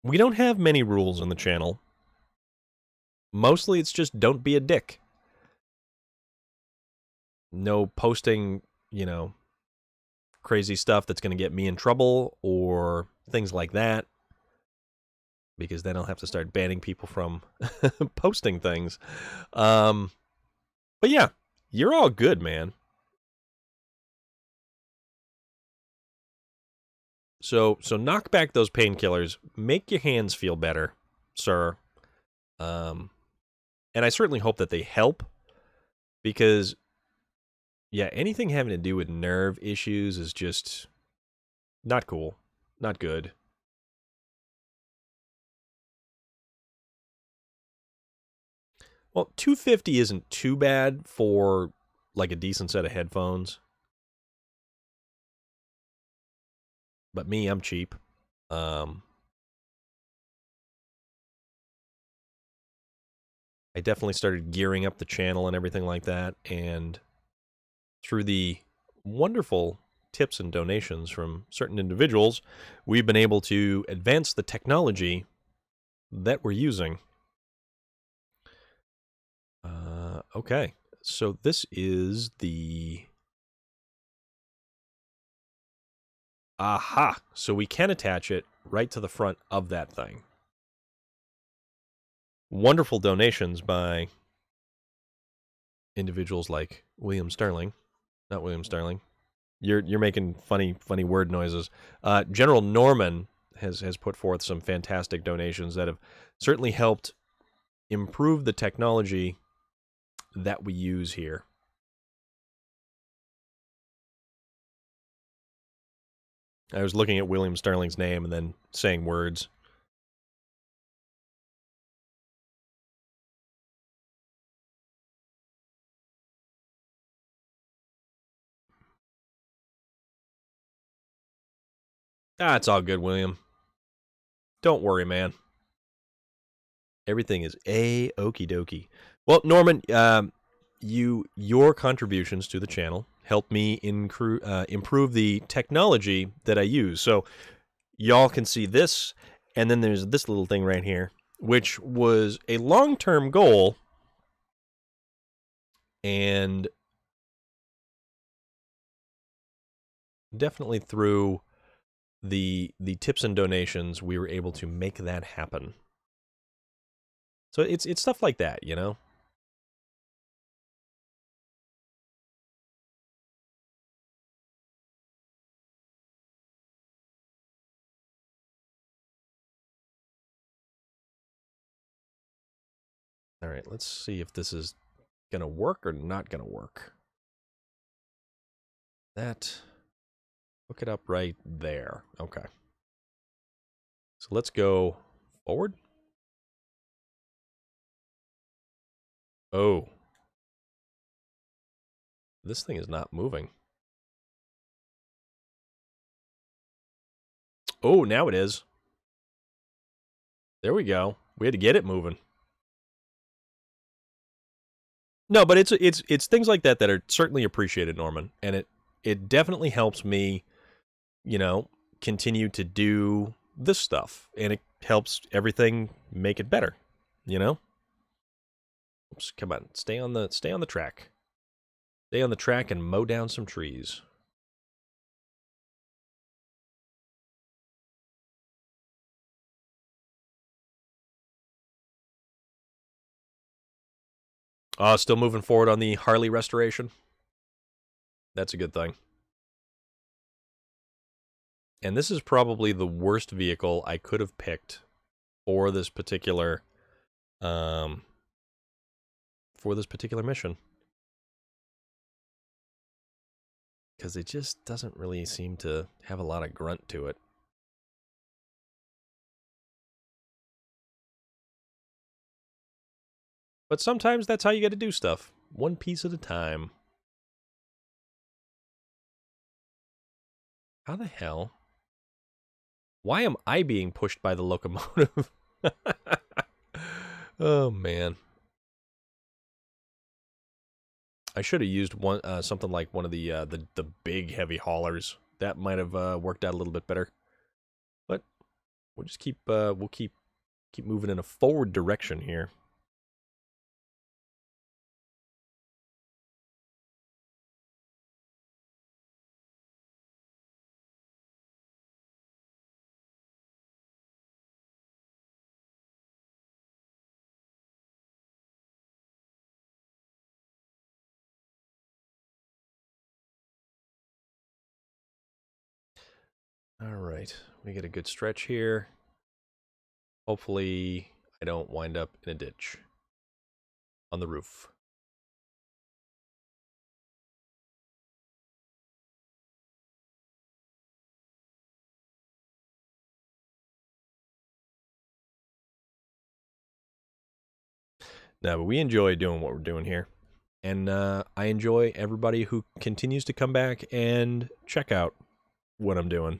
We don't have many rules on the channel. Mostly it's just don't be a dick. No posting, you know, crazy stuff that's going to get me in trouble or things like that. Because then I'll have to start banning people from posting things. But yeah, you're all good, man. So knock back those painkillers. Make your hands feel better, sir. And I certainly hope that they help because, yeah, anything having to do with nerve issues is just not cool, not good. Well, 250 isn't too bad for like a decent set of headphones. But me, I'm cheap. Um, I definitely started gearing up the channel and everything like that. And through the wonderful tips and donations from certain individuals, we've been able to advance the technology that we're using. Okay, so this is the... Aha! So we can attach it right to the front of that thing. Wonderful donations by individuals like William Sterling. Not William Sterling. You're making funny word noises. General Norman has put forth some fantastic donations that have certainly helped improve the technology that we use here. I was looking at William Sterling's name and then saying words. Ah, it's all good, William. Don't worry, man. Everything is a-okie dokie. Well, Norman, your contributions to the channel helped me improve the technology that I use. So y'all can see this, and then there's this little thing right here, which was a long-term goal, and definitely through the tips and donations, we were able to make that happen. So it's stuff like that, you know? All right, let's see if this is going to work or not going to work. That, hook it up right there. Okay. So let's go forward. Oh. This thing is not moving. Oh, now it is. There we go. We had to get it moving. No, but it's things like that that are certainly appreciated, Norman, and it definitely helps me, you know, continue to do this stuff, and it helps everything make it better, you know. Oops, come on, stay on the track, stay on the track, and mow down some trees. Still moving forward on the Harley restoration. That's a good thing. And this is probably the worst vehicle I could have picked for this particular um mission, because it just doesn't really seem to have a lot of grunt to it. But sometimes that's how you got to do stuff, one piece at a time. How the hell? Why am I being pushed by the locomotive? Oh man. I should have used something like one of the big heavy haulers. That might have worked out a little bit better. But we'll just keep keep moving in a forward direction here. All right, we get a good stretch here. Hopefully I don't wind up in a ditch on the roof. No, but we enjoy doing what we're doing here. And I enjoy everybody who continues to come back and check out what I'm doing.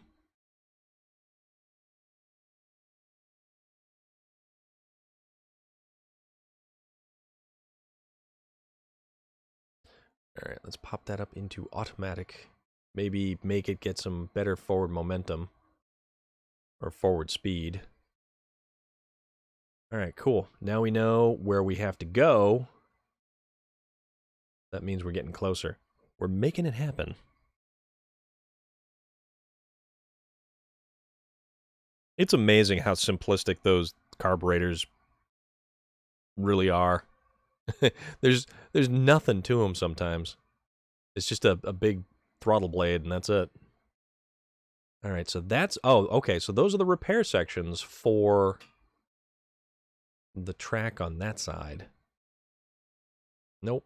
All right, let's pop that up into automatic. Maybe make it get some better forward momentum or forward speed. All right, cool. Now we know where we have to go. That means we're getting closer. We're making it happen. It's amazing how simplistic those carburetors really are. there's nothing to them sometimes. It's just a big throttle blade, and that's it. All right, so that's... Oh, okay, so those are the repair sections for the track on that side. Nope.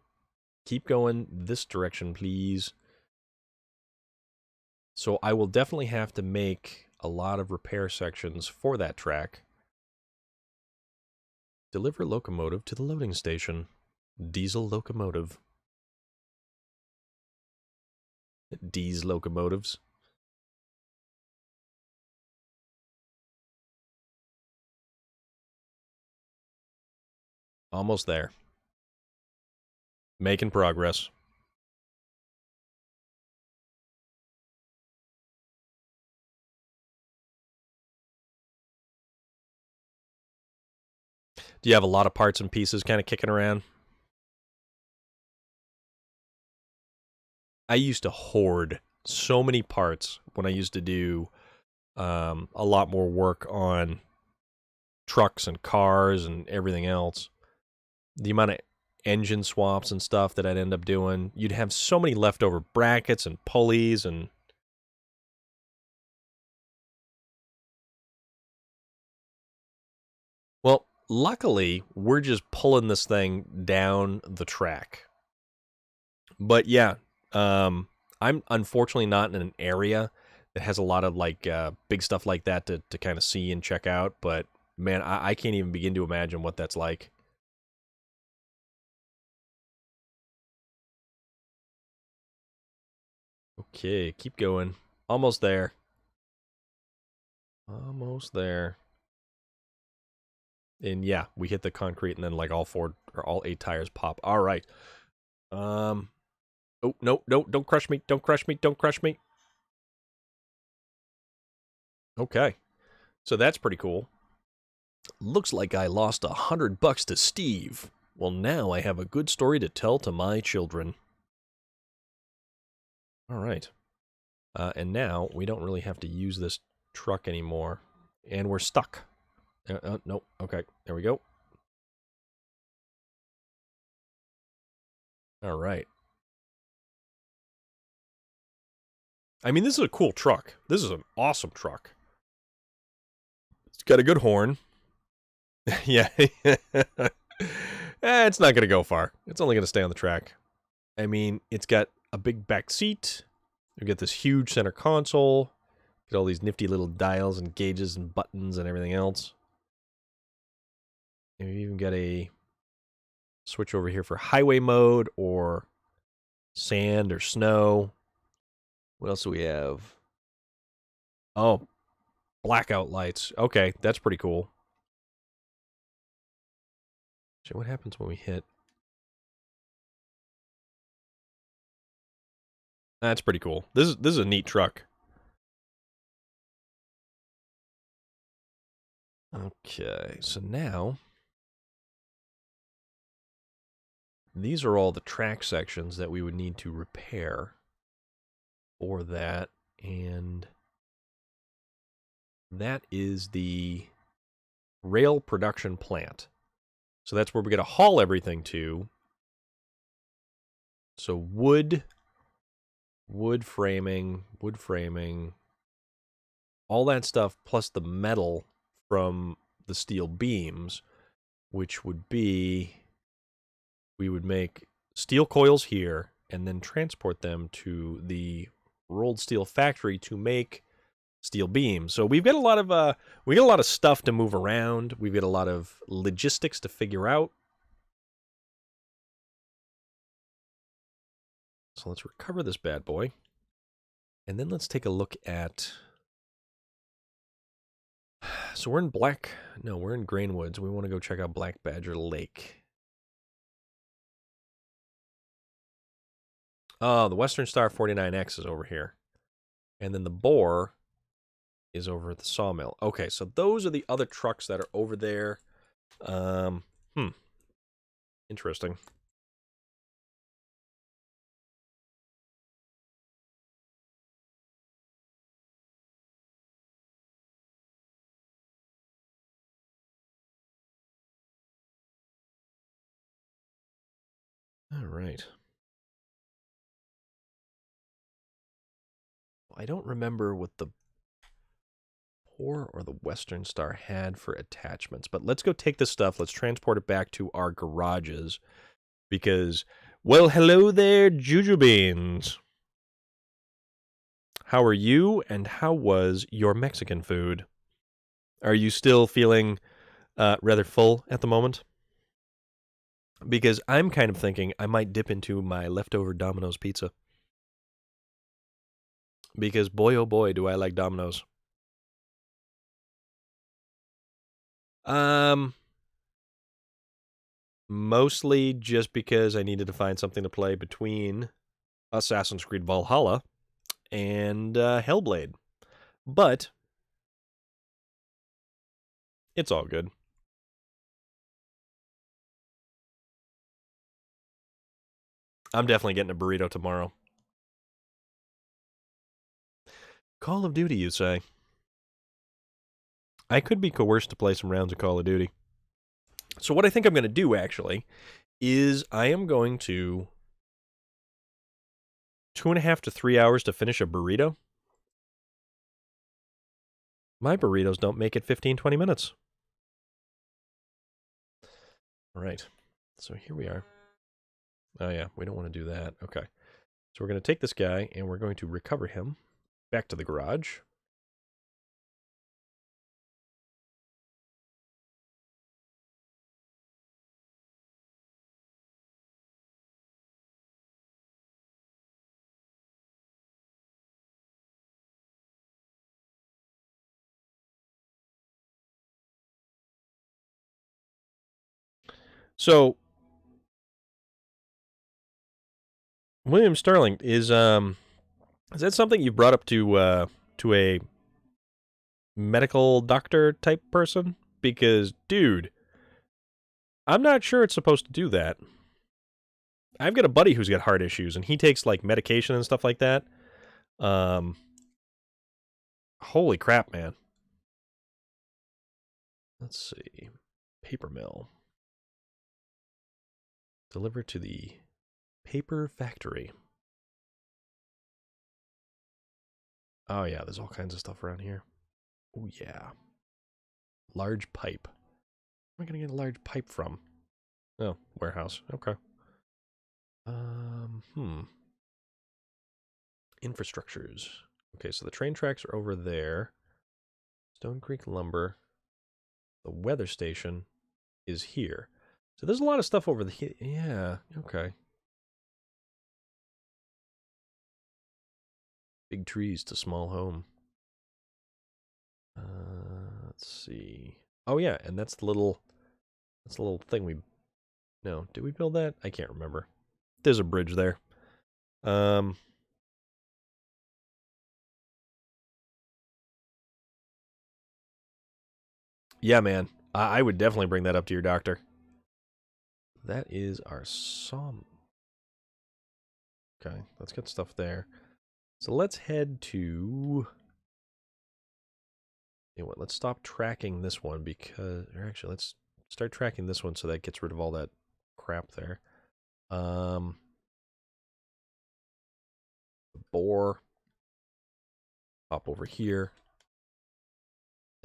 Keep going this direction, please. So I will definitely have to make a lot of repair sections for that track. Deliver locomotive to the loading station. Diesel locomotive. D's locomotives. Almost there. Making progress. Do you have a lot of parts and pieces kind of kicking around? I used to hoard so many parts when I used to do a lot more work on trucks and cars and everything else. The amount of engine swaps and stuff that I'd end up doing, you'd have so many leftover brackets and pulleys and... Well, luckily, we're just pulling this thing down the track. But yeah, I'm unfortunately not in an area that has a lot of like big stuff like that to kind of see and check out. But man, I can't even begin to imagine what that's like. Okay, keep going. Almost there. Almost there. And yeah, we hit the concrete and then like all 8 tires pop. All right. Oh, no, don't crush me. Don't crush me. Don't crush me. Okay. So that's pretty cool. Looks like I lost $100 to Steve. Well, now I have a good story to tell to my children. All right. And now we don't really have to use this truck anymore. And we're stuck. Nope. Okay. There we go. All right. I mean, this is a cool truck. This is an awesome truck. It's got a good horn. Yeah. It's not going to go far. It's only going to stay on the track. I mean, it's got a big back seat. We get this huge center console. Get all these nifty little dials and gauges and buttons and everything else. And we even got a switch over here for highway mode or sand or snow. What else do we have? Oh, blackout lights. Okay, that's pretty cool. So what happens when we hit? That's pretty cool. This is a neat truck. Okay, so now these are all the track sections that we would need to repair for that, and that is the rail production plant. So that's where we're going to haul everything to. So wood framing, all that stuff plus the metal from the steel beams, which would be, we would make steel coils here and then transport them to the rolled steel factory to make steel beams. So we've got a lot of stuff to move around. We've got a lot of logistics to figure out. So let's recover this bad boy. And then let's take a look at... So we're in we're in Grainwoods. We want to go check out Black Badger Lake. Oh, the Western Star 49X is over here. And then the Boar is over at the sawmill. Okay, so those are the other trucks that are over there. Interesting. All right. I don't remember what the Boar or the Western Star had for attachments, but let's go take this stuff. Let's transport it back to our garages because, well, hello there, Juju Beans. How are you, and how was your Mexican food? Are you still feeling rather full at the moment? Because I'm kind of thinking I might dip into my leftover Domino's pizza. Because boy, oh boy, do I like Domino's. Mostly just because I needed to find something to play between Assassin's Creed Valhalla and Hellblade. But it's all good. I'm definitely getting a burrito tomorrow. Call of Duty, you say? I could be coerced to play some rounds of Call of Duty. So what I think I'm going to do, actually, is I am going to 2.5 to 3 hours to finish a burrito. My burritos don't make it 15, 20 minutes. All right. So here we are. Oh, yeah. We don't want to do that. Okay. So we're going to take this guy, and we're going to recover him back to the garage. So William Sterling, is that something you brought up to a medical doctor type person? Because, dude, I'm not sure it's supposed to do that. I've got a buddy who's got heart issues, and he takes like medication and stuff like that. Holy crap, man. Let's see. Paper mill. Delivered to the paper factory. Oh, yeah, there's all kinds of stuff around here. Oh, yeah. Large pipe. Where am I going to get a large pipe from? Oh, warehouse. Okay. Infrastructures. Okay, so the train tracks are over there. Stone Creek Lumber. The weather station is here. So there's a lot of stuff over the... Yeah, okay. Big trees to small home. Let's see. Oh, yeah, and that's the little thing we... No, did we build that? I can't remember. There's a bridge there. Yeah, man. I would definitely bring that up to your doctor. That is our saw. Okay, let's get stuff there. So let's head to... You know what, let's stop tracking this one because... Or actually, let's start tracking this one so that gets rid of all that crap there. The boar. Hop over here.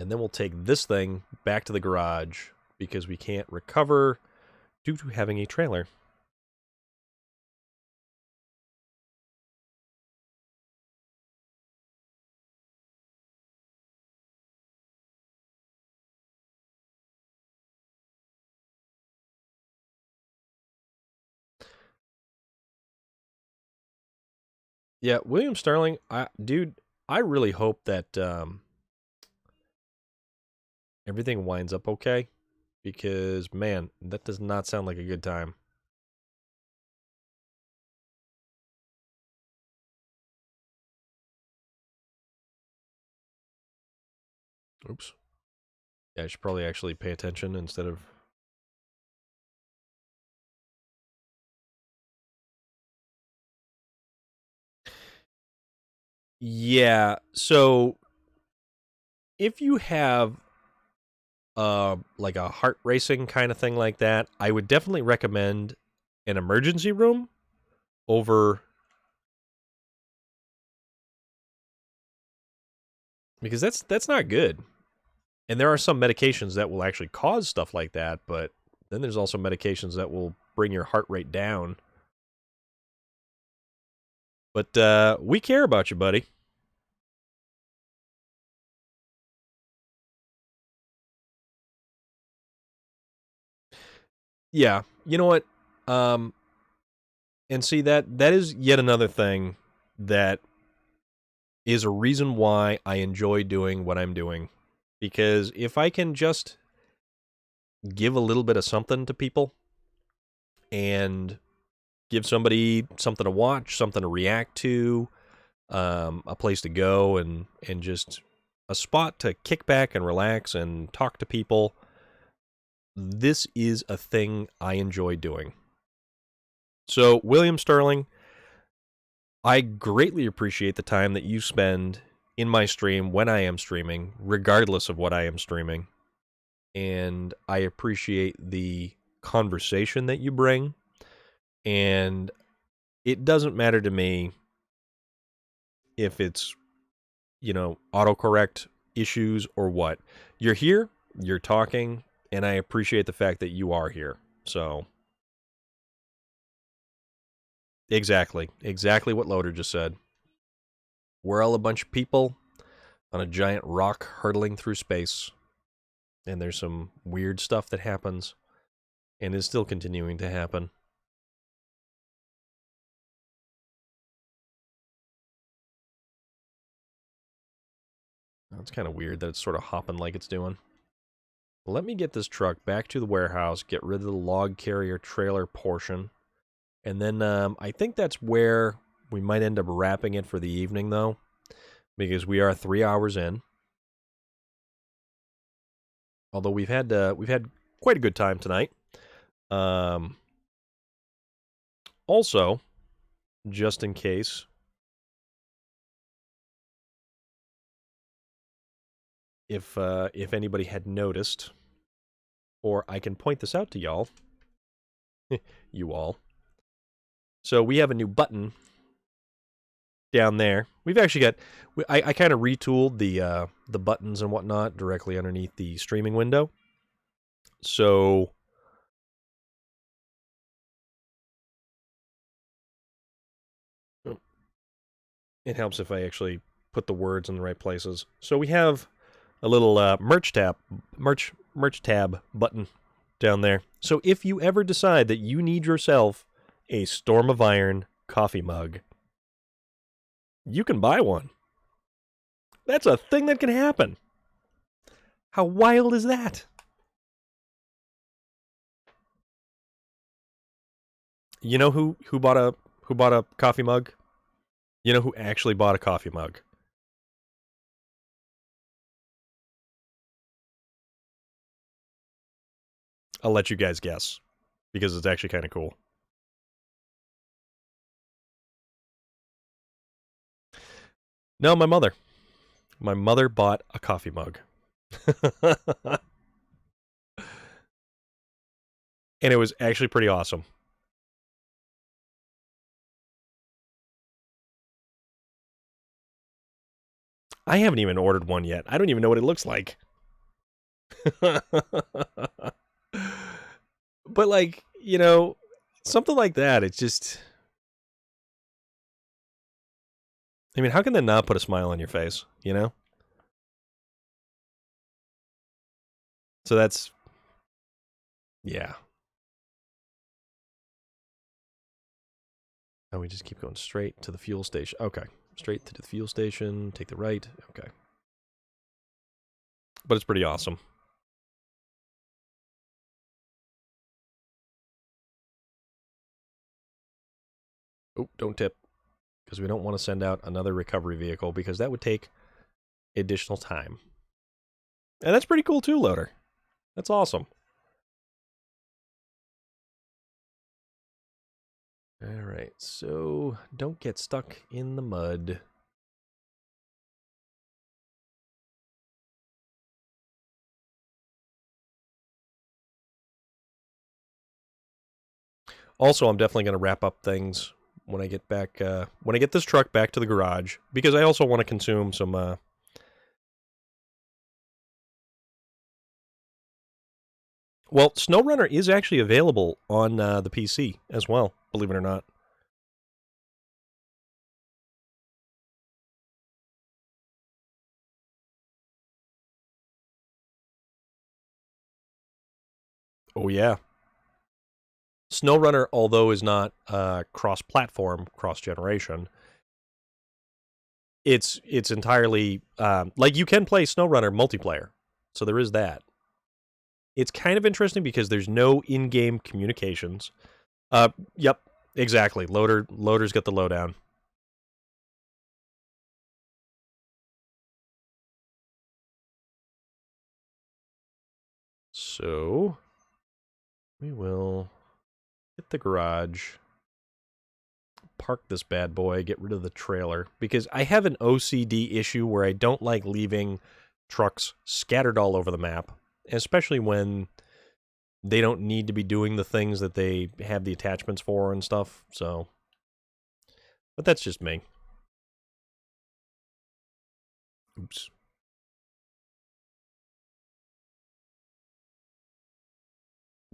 and then we'll take this thing back to the garage because we can't recover due to having a trailer. Yeah, William Sterling, dude, I really hope that everything winds up okay because, man, that does not sound like a good time. Oops. Yeah, I should probably actually pay attention instead of... Yeah, so if you have like a heart racing kind of thing like that, I would definitely recommend an emergency room over, because that's not good. And there are some medications that will actually cause stuff like that, but then there's also medications that will bring your heart rate down. But we care about you, buddy. Yeah, you know what? Um, and see, that is yet another thing that is a reason why I enjoy doing what I'm doing. Because if I can just give a little bit of something to people and give somebody something to watch, something to react to, a place to go, and just a spot to kick back and relax and talk to people, this is a thing I enjoy doing. So, William Sterling, I greatly appreciate the time that you spend in my stream when I am streaming, regardless of what I am streaming. And I appreciate the conversation that you bring. And it doesn't matter to me if it's, autocorrect issues or what. You're here, you're talking, and I appreciate the fact that you are here. So, exactly what Loader just said. We're all a bunch of people on a giant rock hurtling through space. And there's some weird stuff that happens and is still continuing to happen. It's kind of weird that it's sort of hopping like it's doing. Let me get this truck back to the warehouse, get rid of the log carrier trailer portion, and then I think that's where we might end up wrapping it for the evening, though, because we are 3 hours in. Although we've had quite a good time tonight. Um, Also, just in case, if anybody had noticed, or I can point this out to y'all, you all. So we have a new button down there. We've actually got, I kind of retooled the buttons and whatnot directly underneath the streaming window. So it helps if I actually put the words in the right places. So we have a little merch tab button down there. So if you ever decide that you need yourself a Storm of Iron coffee mug, you can buy one. That's a thing that can happen. How wild is that? You know who bought a coffee mug? You know who actually bought a coffee mug? I'll let you guys guess because it's actually kind of cool. No, my mother. My mother bought a coffee mug. And it was actually pretty awesome. I haven't even ordered one yet. I don't even know what it looks like. But, like, something like that, it's just... I mean, how can that not put a smile on your face, So that's... Yeah. Oh, we just keep going straight to the fuel station. Okay. Straight to the fuel station, take the right. Okay. But it's pretty awesome. Oh, don't tip. Because we don't want to send out another recovery vehicle, because that would take additional time. And that's pretty cool too, Loader. That's awesome. Alright, so don't get stuck in the mud. Also, I'm definitely going to wrap up things when I get back, when I get this truck back to the garage, because I also want to consume some, well, SnowRunner is actually available on the PC as well, believe it or not. Oh, yeah. SnowRunner, although is not cross-platform, cross-generation, it's entirely like you can play SnowRunner multiplayer, so there is that. It's kind of interesting because there's no in-game communications. Yep, exactly. Loader's got the lowdown. So we will hit the garage, park this bad boy, get rid of the trailer, because I have an OCD issue where I don't like leaving trucks scattered all over the map, especially when they don't need to be doing the things that they have the attachments for and stuff. So, but that's just me. Oops.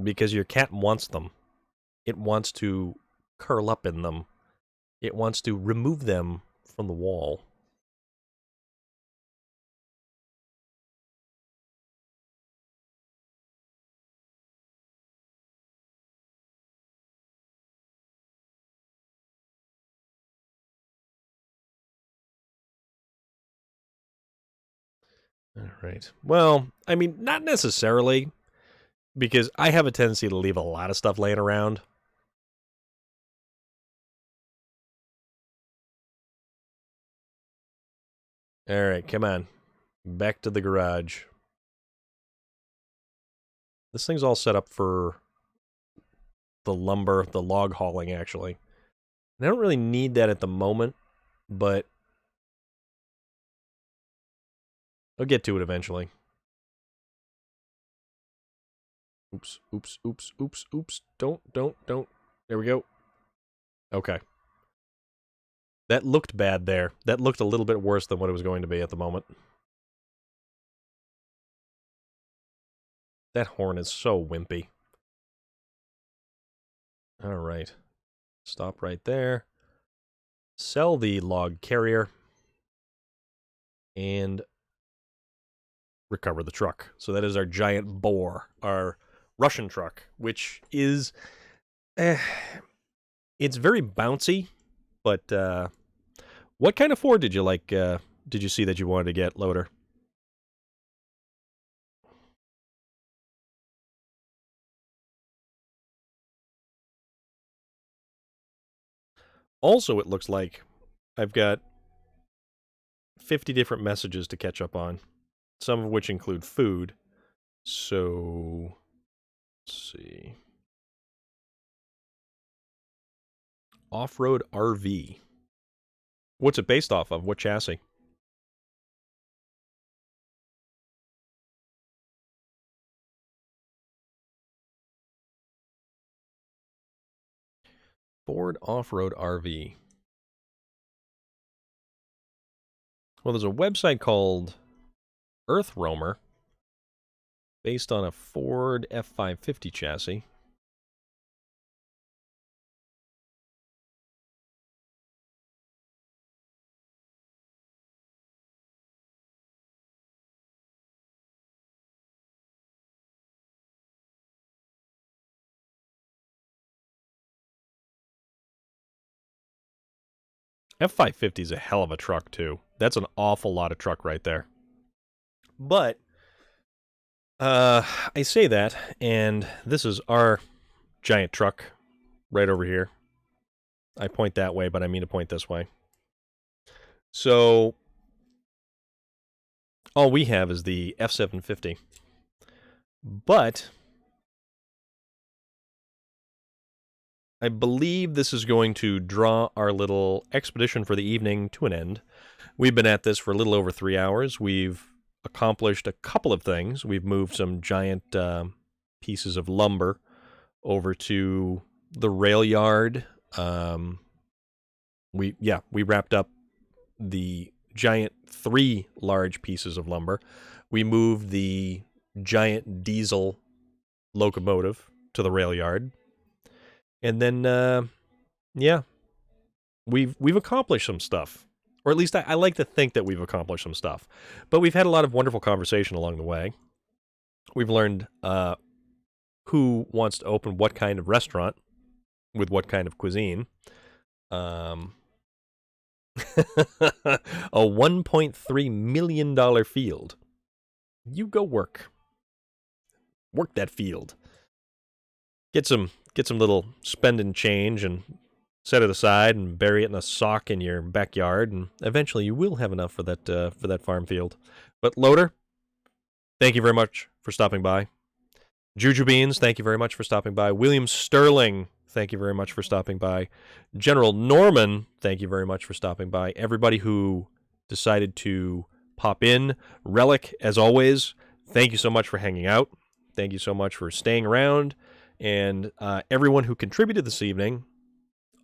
Because your cat wants them. It wants to curl up in them. It wants to remove them from the wall. All right. Well, I mean, not necessarily, because I have a tendency to leave a lot of stuff laying around. All right, come on. Back to the garage. This thing's all set up for the lumber, the log hauling, actually. And I don't really need that at the moment, but I'll get to it eventually. Oops, oops, oops, oops, oops. Don't. There we go. Okay. That looked bad there. That looked a little bit worse than what it was going to be at the moment. That horn is so wimpy. All right. Stop right there. Sell the log carrier. And recover the truck. So that is our giant boar, our Russian truck, which is... it's very bouncy, but what kind of Ford did you like? Did you see that you wanted to get, Loader? Also, it looks like I've got 50 different messages to catch up on, some of which include food. So, let's see. Off-road RV. What's it based off of? What chassis? Ford Off-Road RV. Well, there's a website called Earth Roamer. based on a Ford F550 chassis. F550 is a hell of a truck, too. That's an awful lot of truck right there. But I say that, and this is our giant truck right over here. I point that way, but I mean to point this way. So all we have is the F750. But I believe this is going to draw our little expedition for the evening to an end. We've been at this for a little over 3 hours. We've accomplished a couple of things. We've moved some giant pieces of lumber over to the rail yard. We wrapped up the giant 3 large pieces of lumber. We moved the giant diesel locomotive to the rail yard. And then, we've accomplished some stuff. Or at least I like to think that we've accomplished some stuff. But we've had a lot of wonderful conversation along the way. We've learned who wants to open what kind of restaurant with what kind of cuisine. A $1.3 million field. You go work. Work that field. Get some little spending change and set it aside and bury it in a sock in your backyard, and eventually you will have enough for that farm field. But Loader, thank you very much for stopping by. Juju Beans, thank you very much for stopping by. William Sterling, thank you very much for stopping by. General Norman, thank you very much for stopping by. Everybody who decided to pop in. Relic, as always, thank you so much for hanging out. Thank you so much for staying around. And everyone who contributed this evening,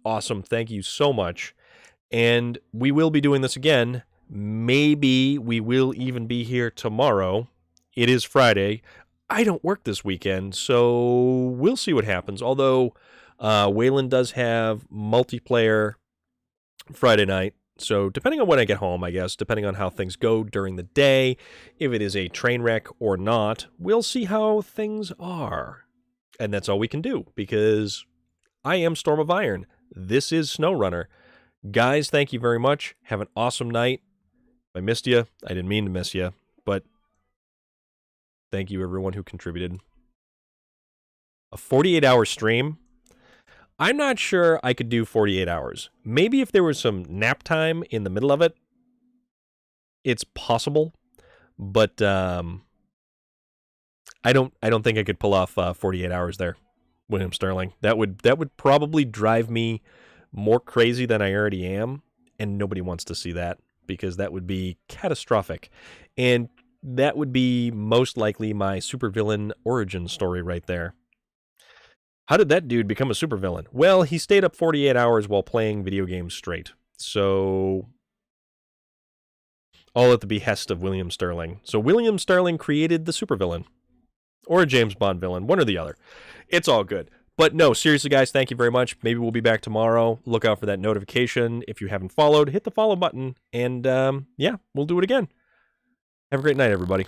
awesome. Thank you so much. And we will be doing this again. Maybe we will even be here tomorrow. It is Friday. I don't work this weekend, so we'll see what happens. Although Waylon does have multiplayer Friday night. So depending on when I get home, I guess, depending on how things go during the day, if it is a train wreck or not, we'll see how things are. And that's all we can do, because I am Storm of Iron. This is SnowRunner. Guys, thank you very much. Have an awesome night. I missed you. I didn't mean to miss you, but thank you everyone who contributed. A 48-hour stream? I'm not sure I could do 48 hours. Maybe if there was some nap time in the middle of it, it's possible. But I don't think I could pull off 48 hours there, William Sterling. That would probably drive me more crazy than I already am, and nobody wants to see that, because that would be catastrophic. And that would be most likely my supervillain origin story right there. How did that dude become a supervillain? Well, he stayed up 48 hours while playing video games straight. So, all at the behest of William Sterling. So William Sterling created the supervillain. Or a James Bond villain, one or the other. It's all good. But no, seriously, guys, thank you very much. Maybe we'll be back tomorrow. Look out for that notification. If you haven't followed, hit the follow button. And, we'll do it again. Have a great night, everybody.